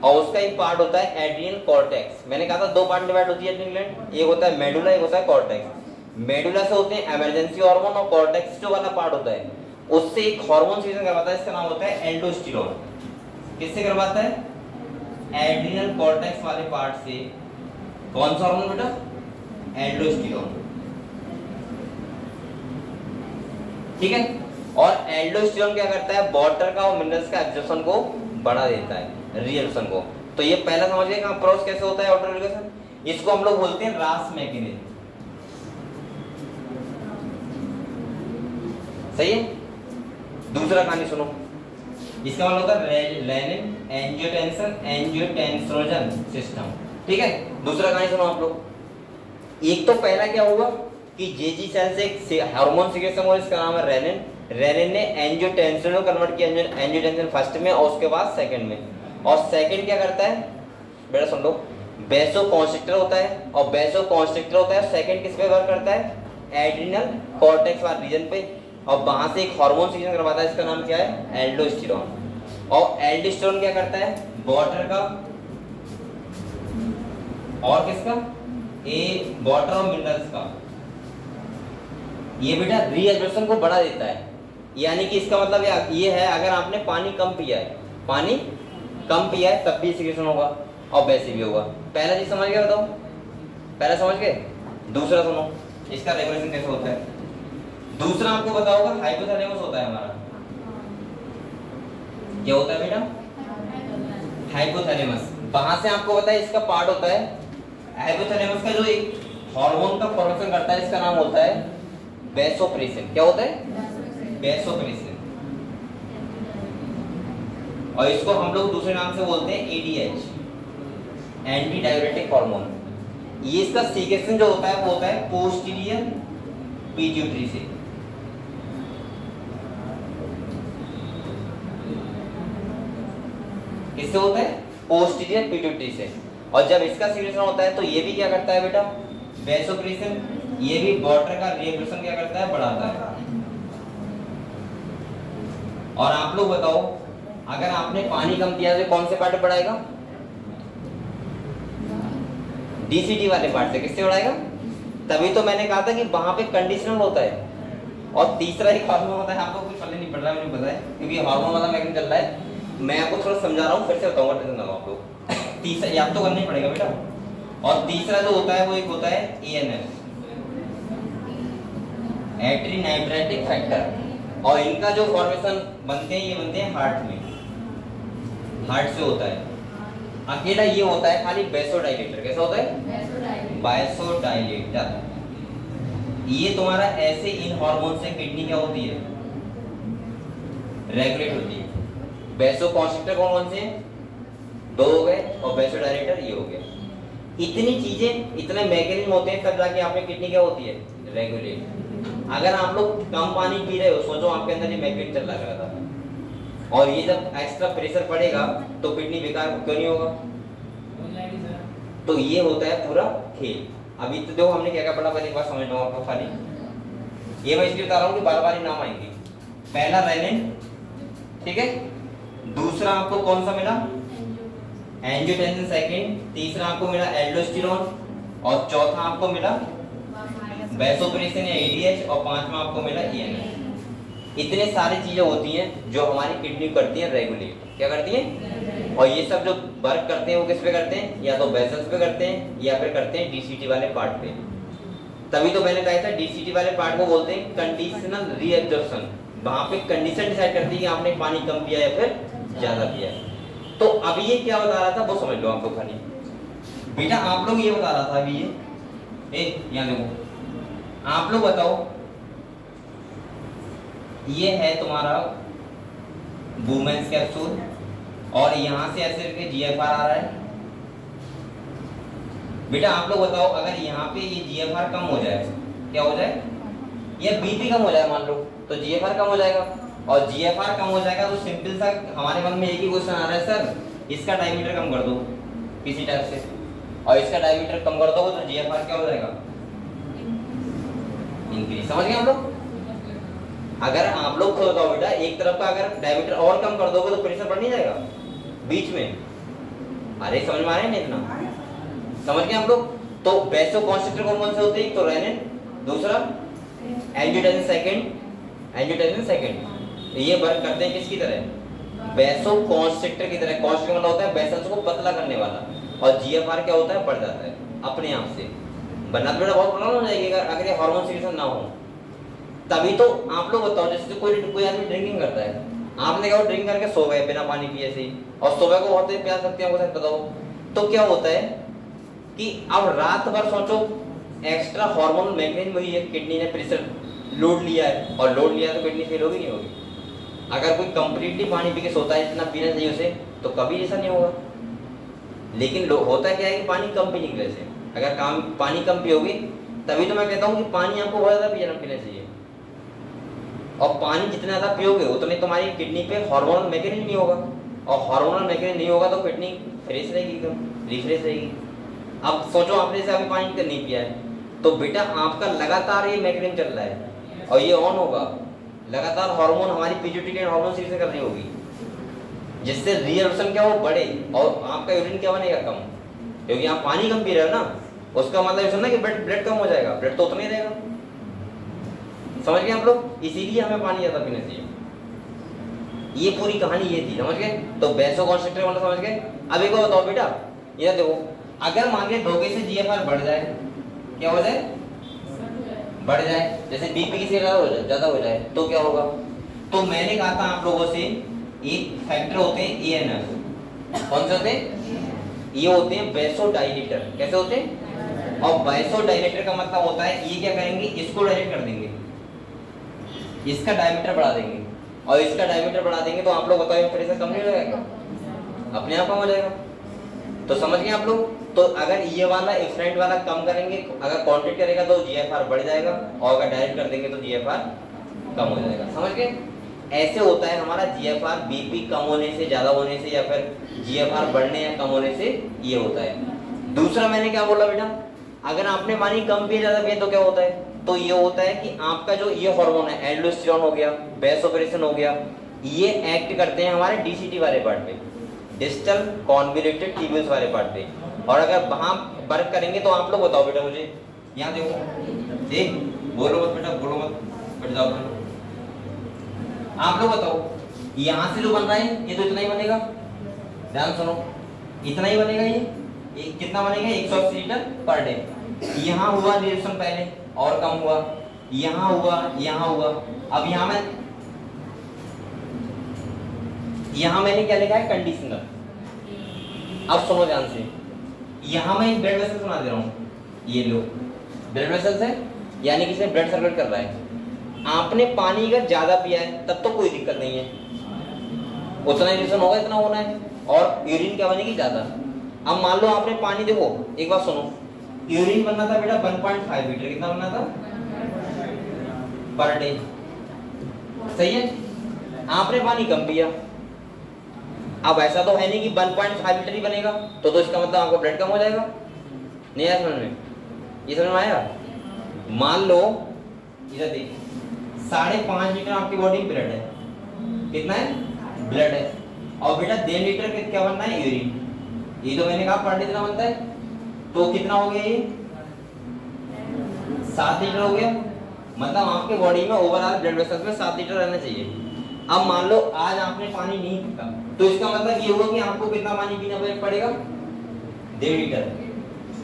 और उसका एक पार्ट होता है एड्रिनल कॉर्टेक्स। मैंने कहा था दो पार्ट डिवाइड होती है एड्रिनल ग्लैंड, एक होता है मेडुला, एक होता है कॉर्टेक्स। मेडुला से होते हैं इमरजेंसी हार्मोन, और कॉर्टेक्स जो वाला पार्ट होता है उससे एक हार्मोन सीक्रेशन करवाता है, इसका नाम होता है एल्डोस्टेरोन। किससे करवाता है? एड्रिनल कॉर्टेक्स वाले पार्ट से। कौन सा हार्मोन बेटा? एल्डोस्टेरोन, ठीक है? और एल्डोस्टेरोन क्या करता है? वाटर का और मिनरल्स का एब्जॉर्प्शन को बढ़ा देता है, रीएब्जॉर्प्शन को। तो ये पहला समझ गए कि प्रोसेस कैसे होता है वाटर रेगुलेशन। इसको हम लोग बोलते हैं रास मैकेनिज्म। सही है? दूसरा कहानी सुनो। इसका मतलब होता है रेनिन एंजियोटेंसिनोजन सिस्टम, ठीक है? दूसरा कहानी सुनो आप लोग। एक तो पहला क्या होगा कि JG सेल से एक हार्मोन सीक्रेशन हुआ, इसका नाम है रेनिन। रेनिन ने एंजियोटेंसिन को कन्वर्ट किया एंजियोटेंसिन फर्स्ट में, और उसके बाद सेकंड में। और सेकंड क्या करता है बेटा? सुन लो, वेसोकॉन्स्ट्रिक्टर होता है, और वेसोकॉन्स्ट्रिक्टर होता है सेकंड किस पे वर्क करता है? एड्रिनल कॉर्टेक्स वाले रीजन पे, और वहां से एक हार्मोन सीक्रेशन करवाता है, इसका नाम क्या है? एल्डोस्टेरोन। और एल्डोस्टेरोन क्या करता है? वाटर का और किसका? वाटर और मिनरल्स का। ये बेटा रीएब्जॉर्प्शन को बढ़ा देता है। यानी कि इसका मतलब ये है, अगर आपने पानी कम पिया है तब भी सीक्रेशन होगा, और वैसे भी होगा। पहला चीज समझ गए? बताओ, पहला समझ गए? दूसरा सुनो, इसका रेगुलेशन कैसे होता है। दूसरा आपको बताओगा हाइपोथैलेमस होता है हमारा। क्या होता है बेटा? हाइपोथैलेमस। वहां से आपको पता है इसका पार्ट होता है हाइपोथैलेमस का, जो एक हार्मोन का प्रोडक्शन करता है, इसका नाम होता है वैसोप्रेसिन। क्या होता है? वैसोप्रेसिन। और इसको हम लोग दूसरे नाम से बोलते हैं ADH, एंटी डाययूरेटिक हार्मोन। ये इसका सीक्रेशन जो होता है वो होता है पोस्टीरियर पिट्यूटरी से। किससे होता है? पोस्टीरियर पिट्यूटरी से। और जब इसका सीक्रेशन होता है तो ये भी क्या करता है बेटा? वैसोप्रेसिन ये भी वाटर का रिएक्शन क्या करता है, बढ़ाता है। और आप लोग बताओ, अगर आपने पानी कम दिया तो कौन से पार्ट पे बढ़ाएगा? डीसीटी वाले पार्ट से। किससे बढ़ाएगा? तभी तो मैंने कहा था कि वहां पे कंडीशनल होता है। और तीसरा एक हार्मोन होता है, आप लोग कुछ पढ़ने नहीं पड़ रहा है, मुझे पता है, क्योंकि हार्मोन वाला मैकेनिज्म चल रहा है। मैं आपको थोड़ा समझा रहा हूँ, फिर से बताऊंगा, टेंशन ना लो आप लोग। तीसरा याद तो करना ही पड़ेगा बेटा। और तीसरा जो होता है वो एक होता है एएनएफ, एट्रिनाइट्रेटिक फैक्टर। और इनका जो फॉर्मेशन बनते हैं, ये बनते हैं हार्ट में, हार्ट से होता है। अकेला ये होता है खाली वैसोडाइलेटर। कैसा होता है? वैसोडाइलेटर। ये तुम्हारा ऐसे इन हार्मोन से किडनी क्या होती है? रेगुलेट होती है। वैसोकॉन्स्ट्रिक्टर कौन से? दो हो गए, और वैसोडाइलेटर ये हो गया। इतनी चीजें, इतने मैकेनिज्म होते हैं, तब जाके आपकी किडनी क्या होती है? रेगुलेट। अगर आप लोग कम पानी पी रहे हो, सोचो आपके अंदर ये मैकेनिज्म चल रहा था, और ये जब एक्स्ट्रा प्रेशर पड़ेगा तो किडनी बेकार क्यों नहीं होगा? तो ये होता है पूरा खेल। अभी तो देखो हमने क्या क्या पढ़ा, पहले एक बार समझ लो आपको खाली। ये मैं इसलिए बता रहा हूँ कि बार बार नाम आएंगे। पहला रेनिन, ठीक है। दूसरा आपको कौन सा मिला? Angiotensin second. तीसरा आपको मिला एल्डोस्टेरोन, और चौथा आपको मिला वैसोप्रेसिन या एडीएच, और पांचवा आपको मिला ईएनएफ। इतने सारी चीजें होती हैं जो हमारी किडनी करती हैं रेगुलेट। क्या करती हैं? और ये सब जो वर्क करते हैं वो किस पे करते हैं? या तो वेसल्स पे करते हैं, या फिर करते हैं डीसीटी वाले पार्ट पे। तभी तो मैंने कहा था डीसीटी वाले पार्ट को बोलते हैं कंडीशनल रीएब्जॉर्प्शन। वहां पे कंडीशन डिसाइड करती है कि आपने पानी कम पिया या फिर ज्यादा पिया। तो अभी ये क्या बता रहा था वो समझ लो आप लोग खाली। बेटा आप लोग ये बता रहा था अभी ये यहाँ देखो, आप लोग बताओ, ये है तुम्हारा वुमेन्स कैप्सूल, और यहां से ऐसे करके जीएफआर आ रहा है। बेटा आप लोग बताओ, अगर यहाँ पे ये जीएफआर कम हो जाए, क्या हो जाए? ये बीपी कम हो जाए मान लो, तो जीएफआर कम हो जाएगा। और जीएफआर कम हो जाएगा तो सिंपल सा हमारे मन में एक ही क्वेश्चन आ रहा है, सर इसका डायमीटर कम कर दो किसी टाइप से, और इसका डायमीटर कम कर दोगे तो जीएफआर क्या हो जाएगा? इंक्रीज। समझ गए हम लोग? अगर आप लोग को बताओ बेटा, एक तरफ का अगर डायमीटर और कम कर दोगे तो प्रेशर बढ़ नहीं जाएगा बीच में? अरे समझ में आ रहे हैं इतना? समझ गए हम लोग? तो वैसोकॉन्स्ट्रिक्टर कौन से होते हैं? तो रेनिन, दूसरा एंजियोटेंसिन सेकंड, एंजियोटेंसिन सेकंड। ये वर्क करते हैं किसकी तरह? वैसोकॉन्स्ट्रिक्टर की तरह। कॉन्स्ट्रिक्टर मतलब होता है वेसल्स को पतला करने वाला, और जीएफआर क्या होता है? बढ़ जाता है अपने आप से। बनना तो बेटा बहुत प्रॉब्लम हो जाएगी अगर ये हार्मोन सिक्रेशन ना हो। तभी तो आप लोग बताओ, जैसे कोई आदमी ड्रिंकिंग करता है, आपने कहा ड्रिंक करके सो गए बिना पानी पिए से, और सुबह को बहुत तेज प्यास लगती है, आपको बताओ तो क्या होता है कि अब रात भर सोचो, एक्स्ट्रा हार्मोनल मैकेनिज्म वही है, किडनी ने प्रेशर लोड लिया है, और लोड लिया तो किडनी फेल होगी नहीं होगी? अगर कोई कंप्लीटली पानी पी के सोता है, इतना पीना चाहिए उसे, तो कभी ऐसा नहीं होगा। लेकिन होता क्या है कि पानी कम पीने की वजह से, अगर पानी कम पियोगे, तभी तो मैं कहता हूँ कि पानी आपको बहुत ज्यादा पीना चाहिए। और पानी जितना ज्यादा पियोगे उतने तुम्हारी किडनी पे हार्मोनल मैकेनिज्म नहीं होगा, और हार्मोनल मैकेनिज्म नहीं होगा तो किडनी फ्रेश रहेगी, एकदम रिफ्रेश रहेगी। अब सोचो आपने जैसे अभी पानी नहीं पिया है, तो बेटा आपका लगातार ये मैकेनिज्म चल रहा है, और ये ऑन होगा लगातार। हार्मोन हमारी पिट्यूटरी हार्मोन सीक्रेट कर रही होगी, जिससे रीअब्जॉर्प्शन क्या हो बढ़े, और आपका यूरिन क्या बनेगा? कम, क्योंकि आप पानी कम पी रहे हो ना, उसका मतलब ये ना कि ब्लड कम हो जाएगा, ब्लड तो उतना ही रहेगा। समझ गए आप लोग? इसीलिए हमें पानी ज्यादा पीना चाहिए। ये पूरी कहानी ये थी, समझ गए? तो वैसोकॉन्स्ट्रिक्टर मतलब समझ गए। अब एक बार बताओ बेटा, ये देखो, अगर मान लीजिए धोखे से जीएफआर बढ़ जाए, क्या हो जाए? बढ़ जाए। जैसे बीपी किसी ज्यादा हो जाए तो क्या होगा? तो मैंने कहा था आप लोगों से, एक फैक्टर होते हैं एएनएफ। कौन से होते हैं? ये होते हैं वैसोडाइलेटर। कैसे होते हैं? और वैसोडाइलेटर का मतलब होता है, ये क्या करेंगे? इसको डायलेट कर देंगे, इसका डायमीटर बढ़ा देंगे, और इसका डायमीटर बढ़ा देंगे, तो आप लोग बताओ प्रेशर कम नहीं हो जाएगा? अपने आप कम हो जाएगा। तो समझ गए आप लोग? तो अगर ये वाला इफेक्ट वाला कम करेंगे, अगर कॉन्ट्रैक्ट करेगा तो जीएफआर बढ़ जाएगा, और अगर डायरेक्ट कर देंगे तो जीएफआर कम हो जाएगा। समझ गए? ऐसे होता है हमारा जीएफआर बीपी कम होने से, ज्यादा होने से, या फिर जीएफआर बढ़ने या कम होने से ये होता है। दूसरा मैंने क्या बोला बेटा? अगर आपने पानी कम पिया ज्यादा पिया तो क्या होता है, तो ये होता है कि आपका जो ये हार्मोन है एल्डोस्टेरोन हो गया, वैसोप्रेसिन हो गया, ये एक्ट करते हैं हमारे डीसीटी वाले पार्ट पे, डिस्टल कॉन्वोल्यूटेड ट्यूब्यूल्स वाले पार्ट पे। और अगर वहां वर्क करेंगे तो आप लोग बताओ बेटा मुझे, यहाँ देखो, देख बोलो मत बेटा, बोलो मत, बैठ जाओ। आप लोग बताओ, यहाँ से जो बन रहा है ये तो इतना ही बनेगा, ध्यान सुनो, इतना ही बनेगा ये कितना बनेगा 180 लीटर पर डे। यहाँ हुआ रिएक्शन पहले और कम हुआ, यहाँ हुआ, यहाँ हुआ। अब यहाँ मैंने क्या लिखा है कंडीशनर। अब सुनो ध्यान से, यहाँ मैं ब्लड वेसल सुना दे रहा हूँ, ये लो ब्लड वेसल है, यानी कि इसमें ब्लड सर्कुलेट कर रहा है। आपने पानी अगर ज्यादा पिया है तब तो कोई दिक्कत नहीं है, उतना रिएक्शन होगा इतना होना है, और यूरिन क्या बनेगी ज्यादा। अब मान लो आपने पानी, देखो एक बात सुनो, यूरिन बनना था बेटा 1.5 लीटर, कितना बनना था पर डे, सही है। आपने पानी कम पिया, अब ऐसा तो है नहीं कि 1.5 लीटर ही बनेगा, तो इसका मतलब आपका ब्लड कम हो जाएगा। नहीं आया समझ में, ये समझ में आया। मान लो इधर देखिए 5.5 लीटर आपकी बॉडी में ब्लड है, कितना है ब्लड है, और बेटा 1.5 लीटर क्या बनना है यूरिन, ये तो मैंने कहा पर डे कितना बनता है, तो कितना हो गया ये 7 लीटर हो गया। मतलब आपके बॉडी में ओवरऑल ब्लड वेसल्स में 7 लीटर रहना चाहिए। अब मान लो आज आपने पानी नहीं पीता, तो इसका मतलब ये हुआ कि आपको कितना पानी पीना पड़ेगा 1.5 लीटर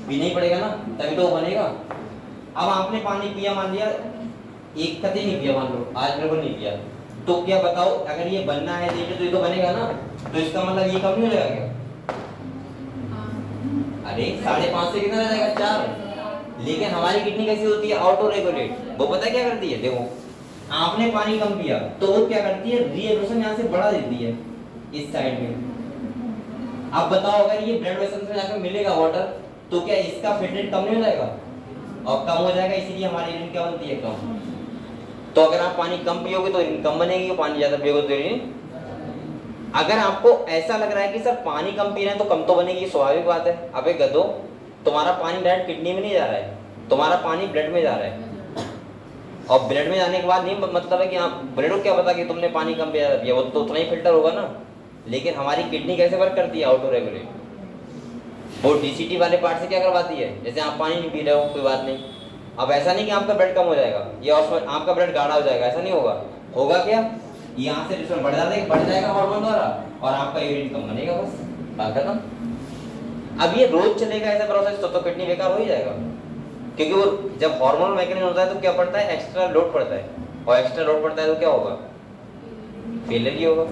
पीना ही पड़ेगा ना, तभी तो बनेगा। अब आपने पानी पिया, मान लिया एक कतई नहीं पिया, मान लो आज बिल्कुल नहीं पिया, तो क्या बताओ अगर ये बनना है 1.5 लीटर तो ये तो बनेगा ना, तो इसका मतलब ये कम नहीं हो जाएगा क्या? अरे 5.5 से कितना रह जाएगा 4। लेकिन हमारी किडनी कैसी होती है ऑटो रेगुलेट, वो पता है क्या करती है, देखो आपने पानी कम पिया तो वो क्या करती है रीएब्जॉर्प्शन यहाँ से बढ़ा देती है इस साइड में। अब बताओ अगर ये ब्लड वेसल से जाकर मिलेगा वाटर, तो क्या इसका फिट रेट कम नहीं हो जाएगा, और कम हो जाएगा, इसीलिए हमारी यूरिन क्या बनती है कम। तो अगर आप पानी कम पियोगे तो यूरिन कम बनेगी, पानी ज्यादा पियोगे तो यूरिन। अगर आपको ऐसा लग रहा है कि सर पानी कम पी रहे हैं तो कम तो बनेगी, स्वाभाविक बात है। अबे गधो, तुम्हारा पानी डायरेक्ट किडनी में नहीं जा रहा है, तुम्हारा पानी ब्लड में जा रहा है, और ब्लड में जाने के बाद नहीं मतलब है कि आप ब्लड को क्या पता कि तुमने पानी कम पिया, वो तो उतना ही फिल्टर होगा ना। लेकिन हमारी किडनी कैसे वर्क करती है ऑटो रेगुलेट, वो डीसीटी वाले पार्ट से क्या करवाती है, जैसे आप पानी नहीं पी रहे हो कोई बात नहीं, अब ऐसा नहीं कि आपका ब्लड कम हो जाएगा या आपका ब्लड गाढ़ा हो जाएगा, ऐसा नहीं होगा। होगा क्या, यहाँ से रिस्पॉन्स बढ़ जाएगा हार्मोन द्वारा, और आपका यूरिन कम बनेगा, बस बात खत्म। अब ये रोज चलेगा ऐसा प्रोसेस तो किडनी बेकार हो ही जाएगा, क्योंकि वो जब हार्मोनल मैकेनिज्म होता है तो क्या पड़ता है एक्स्ट्रा लोड पड़ता है, और एक्स्ट्रा लोड पड़ता है तो क्या होगा फेलियर ही होगा,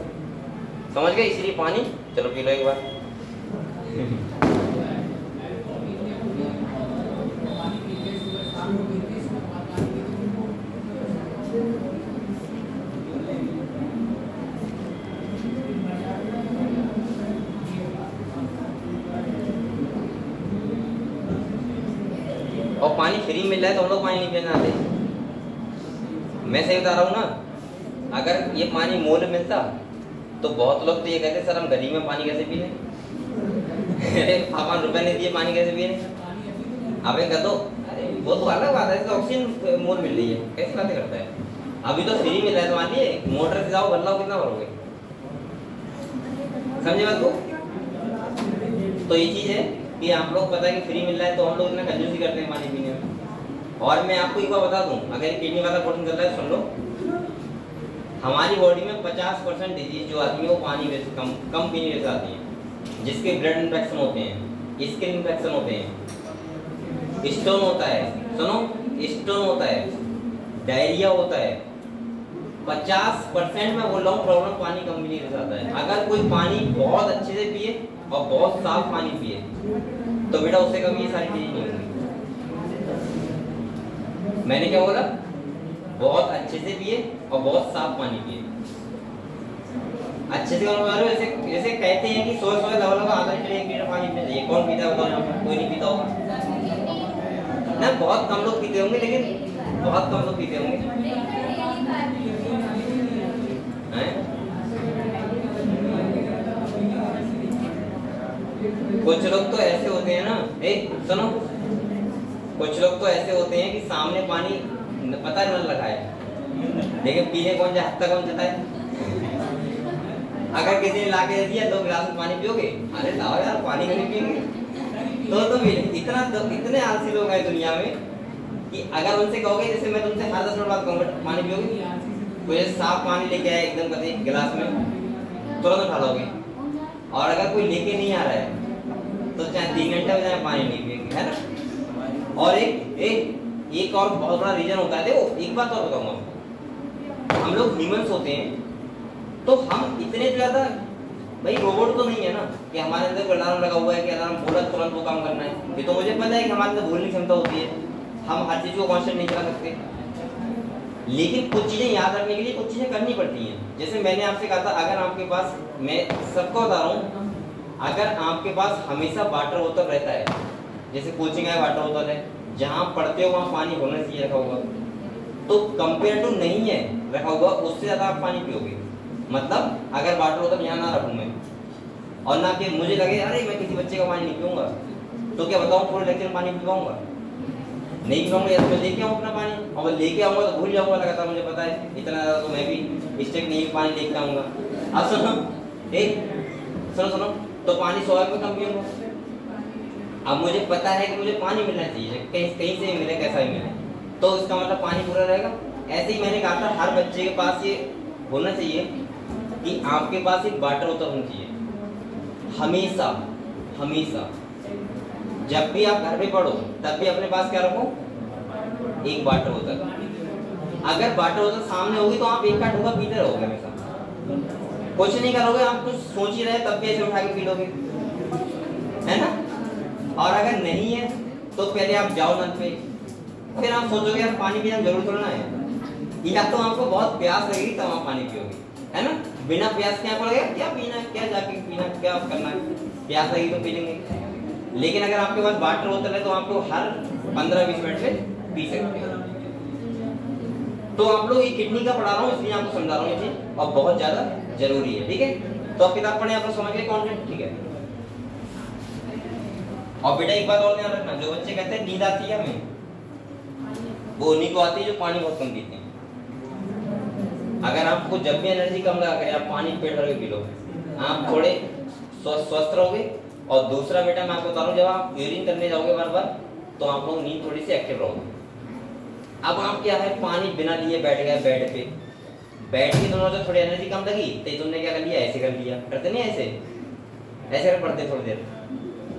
समझ गए। इसलिए पानी चलो पी लो एक बार। और पानी फ्री मिल रहा है तो हम लोग पानी नहीं पीना आते। मैं सही बता रहा हूँ ना, अगर ये पानी मूल्य मिलता तो बहुत लोग तो ये कहते सर हम गरीब में पानी कैसे पी लें, 5 रुपए नहीं दिए पानी कैसे पी लें। अबे कह दो, अरे वो तो अलग बात है, इसका ऑक्सीजन मूल्य मिल रही है, कैसी बातें करता है। अभी तो फ्री मिल रहा है, तो मान लिए मोटर से जाओ बदलाओ कितना भरोगे, समझे बात को। तो ये चीज है कि आप लोग पता है कि फ्री मिल रहा है तो हम लोग इतना कंजूसी करते हैं पानी पीने में। और मैं आपको एक बार बता दूं, अगर किडनी वाला क्वेश्चन चल रहा है सुन लो, हमारी बॉडी में 50% डिजीज जो आती है वो पानी वजह कम पीने वजह से आती है, जिसके ब्लड इन्फेक्शन होते हैं, स्किन इन्फेक्शन होते हैं, स्टोन होता है, सुनो स्टोन होता है, डायरिया होता है। 50% में बोल रहा हूँ प्रॉब्लम पानी कम पीने से आता है। अगर कोई पानी बहुत अच्छे से पिए और बहुत साफ पानी पिए तो बेटा उससे कभी ये सारी चीजें नहीं होंगी। मैंने क्या बोला, बहुत अच्छे से पिए और बहुत साफ पानी पिए। अच्छे से जैसे जैसे कहते हैं कि 100 लगा आधा लीटर 1 लीटर पानी पीना चाहिए। कौन पीता है बताओ यहाँ पर, कोई नहीं पीता होगा ना, बहुत कम लोग पीते होंगे, लेकिन बहुत कम लोग पीते होंगे। कुछ लोग तो ऐसे होते हैं ना, सुनो कुछ लोग तो ऐसे होते हैं कि सामने पानी पता है नल लगा है, लेकिन पीने कौन जाए, हफ्ता कौन जाता है। अगर किसी ने ला के दे दिया 2 गिलास में पानी पियोगे, अरे लाओ यार पानी क्यों नहीं पियेंगे। तो इतने आलसी लोग हैं दुनिया में कि अगर उनसे कहोगे, जैसे मैं तुमसे हर 10 मिनट बाद कहूँगा पानी पियोगे, कोई साफ पानी लेके आए एकदम कभी गिलास में, तुरंत उठा लोगे। और अगर कोई लेके नहीं आ रहा है तो चाहे 3 घंटे हो जाए पानी नहीं पिएंगे, है ना। और एक और बहुत बड़ा रीजन होता है। देखो एक बात और बताऊंगा, हम लोग ह्यूमंस होते हैं तो हम इतने ज्यादा भाई रोबोट तो नहीं है ना कि हमारे अंदर अलार्म लगा हुआ है कि अलार्म बोला तुरंत वो काम करना है। ये तो मुझे पता है कि हमारे अंदर भूलने की क्षमता होती है, हम हर चीज को कांस्टेंट नहीं चला सकते, लेकिन कुछ चीजें याद रखने के लिए कुछ चीजें करनी पड़ती हैं। जैसे मैंने आपसे कहा था, अगर आपके पास, मैं सबको बता रहा हूँ, अगर आपके पास हमेशा वाटर बोतल रहता है, जैसे कोचिंग है वाटर बोतल है, जहाँ पढ़ते हो वहाँ पानी होना चाहिए रखा होगा, तो कंपेयर टू नहीं है रखा होगा उससे ज्यादा आप पानी पियोगे। मतलब अगर वाटर बोतल यहाँ ना रखूँ मैं, और ना कि मुझे लगे अरे मैं किसी बच्चे का पानी नहीं पीऊंगा, तो क्या बताऊँ पूरे लेक्चर में पानी पी पाऊंगा? नहीं पीऊंगा। या तो मैं लेके आऊँ अपना पानी, और लेके आऊंगा तो भूल जाऊंगा लगातार, मुझे पता है इतना ज्यादा तो मैं भी स्टेक नहीं पानी लेके आऊंगा। अब सुनो सुनो, तो पानी स्वाभाविक में कम पीऊंगा। अब मुझे पता है कि मुझे पानी मिलना चाहिए, कहीं से मिले कैसा भी मिले, तो इसका मतलब पानी पूरा रहेगा। ऐसे ही मैंने कहा था हर बच्चे के पास ये होना चाहिए कि आपके पास एक वाटर बोतल होनी चाहिए हमेशा। हमेशा जब भी आप घर पे पढ़ो तब भी अपने पास क्या रखो, एक वाटर बोतल। अगर वाटर बोतल सामने होगी तो आप एक का ढोका पीते रहोगे हमेशा, कुछ नहीं करोगे, आप कुछ सोच ही रहे तब भी ऐसे उठा के पी लोगे, है ना। और अगर नहीं है तो पहले आप जाओ नल पे, फिर आप सोचोगे यार पानी पीने की जरूरत थोड़ा है, या तो आपको बहुत प्यास लगेगी तब आप पानी पियोगे, है ना। बिना प्यास क्या पड़ेगा, क्या पीना, क्या जाके पीना, क्या करना है, प्यास लगेगी तो पी लेंगे। लेकिन अगर आपके पास वाटर बोतल है तो आपको हर 15-20 मिनट से पी सकते हैं। तो आप लोग ये किडनी का पढ़ा रहा हूँ इसलिए आपको समझा रहा हूँ ये चीज, और बहुत ज्यादा जरूरी है, ठीक है। तो आप किताब पढ़े, आप लोग समझ गए कॉन्सेप्ट, ठीक है। और बेटा एक बात और ध्यान रखना, जो बच्चे कहते हैं नींद आती है हमें, वो उन्हीं को आती है जो पानी बहुत कम पीते हैं। अगर आपको जब भी एनर्जी कम लगा करे, आप पानी पेट भर के पी लो, आप थोड़े स्वस्थ रहोगे। और दूसरा बेटा मैं आपको बता रहा हूँ, जब आप यूरिन करने जाओगे बार बार तो आप लोग नींद थोड़ी सी एक्टिव रहोगे। अब आप क्या है, पानी बिना लिए बैठ गए बेड पे, बैठ के दोनों से थोड़ी एनर्जी कम लगी तो तुमने क्या कर लिया, ऐसे कर लिया, करते नहीं ऐसे कर पढ़ते थोड़ी देर,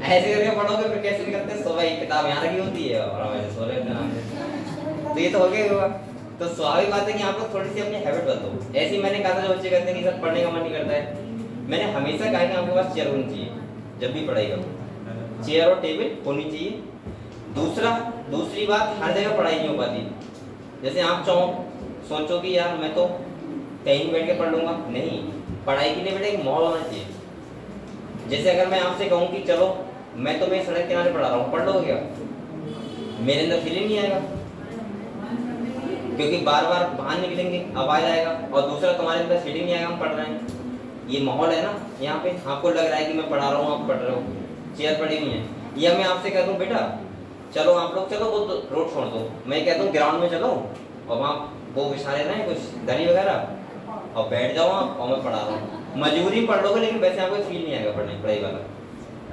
ऐसे करके पढ़ोगे फिर कैसे करते, सो भाई किताब यहाँ रखी होती है और हम ऐसे सो रहे हैं, तो ये तो हो गया होगा। तो स्वाभाविक बात है कि आप लोग थोड़ी सी अपनी हैबिट बदलो। ऐसे ही मैंने कहा था जो बच्चे कहते हैं कि सर पढ़ने का मन नहीं करता है, मैंने हमेशा कहा कि आपके पास चेयर होनी चाहिए जब भी पढ़ाई करो, चेयर और टेबल होनी चाहिए। दूसरी बात, हर जगह पढ़ाई नहीं हो पाती। जैसे आप सोचो कि यार मैं तो कहीं बैठ के पढ़ लूंगा, नहीं, पढ़ाई के लिए बेटा एक माहौल होना चाहिए। जैसे अगर मैं आपसे कहूँ कि चलो मैं तुम्हें सड़क किनारे पढ़ा रहा हूँ, पढ़ लोगे क्या? मेरे अंदर फीलिंग नहीं आएगा, क्योंकि बार बार बाहर निकलेंगे आवाज आएगा, और दूसरा तुम्हारे अंदर फीलिंग नहीं आएगा हम पढ़ रहे हैं। ये माहौल है ना, यहाँ पे आपको लग रहा है कि मैं पढ़ा रहा हूँ, आप पढ़ रहे हो, चेयर पड़ी हुई है। या मैं आपसे कह दूँ बेटा चलो आप लोग चलो वो रोड छोड़ दो, मैं कहता हूँ ग्राउंड में चलो और वहाँ वो बिछा रहे हैं कुछ दरी वगैरह और बैठ जाओ आप और मैं पढ़ा रहा हूँ। मजबूरी पढ़ लोगे लेकिन वैसे आपको फील नहीं आएगा पढ़ाई वाला।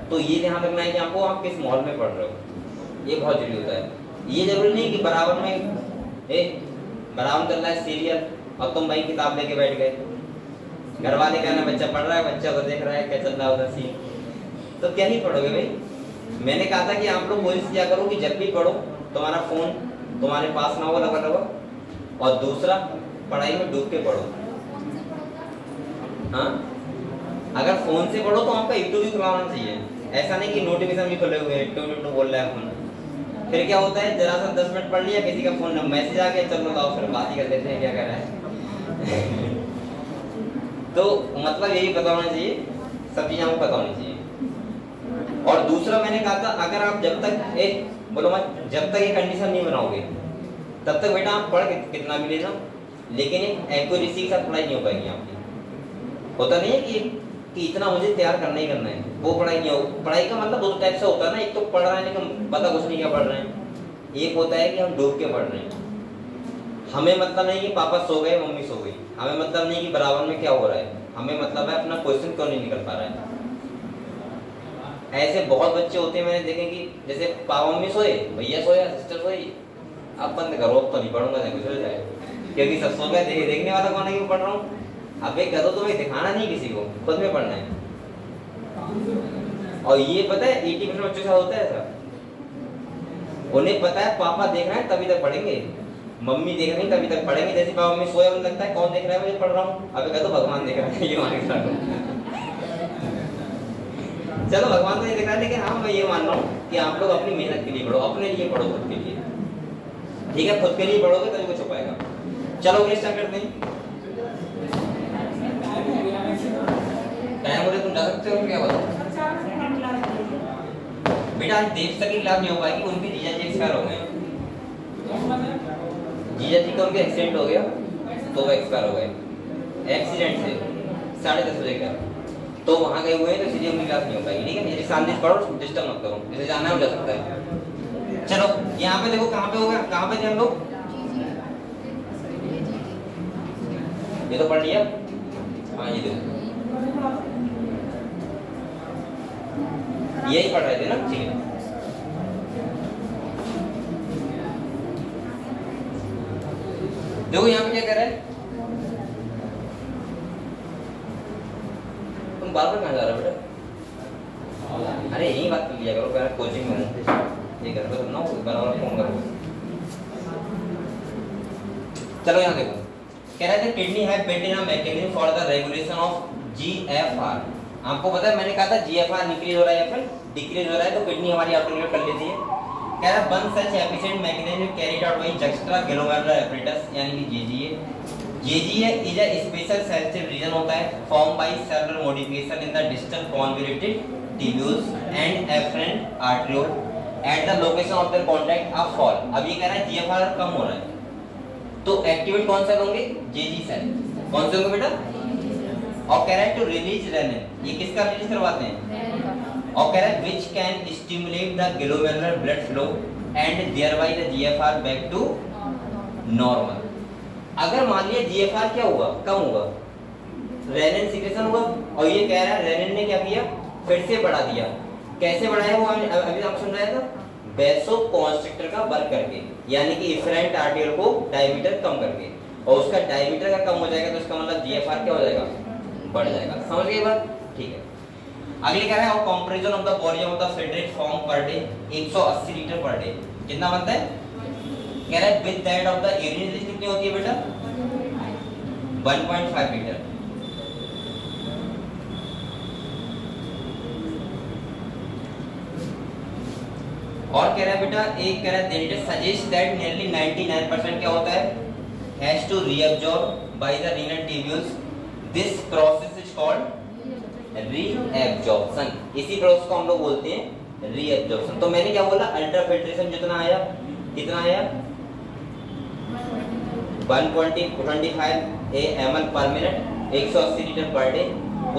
तो ये ध्यान रखना है कि आपको आप किस माहौल में पढ़ रहे हो, ये बहुत जरूरी होता है। ये जरूरी नहीं कि बराबर में बराबर चल रहा है सीरियल और तुम भाई किताब लेके बैठ गए, घर वाले कहना बच्चा पढ़ रहा है, बच्चा को देख रहा है क्या चल रहा है उधर सीन, तो क्या ही पढ़ोगे भाई। मैंने कहा था कि आप लोग कोशिश किया करो कि जब भी पढ़ो तुम्हारा फोन तुम्हारे पास ना हो लगा लगा, और दूसरा पढ़ाई में डूब के पढ़ो। हाँ, अगर फोन से पढ़ो तो आपका यूट्यूब भी खुला होना चाहिए, ऐसा नहीं कि नोटिफिकेशन भी खुले हुए यूट्यूब बोल रहा है फोन। फिर क्या होता है, जरा सा 10 मिनट पढ़ लिया, किसी का फोन मैसेज आ गया, चलो लाओ फिर बात ही कर लेते हैं क्या कर रहा है। तो मतलब यही पता होना चाहिए, सब चीजें आपको पता होनी चाहिए। और दूसरा मैंने कहा था, अगर आप जब तक जब तक ये कंडीशन नहीं बनाओगे तब तक बेटा आप पढ़ कितना भी लेना, लेकिन एक एक्यूरेसी के साथ पढ़ाई नहीं हो पाएगी आपकी। होता नहीं है कि इतना मुझे तैयार करना ही करना है, वो पढ़ाई नहीं हो। पढ़ाई का मतलब दो टाइप से होता है ना, एक तो पढ़ रहे हैं लेकिन पता कुछ नहीं क्या पढ़ रहे हैं, एक होता है कि हम डूब के पढ़ रहे हैं, हमें मतलब नहीं कि पापा सो गए मम्मी सो गई, हमें मतलब नहीं कि बराबर में क्या हो रहा है, हमें मतलब है अपना क्वेश्चन क्यों नहीं निकल पा रहा है। ऐसे बहुत बच्चे होते हैं मैंने देखे कि जैसे पापा मम्मी सोए, भैया सोया, सिस्टर सोई, अब बंद करो, अब तो नहीं पढ़ूंगा, नहीं कुछ हो जाए, क्योंकि सब सो गए, देखने वाला कौन है कि पढ़ रहा हूँ। अब एक करो तो मैं दिखाना नहीं किसी को, खुद में पढ़ना है। और ये पता है 80% बच्चों का होता है ऐसा, उन्हें पता है पापा देख रहे हैं तभी तक पढ़ेंगे, मम्मी देख रही तभी तक पढ़ेंगे। जैसे पापा मम्मी सोए, उन्हें लगता है कौन देख रहा है, मुझे पढ़ रहा हूँ। अब कहते भगवान देख रहा है, ये मान के चलो भगवान तो नहीं देख रहा है, लेकिन हाँ मैं ये मान रहा हूँ कि आप लोग अपनी मेहनत के लिए पढ़ो, अपने लिए पढ़ो, खुद के लिए, ठीक है। खुद के लिए पढ़ोगे तभी कुछ हो पाएगा। चलो स्टार्ट करते हैं। टाइम हो रहा, तुम जा सकते हो क्या बताओ बेटा। आज देव सर की क्लास नहीं हो पाएगी, उनके जीजा जी एक्सपायर हो गए, जीजा जी का उनका एक्सीडेंट हो गया तो वो एक्सपायर हो गए एक्सीडेंट से 10:30 बजे का, तो वहाँ गए हुए हैं, तो इसलिए उनकी क्लास नहीं हो पाएगी, ठीक है। यदि शांति से पढ़ो, डिस्टर्ब मत करो, जैसे जाना है हो जा सकता है। चलो यहाँ पे देखो कहाँ पे हो गया, कहाँ पे थे हम लोग, ये तो पढ़ लिया, हाँ ये देखो यही पढ़ रहे थे ना, ठीक है। देखो यहाँ पे क्या कर रहा है, तुम बार बार कहाँ जा रहे हो बेटा, अरे यही बात कर लिया करो, मैं कोचिंग में हूँ, ये घर पे सुनना हो बराबर फोन करो। चलो यहाँ देखो, कह रहा है किडनी है built in a mechanism for the regulation of GFR. आपको पता है मैंने कहा था जीएफआर इंक्रीज हो रहा है या फिर डिक्रीज हो रहा है, तो किडनी हमारी ऑटोमेटिक कर लेती है। कह रहा है one such efficient mechanism carried out by juxta glomerular apparatus, यानी कि JGA. JGA is a special sensitive region होता है form by cellular modification in the distal convoluted tubules and efferent arteriole at the location of their contact of fall. अब ये कह रहा है GFR कम हो रहा है, तो एक्टिवेट कौन से होंगे, जेजी सेल, कौन से होंगे बेटा। और कह रहा है टू रिलीज रेनिन, ये किसका रिलीज करवाते हैं, और कह रहा है which can stimulate the glomerular blood flow and thereby the GFR back to normal. अगर मान लिया जीएफआर क्या हुआ, कम हुआ, रेनिन सीक्रेशन हुआ, और ये कह रहा है रेनिन ने क्या किया, फिर से बढ़ा दिया। कैसे बढ़ाया वो अभी आप सुन रहे थे, वैसोकॉन्स्ट्रिक्टर का वर्क करके, यानी कि इफरेंट आर्टरियल को डायमीटर कम करके, और उसका डायमीटर का कम हो जाएगा तो इसका मतलब जीएफआर क्या हो जाएगा, बढ़ जाएगा। समझ गए बात, ठीक है। अगले कह रहा है और comparison of the volume of the filtrate form per day 180 litre per day कितना बनता है, कह रहा है with that of the urine release कितनी होती है बेटा, 1.5 लीटर। और कह रहा है बेटा, एक कह रहा है डेटा सजेस्ट दैट नियरली 99% क्या होता है, has to reabsorb by the renal tubules. This process is called reabsorption. इसी प्रोसेस को हम लोग बोलते हैं रीएब्जॉर्प्शन। तो मैंने क्या बोला, अल्ट्राफिल्ट्रेशन जितना आया, कितना आया 125 ml पर मिनट, 180 लीटर पर डे,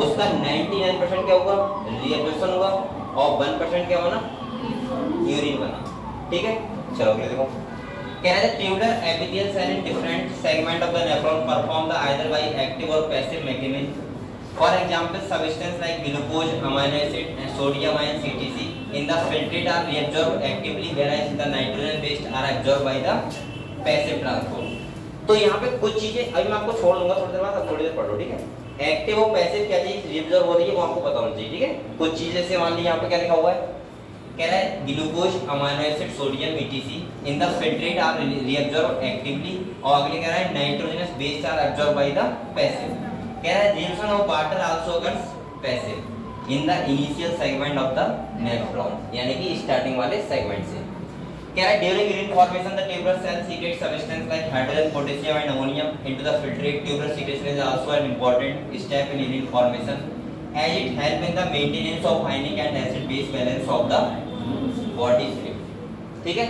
उसका 99% क्या होगा, रीएब्जॉर्प्शन होगा, और 1% क्या होना, यूरिन बना, ठीक है। चलो अगले देखो, कह रहा है tubular epithelial cell in different segment of the nephron perform the either by active और passive mechanism. For example substance like glucose, amino acid and sodium ion CTC in the filtrate are reabsorbed actively whereas the nitrogen based are absorbed by the passive transport. तो यहाँ पे कुछ चीजें अभी मैं आपको छोड़ दूंगा थोड़ी देर बाद, आप थोड़ी देर पढ़ो, ठीक है। एक्टिव और पैसिव क्या चीज रीअब्सॉर्ब हो रही है वो आपको पता होना चाहिए, ठीक है। कुछ चीजें से मान लीजिए यहाँ पे क्या लिखा हुआ है, कह रहा है glucose, amino acid, sodium ETC in the filtrate are reabsorbed actively, और अगले कह रहा है nitrogenous based are absorbed by the passive. कह रहा है reaction of water also occurs passive in the initial segment of the nephron, यानी कि स्टार्टिंग वाले सेगमेंट से। कह रहा है during urine formation the tubular cell secrete substance like hydrogen, potassium and ammonium into the filtrate. Tubular secretion is also an important step in urine formation as it help in the maintenance of ionic and acid base balance of the body fluid, ठीक है।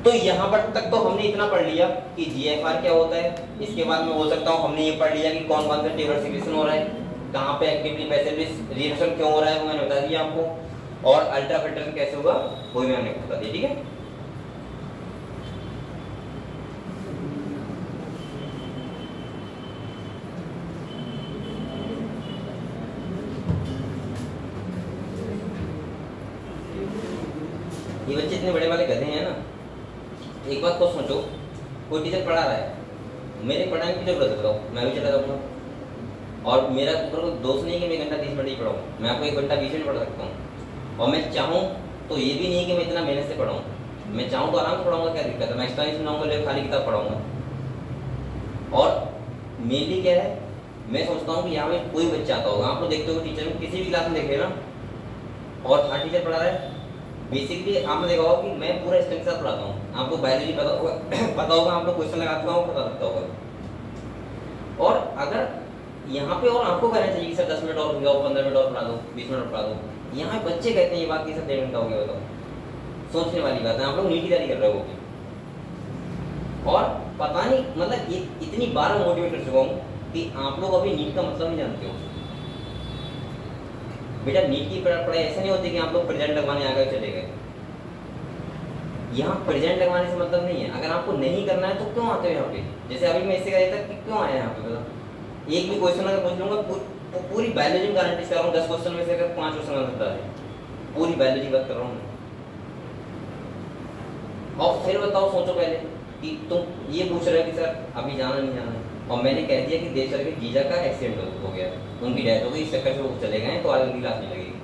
तो यहाँ पर तक तो हमने इतना पढ़ लिया कि जीएफआर क्या होता है। इसके बाद मैं बोल सकता हूँ हमने ये पढ़ लिया कि कौन कौन सा ट्यूबुलर सीक्रेशन हो रहा है, कहाँ पे एक्टिवली पैसिव रिएक्शन क्यों हो रहा है वो मैंने बता दिया आपको, और अल्ट्राफिल्ट्रेशन कैसे होगा वो भी मैंने बता दिया, ठीक है। ये बच्चे इतने बड़े वाले गधे हैं ना। एक बात को सोचो, कोई टीचर पढ़ा रहा है, मेरे पढ़ाने की जरूरत है, बताओ मैं भी चला जाऊँगा। और मेरा ऊपर दोस्त नहीं कि मैं 1 घंटा 30 मिनट ही पढ़ाऊँ, मैं आपको 1 घंटा 20 मिनट पढ़ सकता हूँ। और मैं चाहूँ तो ये भी नहीं कि मैं इतना मेहनत से पढ़ाऊँ, मैं चाहूँ तो आराम से पढ़ाऊँगा, क्या दिक्कत है, मैं एक्स्ट्रा नहीं सुनाऊँगा, लेकिन खाली किताब पढ़ाऊँगा। और मेनली क्या है, मैं सोचता हूँ कि यहाँ में कोई बच्चा आता होगा, आप लोग देखते हो टीचर में किसी भी क्लास में देख लेना, और हर टीचर पढ़ा रहा है। बेसिकली आपने देखा होगा कि मैं पूरा स्ट्रेंथ के साथ पढ़ाता हूँ, आपको बायोलॉजी पता होगा पता होगा, आप लोग क्वेश्चन लगाते हो पता लगता होगा। और अगर यहाँ पे और आपको कहना चाहिए कि सर 10 मिनट और 15 मिनट और पढ़ा दो, 20 मिनट पढ़ा दो, यहाँ बच्चे कहते हैं ये बात कि सर 1.5 घंटा हो गया, बताओ। सोचने वाली बात है, आप लोग नीट की तैयारी कर रहे हो। और पता नहीं मतलब ये इतनी बार मोटिवेट कर चुका हूँ कि आप लोग अभी नीट का मतलब नहीं जानते हो। बेटा नीट की पढ़ाई ऐसे नहीं होती कि आप लोग प्रेजेंट लगवाने आ गए चले गए। यहाँ प्रेजेंट लगवाने से मतलब नहीं है, अगर आपको नहीं करना है तो क्यों आते हो यहाँ पे। जैसे अभी मैं इससे कह था कि क्यों आया यहाँ पे, बता। एक भी क्वेश्चन अगर पूछ लूंगा, पूरी बायोलॉजी में गारंटी कर रहा हूँ 10 क्वेश्चन में से अगर 5 क्वेश्चन आंसर बता रहे, पूरी बायोलॉजी बात कर रहा हूँ। और फिर बताओ, सोचो पहले कि तुम ये पूछ रहे हो कि सर अभी जाना नहीं जाना, और मैंने कह दिया कि देव सर के जीजा का एक्सीडेंट हो गया, उनकी डेथ हो गई, इस चक्कर से वो चले गए, तो आज उनकी क्लास नहीं लगेगी।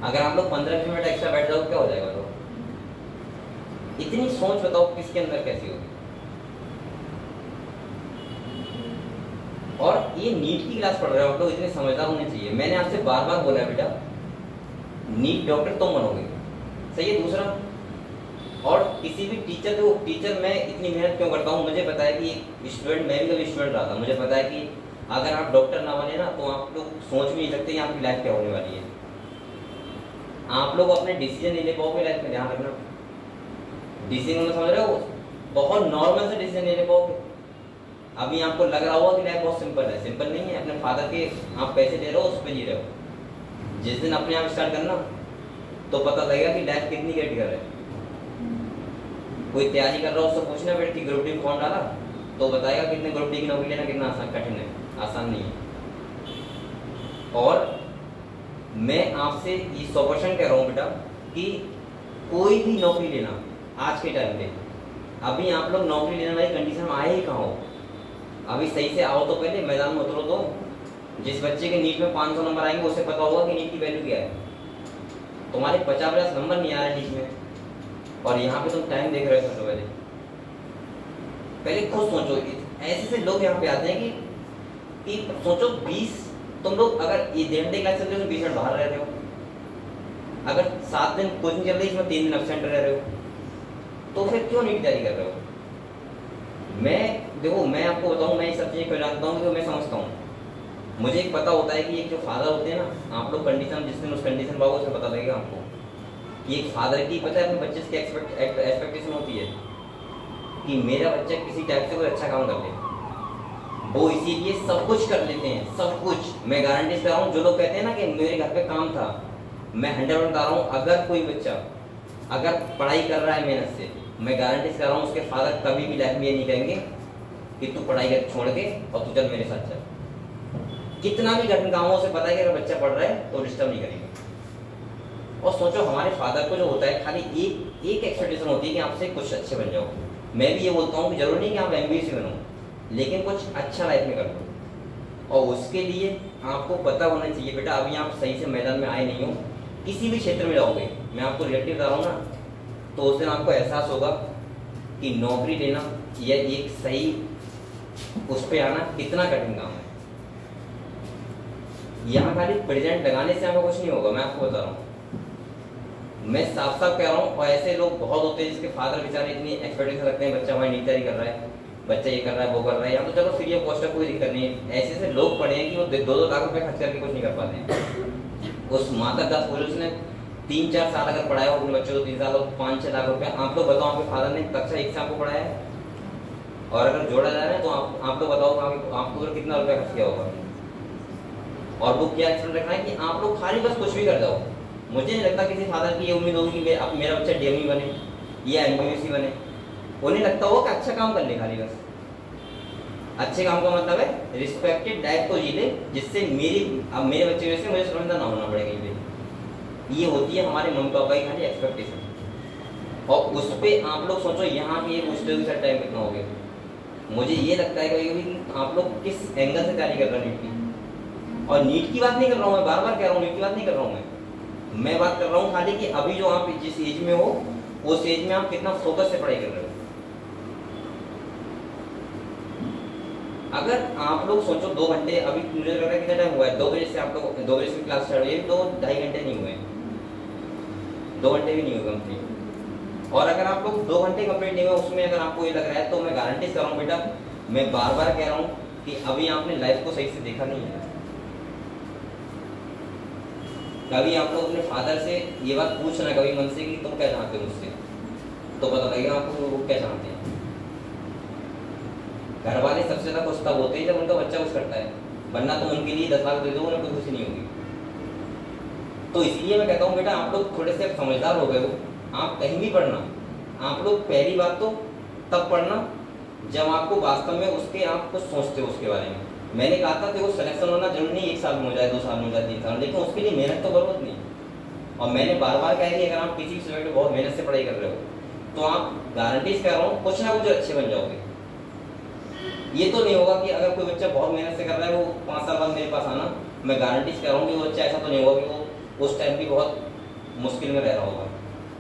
अगर आप लोग 15 मिनट एक्स्ट्रा बैठ जाओ क्या हो जाएगा। तो इतनी सोच बताओ किसके अंदर कैसी होगी। और ये नीट की क्लास पढ़ रहे हो आप लोग, इतने समझदार होने चाहिए। मैंने आपसे बार बार बोला बेटा नीट डॉक्टर तुम बनोगे, सही है। दूसरा, और किसी भी टीचर को, टीचर मैं इतनी मेहनत क्यों करता हूँ, मुझे पता है कि स्टूडेंट, मैं भी कभी स्टूडेंट रहा था, मुझे पता है कि अगर आप डॉक्टर ना बने ना तो आप लोग सोच भी नहीं सकते कि आपकी लाइफ क्या होने वाली है। आप लोग अपने डिसीजन नहीं ले पाओगे लाइफ में, ध्यान रखना। डिसीजन में समझ रहे हो, बहुत नॉर्मल से डिसीजन नहीं ले पाओगे। अभी आपको लग रहा होगा कि लाइफ बहुत सिंपल है, सिंपल नहीं है। अपने फादर के आप पैसे दे रहे हो, उस पर जी रहे हो। जिस दिन अपने आप स्टार्ट करना तो पता लगेगा कि लाइफ कितनी क्रिटिकल है। कोई तैयारी कर रहा हो उससे पूछना बेटा कि ग्रुप डी कौन डाला, तो बताएगा कितने ग्रुप डी की नौकरी लेना कितना आसान, कठिन है, आसान नहीं है। और मैं आपसे ये 100% कह रहा हूँ बेटा कि कोई भी नौकरी लेना आज के टाइम पे, अभी आप लोग नौकरी लेने वाली कंडीशन में आए ही कहाँ हो। अभी सही से आओ तो पहले मैदान में उतरो। तो जिस बच्चे के नीट में 500 नंबर आएंगे उसे पता होगा कि नीट की वैल्यू क्या है। तुम्हारे 50 नंबर नहीं आ रहे नीट में, और यहाँ पे तुम टाइम देख रहे हो। सबसे पहले खुद सोचो, ऐसे से लोग यहाँ पे आते हैं कि सोचो 20 तुम लोग अगर ये 1.5 घंटे क्लास चल रहे हो तो 20 मिनट बाहर रह रहे हो। अगर 7 दिन कोचिंग चल रही है इसमें 3 दिन एब्सेंट रह रहे हो, तो फिर क्यों नीट तैयारी कर रहे हो। मैं देखो, मैं आपको बताऊँ, मैं ये सब चीज़ें क्यों जानता हूँ, क्योंकि मैं समझता हूँ। मुझे एक पता होता है कि एक जो फादर होते हैं ना, आप लोग कंडीशन जिस दिन उस कंडीशन पाओगे उसे पता लगेगा आपको कि एक फादर की पता है अपने बच्चे से एक्सपेक्टेशन होती है कि मेरा बच्चा किसी टाइप से कोई अच्छा काम कर ले। वो इसीलिए सब कुछ कर लेते हैं, सब कुछ। मैं गारंटी से रहा हूँ, जो लोग कहते हैं ना कि मेरे घर पे काम था, मैं 100% बता रहा हूँ, अगर कोई बच्चा अगर पढ़ाई कर रहा है मेहनत से, मैं गारंटी से रहा हूँ उसके फादर कभी भी लाइफ में ये नहीं कहेंगे कि तू पढ़ाई कर छोड़ के और तू चल मेरे साथ चल। कितना भी कठिन काम हो, उसे पता है कि अगर बच्चा पढ़ रहा है तो डिस्टर्ब नहीं करेंगे। और सोचो हमारे फादर को जो होता है, खाली एक एक्सपेक्टेशन होती है कि आपसे कुछ अच्छे बन जाओ। मैं भी ये बोलता हूँ कि जरूरी नहीं कि आप MBA बनो, लेकिन कुछ अच्छा लाइफ में कर लो। और उसके लिए आपको पता होना चाहिए बेटा, अभी आप सही से मैदान में आए नहीं हो, किसी भी क्षेत्र में जाओगे, मैं आपको रिलेटिव बता रहा हूँ ना, तो उस दिन आपको एहसास होगा कि नौकरी लेना या एक सही उस पर आना कितना कठिन काम है। यहाँ खाली प्रेजेंट लगाने से आपको कुछ नहीं होगा, मैं आपको बता रहा हूँ। मैं साफ साफ कह रहा हूँ। और ऐसे लोग बहुत होते हैं जिसके फादर बेचारे इतनी एक्सपेक्टेशन रखते हैं, बच्चा हमारी नीट तैयारी कर रहा है, बच्चा ये कर रहा है, वो कर रहा है, या तो चलो फ्री ऑफ कॉस्ट है, कोई दिक्कत नहीं है। ऐसे ऐसे लोग पढ़े हैं कि वो 2-2 लाख रुपए खर्च करके कुछ नहीं कर पाते हैं। उस माता दास बोले उसने 3-4 साल अगर पढ़ाया अपने बच्चों को, 3 साल 5-6 लाख रुपए। आप लोग बताओ आपके फादर ने कक्षा 1 से आपको पढ़ाया है, और अगर जोड़ा जा रहा है तो आप लोग बताओ आपको कितना रुपया खर्च किया होगा। और वो क्या एक्सपेक्ट रखना है कि आप लोग खाली बस कुछ भी कर जाओ। मुझे नहीं लगता किसी फादर की ये उम्मीद होगी कि मेरा बच्चा DME बने या MBBC बने। उन्हें लगता होगा कि अच्छा काम कर ले, खाली बस। अच्छे काम का मतलब है रिस्पेक्टेड लाइफ को जी ले, जिससे मेरे बच्चे वैसे मुझे शर्मिंदा ना होना पड़े कहीं पे। ये होती है हमारे मम्मी पापा की खाली एक्सपेक्टेशन। और उस पे आप लोग सोचो यहाँ पे एक स्टडी का टाइम कितना हो गया। मुझे ये लगता है कभी कि आप लोग किस एंगल से तैयारी कर रहे हैं नीट की। और नीट की बात नहीं कर रहा हूँ मैं, बार बार कह रहा हूँ नीट की बात नहीं कर रहा हूँ मैं बात कर रहा हूँ खाली कि अभी जो आप जिस एज में हो उस एज में आप कितना फोकस से पढ़ाई कर रहे हो। अगर आप लोग सोचो 2 घंटे, अभी मुझे लग रहा है कितना टाइम हुआ है, 2 बजे से आप लोग 2 बजे से क्लास स्टार्ट हुई है, 2-2.5 घंटे नहीं हुए, 2 घंटे भी नहीं हुए कंप्लीट। और अगर आप लोग 2 घंटे कंप्लीट नहीं हुए उसमें अगर आपको ये लग रहा है तो मैं गारंटी कर रहा हूँ बेटा, मैं बार बार कह रहा हूँ कि अभी आपने लाइफ को सही से देखा नहीं है। कभी आप लोग अपने फादर से ये बात पूछना कभी मन से कि तुम क्या चाहते हो मुझसे, तो पता लगेगा आपको वो क्या चाहते हैं। घर वाले सबसे ज्यादा खुश तब होते हैं जब उनका बच्चा कुछ करता है, वरना तुम उनके लिए 10 लाख दे दो उन्हें कोई खुशी नहीं होगी। तो इसलिए मैं कहता हूँ बेटा आप लोग थोड़े से समझदार हो गए हो, आप कहीं भी पढ़ना, आप लोग पहली बात तो तब पढ़ना जब आपको वास्तव में उसके आप कुछ सोचते हो उसके बारे में। मैंने कहा था कि वो सिलेक्शन होना जरूरी नहीं 1 साल में हो जाए, 2 साल में हो जाए, 3 साल में, लेकिन उसके लिए मेहनत तो जरूरत नहीं। और मैंने बार बार कहा कि अगर आप किसी सब्जेक्ट में बहुत मेहनत से पढ़ाई कर रहे हो तो आप गारंटी कर रहा हूँ कुछ ना कुछ अच्छे बन जाओगे। ये तो नहीं होगा कि अगर कोई बच्चा बहुत मेहनत से कर रहा है वो 5 साल बाद मेरे पास आना, मैं गारंटी कर रहा हूँ कि वो बच्चा ऐसा तो नहीं होगा कि वो उस टाइम भी बहुत मुश्किल में रह रहा होगा,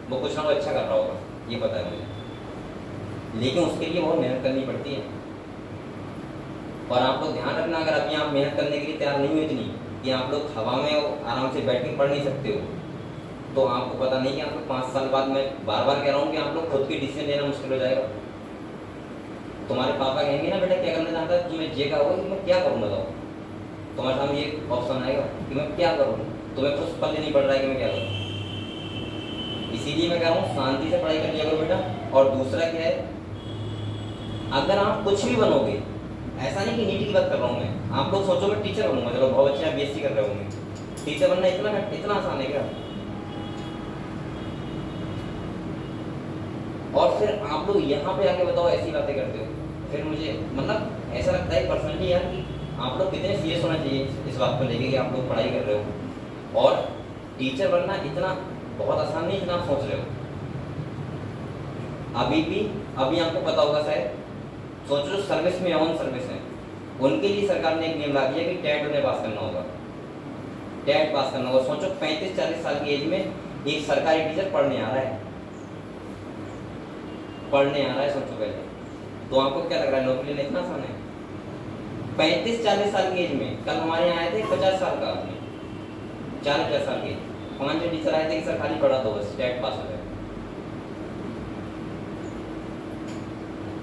वो कुछ ना कुछ अच्छा कर रहा होगा, ये पता है मुझे। लेकिन उसके लिए बहुत मेहनत करनी पड़ती है। और आप लोग ध्यान रखना, अगर अभी आप मेहनत करने के लिए तैयार नहीं हो इतनी कि आप लोग हवा में आराम से बैठ के पढ़ नहीं सकते हो, तो आपको पता नहीं कि आप लोग 5 साल बाद, मैं बार बार कह रहा हूँ कि आप लोग खुद की डिसीजन लेना मुश्किल हो जाएगा। तुम्हारे पापा कहेंगे ना बेटा क्या करना चाहता है, तुम्हें जे कहोगे कि मैं क्या करूँ बताओ, तुम्हारे सामने ये ऑप्शन आएगा कि मैं क्या करूँ, तुम्हें कुछ पल्ले नहीं पड़ रहा है कि मैं क्या करूँ। इसीलिए मैं कह रहा हूँ शांति से पढ़ाई कर लिया करो बेटा। और दूसरा क्या है, अगर आप कुछ भी बनोगे, ऐसा नहीं कि नीट की बात कर रहा हूँ मैं, आप लोग सोचो मैं टीचर बनूंगा, चलो बहुत अच्छे आप बीएससी कर रहे होंगे, टीचर बनना इतना आसान है क्या? और फिर आप लोग यहाँ पे आके बताओ ऐसी बातें करते हो, फिर मुझे मतलब ऐसा लगता है पर्सनली यार कि आप लोग कितने सीरियस होना चाहिए इस बात को लेके कि आप लोग पढ़ाई कर रहे हो। और टीचर बनना इतना बहुत आसान नहीं जितना आप सोच रहे हो। अभी आपको पता होगा शायद, सोच लो सर्विस में ऑन सर्विस है, उनके लिए सरकार ने एक नियम ला दिया कि टेट उन्हें पास करना होगा, टेट पास करना होगा। सोचो 35-40 साल की एज में एक सरकारी टीचर पढ़ने आ रहा है, सोचो पहले तो आपको क्या लग रहा है नौकरी लेना इतना आसान है? 35-40 साल की एज में, कल हमारे यहाँ आए थे 50 साल का आदमी, 4-50 साल के 5 टीचर आए थे कि सर खाली पढ़ा दो बस टेट पास हो जाए।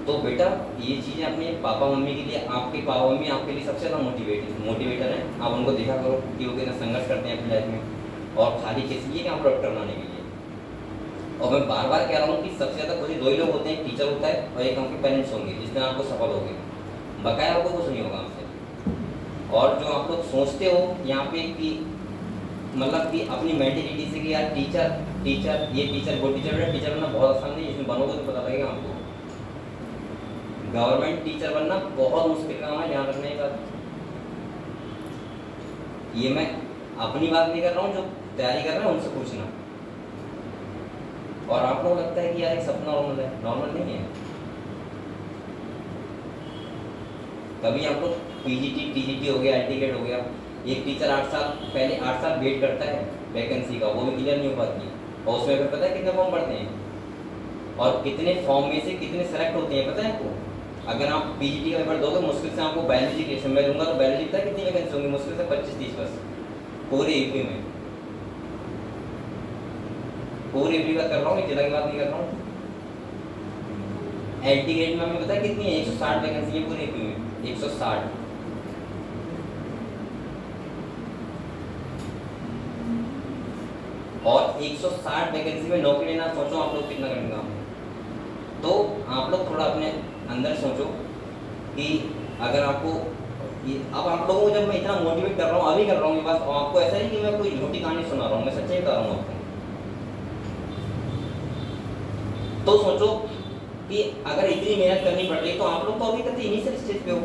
तो बेटा ये चीजें अपने पापा मम्मी के लिए, आपके पापा मम्मी आपके लिए सबसे ज्यादा मोटिवेटर है। आप उनको देखा करो कि वो कितना संघर्ष करते हैं अपनी लाइफ में, और खाली किस लिए कि आप डॉक्टर बनाने के लिए। और मैं बार बार कह रहा हूँ कि सबसे ज्यादा खुशी 2 ही लोग होते हैं, टीचर होता है और एक आपके पेरेंट्स होंगे जिस दिन आपको सफल होगे, बकाया आपको कुछ नहीं होगा आपसे। और जो आप लोग सोचते हो यहाँ पे कि मतलब कि अपनी मेंटेलिटी से कि यार टीचर ये टीचर वो टीचर बनना बहुत आसान नहीं, इसमें बनोगे तो पता लगेगा आपको। गवर्नमेंट टीचर बनना बहुत मुश्किल काम है, ध्यान रखने का। ये मैं अपनी बात नहीं कर रहा हूँ, जो तैयारी कर रहे हैं उनसे पूछना। और आपको लगता है कि यार एक सपना नॉर्मल है, नॉर्मल नहीं है। कभी आपको पीजीटी टीजीटी हो गया, एलटीकेट हो गया, एक टीचर 8 साल वेट करता है वैकेंसी का, वो भी क्लियर नहीं हो पाती है। और उसमें फिर पता है कितने फॉर्म भरते हैं और कितने फॉर्म में से कितने सेलेक्ट होते हैं पता है आपको? अगर आप पीजीटी का पेपर दोगे, मुश्किल से आपको बायोलॉजी के मैं दूंगा तो बायोलॉजी पता है कितनी वैकेंसी होंगी? मुश्किल से 25-30 बस पूरे यूपी में, पूरे यूपी का कर रहा हूँ, जिला की बात नहीं कर रहा हूँ। एलटीकेट में हमें पता है कितनी है? 160 वैकेंसी है पूरे यूपी में, 160। और 160 वैकेंसी में नौकरी लेना, सोचो आप लोग कितना करेंगे काम। तो आप लोग थोड़ा अपने अंदर सोचो कि अगर आपको अब आप लोगों को जब मैं इतना मोटिवेट कर रहा हूँ, अभी कर रहा हूँ बस, आपको ऐसा नहीं कि मैं कोई झूठी कहानी सुना रहा हूँ, मैं सच्चाई बता रहा हूँ आपको। तो सोचो कि अगर इतनी मेहनत करनी पड़ रही तो आप लोग तो अभी तक इनिशियल स्टेज पे हो,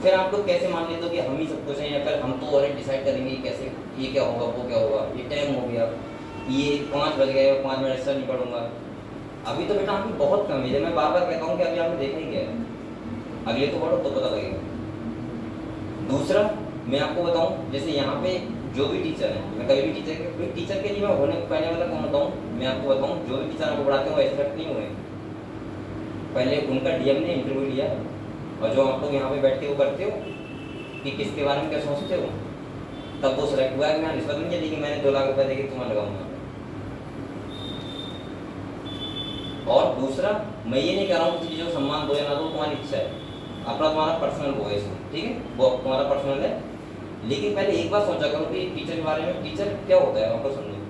फिर आप लोग कैसे मान लेते हो कि हम ही सब कुछ हैं, या फिर हम तो और डिसाइड करेंगे कैसे ये क्या होगा वो क्या होगा, ये टाइम हो गया, ये 5 बज गए, 5 मिनट से नहीं पढ़ूंगा। अभी तो बेटा अभी बहुत कम है, मैं बार बार कहता हूँ कि अभी आपने देखा ही क्या है, अगले तो पढ़ो तो पता लगेगा। दूसरा मैं आपको बताऊं, जैसे यहाँ पे जो भी टीचर है, मैं कभी भी टीचर के लिए मैं होने पहले वाला कौन बताऊँ, मैं आपको बताऊं जो भी टीचर आपको पढ़ाते हो ऐसे नहीं हुए, पहले उनका डीएम ने इंटरव्यू लिया, और जो आप लोग यहाँ पे बैठते हो करते हो कि किसके बारे में क्या सोचते हो, तब वो सिलेक्ट हुआ है। मैं रिश्वत नहीं चली कि मैंने 2 लाख रुपए देके तुम्हें लगाऊंगा। और दूसरा मैं ये नहीं कह रहा हूँ किसी चीज़ को सम्मान दो या ना दो, तुम्हारी इच्छा है, अपना तुम्हारा पर्सनल वो है इसमें, ठीक है, वो तुम्हारा पर्सनल है। लेकिन पहले एक बार सोचा करो कि टीचर के बारे में, टीचर क्या होता है आपको समझो।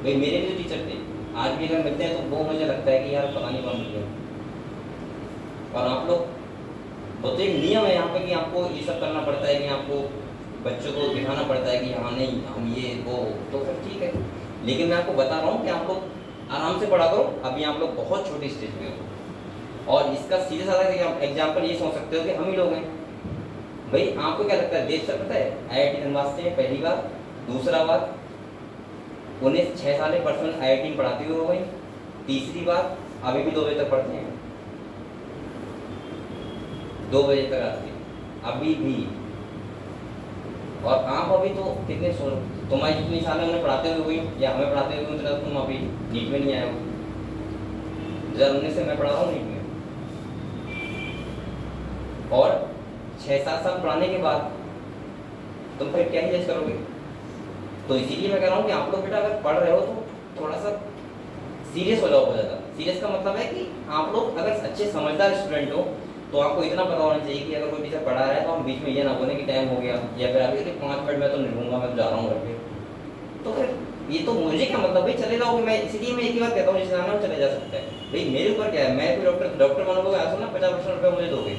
भाई मेरे भी जो टीचर थे आज भी अगर मिलते हैं तो वो मुझे लगता है कि यार पता नहीं कौन मिल गया। और आप लोग वो तो एक नियम है यहाँ पे कि आपको ये सब करना पड़ता है, कि आपको बच्चों को दिखाना पड़ता है कि हाँ नहीं हम ये वो, तो फिर ठीक है। लेकिन मैं आपको बता रहा हूँ कि आप लोग आराम से पढ़ा करो, अभी आप लोग बहुत छोटी स्टेज पे हो। और इसका सीधे साधा एग्जाम्पल ये सोच सकते हो कि हम ही लोग हैं। भाई आपको क्या लगता है देश से पता है IIT धनबाद से पहली बार, दूसरा बात उन्हें 6 साल पर्सनल IIT में पढ़ाते हुए हो गई, तीसरी बात अभी भी 2 बजे तक पढ़ते हैं, 2 बजे तक आते हैं अभी भी। और आप अभी तो कितने तुम्हारी जितनी साल उन्हें पढ़ाते हुए हुई या हमें पढ़ाते हुए हुई, तुम अभी नीट में नहीं आए हो। 2019 से मैं पढ़ा रहा हूँ नीट में, और 6-7 साल पढ़ाने के बाद तुम फिर क्या ही जज करोगे। तो इसीलिए मैं कह रहा हूँ कि आप लोग बेटा अगर पढ़ रहे हो तो थोड़ा सा सीरियस हो जाओ बहुत ज़्यादा। सीरियस का मतलब है कि आप लोग अगर अच्छे समझदार स्टूडेंट हो तो आपको इतना पता होना चाहिए कि अगर कोई टीचर पढ़ा रहा है तो हम बीच में ये ना बोले कि टाइम हो गया, या फिर अभी 5 मिनट में तो नहीं लूँगा, मैं तो जा रहा हूँ घर पे। तो फिर ये तो मुझे क्या मतलब भाई चले जाओगे। मैं इसीलिए मैं एक ही बात कहता हूँ, जिसे जाना हो चले जा सकता है। भाई मेरे ऊपर क्या है, मैं कोई डॉक्टर बनोगे ऐसा ना 50% रुपये मुझे दोगे।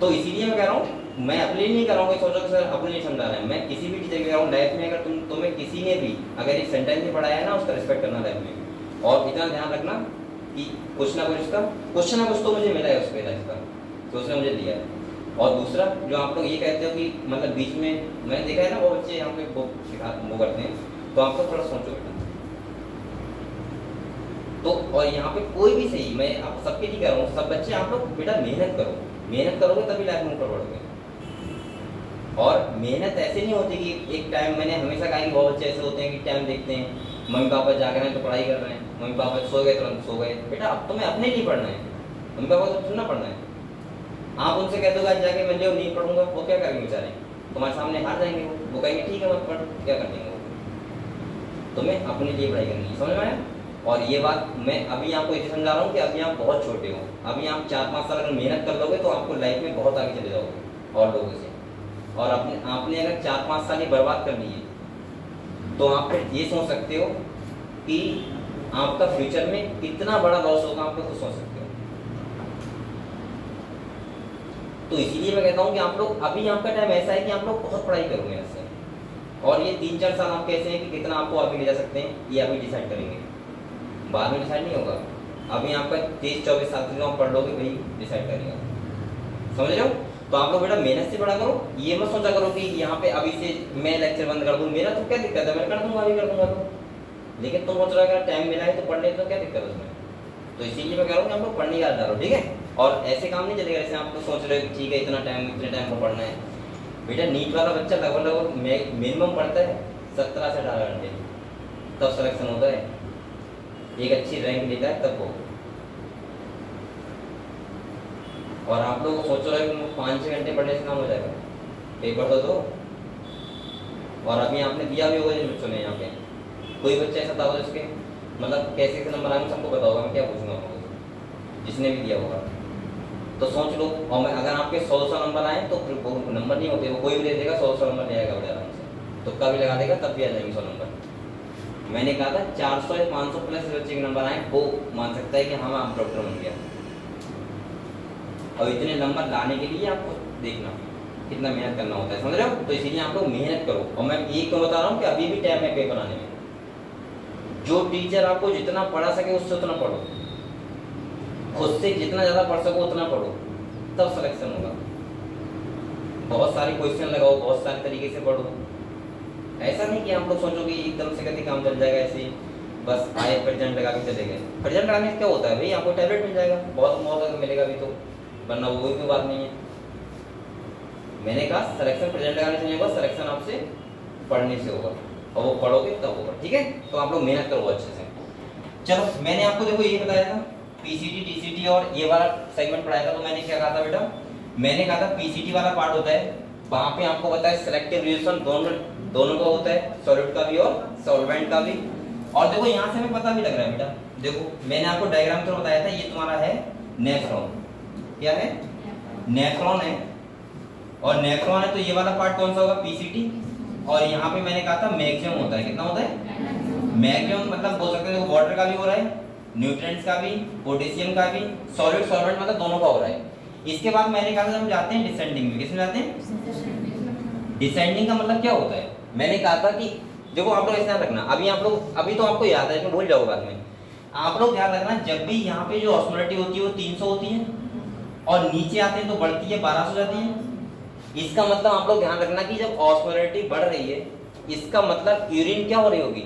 तो इसीलिए मैं कह रहा हूँ, मैं अपने लिए नहीं कर रहा हूँ, सोचो कि सर अपने लिए समझा रहे हैं। मैं किसी भी टीचर के कह रहा हूँ लाइफ में अगर तुम्हें किसी ने भी अगर एक सेंटेंस भी पढ़ाया है ना, उसका रिस्पेक्ट करना लाइफ में। और इतना ध्यान रखना कि कुछ ना कुछ तो मुझे मिला है उसके लाइफ का, तो उसने मुझे दिया है। और दूसरा जो आप लोग ये कहते हो कि मतलब बीच में मैंने देखा है ना वो बच्चे यहाँ पे वो करते हैं, तो आपको थोड़ा सोचो बेटा। तो और यहाँ पे कोई भी सही, मैं आप सबके लिए कह रहा हूँ, सब बच्चे आप लोग बेटा मेहनत करो, मेहनत करोगे तभी लाइफ में ऊपर बढ़ोगे। और मेहनत ऐसे नहीं होती कि एक टाइम, मैंने हमेशा कहा कि बहुत बच्चे ऐसे होते हैं कि टाइम देखते हैं, मम्मी पापा जाग रहे हैं तो पढ़ाई कर रहे हैं, मम्मी पापा सो गए तुरंत सो गए। बेटा अब तुम्हें अपने लिए पढ़ना है, मम्मी पापा को सुनना पढ़ना है। आप उनसे कहते हो आज जाके मैं ले नहीं पढ़ूंगा, वो क्या करेंगे बेचारे, तुम्हारे सामने हार जाएंगे, वो कहेंगे ठीक है मत पढ़, क्या कर देंगे वो। तुम्हें अपने लिए पढ़ाई करनी है, समझ में आया। और ये बात मैं अभी आपको इसे समझा रहा हूँ कि अभी आप बहुत छोटे हो, अभी आप 4-5 साल अगर मेहनत कर लोगे तो आपको लाइफ में बहुत आगे चले जाओगे और लोगों से। और आपने अगर 4-5 साल ही बर्बाद कर लिए तो आप फिर ये सोच सकते हो कि आपका फ्यूचर में कितना बड़ा लॉस होगा, आप खुद सोच सकते हो। तो इसीलिए मैं कहता हूँ कि आप लोग अभी आपका टाइम ऐसा है कि आप लोग बहुत पढ़ाई करोगे ऐसे, और ये 3-4 साल आप कैसे हैं कि कितना आपको आगे ले जा सकते हैं ये अभी डिसाइड करेंगे, बाद में डिसाइड नहीं होगा। अभी आपका 23-24 साल से आप पढ़ लोगे वही डिसाइड करेगा, समझ रहे हो। तो आप लोग बेटा मेहनत से पढ़ा करो, ये मत सोचा करो कि यहाँ पे अभी से मैं लेक्चर बंद कर दूँ, मेरा तो क्या दिक्कत है, मैं कर दूंगा अभी कर दूंगा तो। लेकिन तुम सोच रहे हो अगर टाइम मिला है तो पढ़ ले तो क्या दिक्कत है उसमें। तो इसीलिए मैं कह रहा हूँ कि आप लोग पढ़ने की आदत डालो, ठीक है। और ऐसे काम नहीं चलेगा जैसे आप लोग सोच रहे हो कि ठीक है इतना टाइम को पढ़ना है। बेटा नीट वाला बच्चा लगभग मिनिमम पढ़ता है 17 से 18 घंटे, तब सिलेक्शन होता है, एक अच्छी रैंक लेता है तब वो। और आप लोग सोच रहे हो कि 5-6 घंटे पढ़ने से काम हो जाएगा, पेपर तो दो। और अभी आपने दिया भी होगा जिन बच्चों ने यहाँ पे, कोई बच्चा ऐसा था जिसके मतलब कैसे नंबर आएंगे सबको पता होगा, मैं क्या पूछूंगा आपको जिसने भी दिया होगा। तो सोच लो, और मैं अगर आपके 100 नंबर आए तो फिर वो नंबर नहीं होते, वो कोई भी दे देगा 100 नंबर ले आएगा बड़े आराम से, तुक्का भी लगा देगा तब भी आ जाएंगे 100 नंबर। मैंने कहा था 400 या 500 प्लस बच्चे के नंबर आए वो मान सकता है कि हाँ आप डॉक्टर बन गया। और इतने नंबर लाने के लिए आपको देखना कितना मेहनत करना होता है, समझ रहे हो। तो इसीलिए आप लोग मेहनत करो। और मैं ये क्यों बता रहा हूँ कि अभी भी टाइम है पेपर आने में, जो टीचर आपको जितना पढ़ा सके उससे उतना पढ़ो, खुद से जितना ज़्यादा पढ़ सको उतना पढ़ो, तब सिलेक्शन होगा। बहुत सारे क्वेश्चन लगाओ, बहुत सारे तरीके से पढ़ो। ऐसा नहीं कि आप लोग सोचो कि एकदम से कभी काम चल जाएगा ऐसे। बस आए प्रेजेंट लगा के चले गए। प्रेजेंट लगाने से क्या होता है भाई, आपको टैबलेट मिल जाएगा, बहुत मौका मिलेगा भी तो, वरना वो कोई बात नहीं है। मैंने कहा सिलेक्शन प्रेजेंट लगाने से नहीं होगा, सिलेक्शन आपसे पढ़ने से होगा, और वो पढ़ोगे तब होगा। ठीक है, तो आप लोग मेहनत करो अच्छे से। चलो मैंने आपको देखो ये बताया था पीसीटी टीसीटी और ये वाला सेगमेंट पढ़ाया था। तो मैंने क्या कहा था बेटा, मैंने कहा था पीसीटी वाला पार्ट होता है, वहां पे आपको बताया सिलेक्टिव रिएक्शन दोनों का होता है, सॉलिड का भी और सॉल्वेंट का भी। और देखो यहाँ से हमें पता भी लग रहा है बेटा, देखो मैंने आपको डायग्राम तो बताया था, ये तुम्हारा है नेफ्रॉन, क्या है नेफ्रॉन है, और नेफ्रॉन है तो ये वाला पार्ट कौन सा होगा, पीसीटी। और यहाँ पे मैंने कहा था मैक्सिमम होता है, कितना होता है मैक्सिमम, मतलब बोल सकते हैं वाटर का भी हो रहा है, न्यूट्रिएंट्स का भी, पोटेशियम का भी, सॉलिड सॉल्वेंट मतलब दोनों का हो रहा है। इसके बाद मैंने कहा था हम जाते हैं डिसेंडिंग में, किसमें जाते हैं डिसेंडिंग का मतलब क्या होता है, मैंने कहा था कि देखो आप लोग ऐसा रखना, अभी तो आपको याद है लेकिन भूल जाओगे बाद में। आप लोग ध्यान रखना, जब भी यहाँ पे जो ऑस्मोलरिटी होती है वो 300 होती है और नीचे आते हैं तो बढ़ती है 1200 हो जाती है। इसका मतलब आप लोग ध्यान रखना कि जब ऑस्मोलरिटी बढ़ रही है इसका मतलब यूरिन क्या हो रही होगी,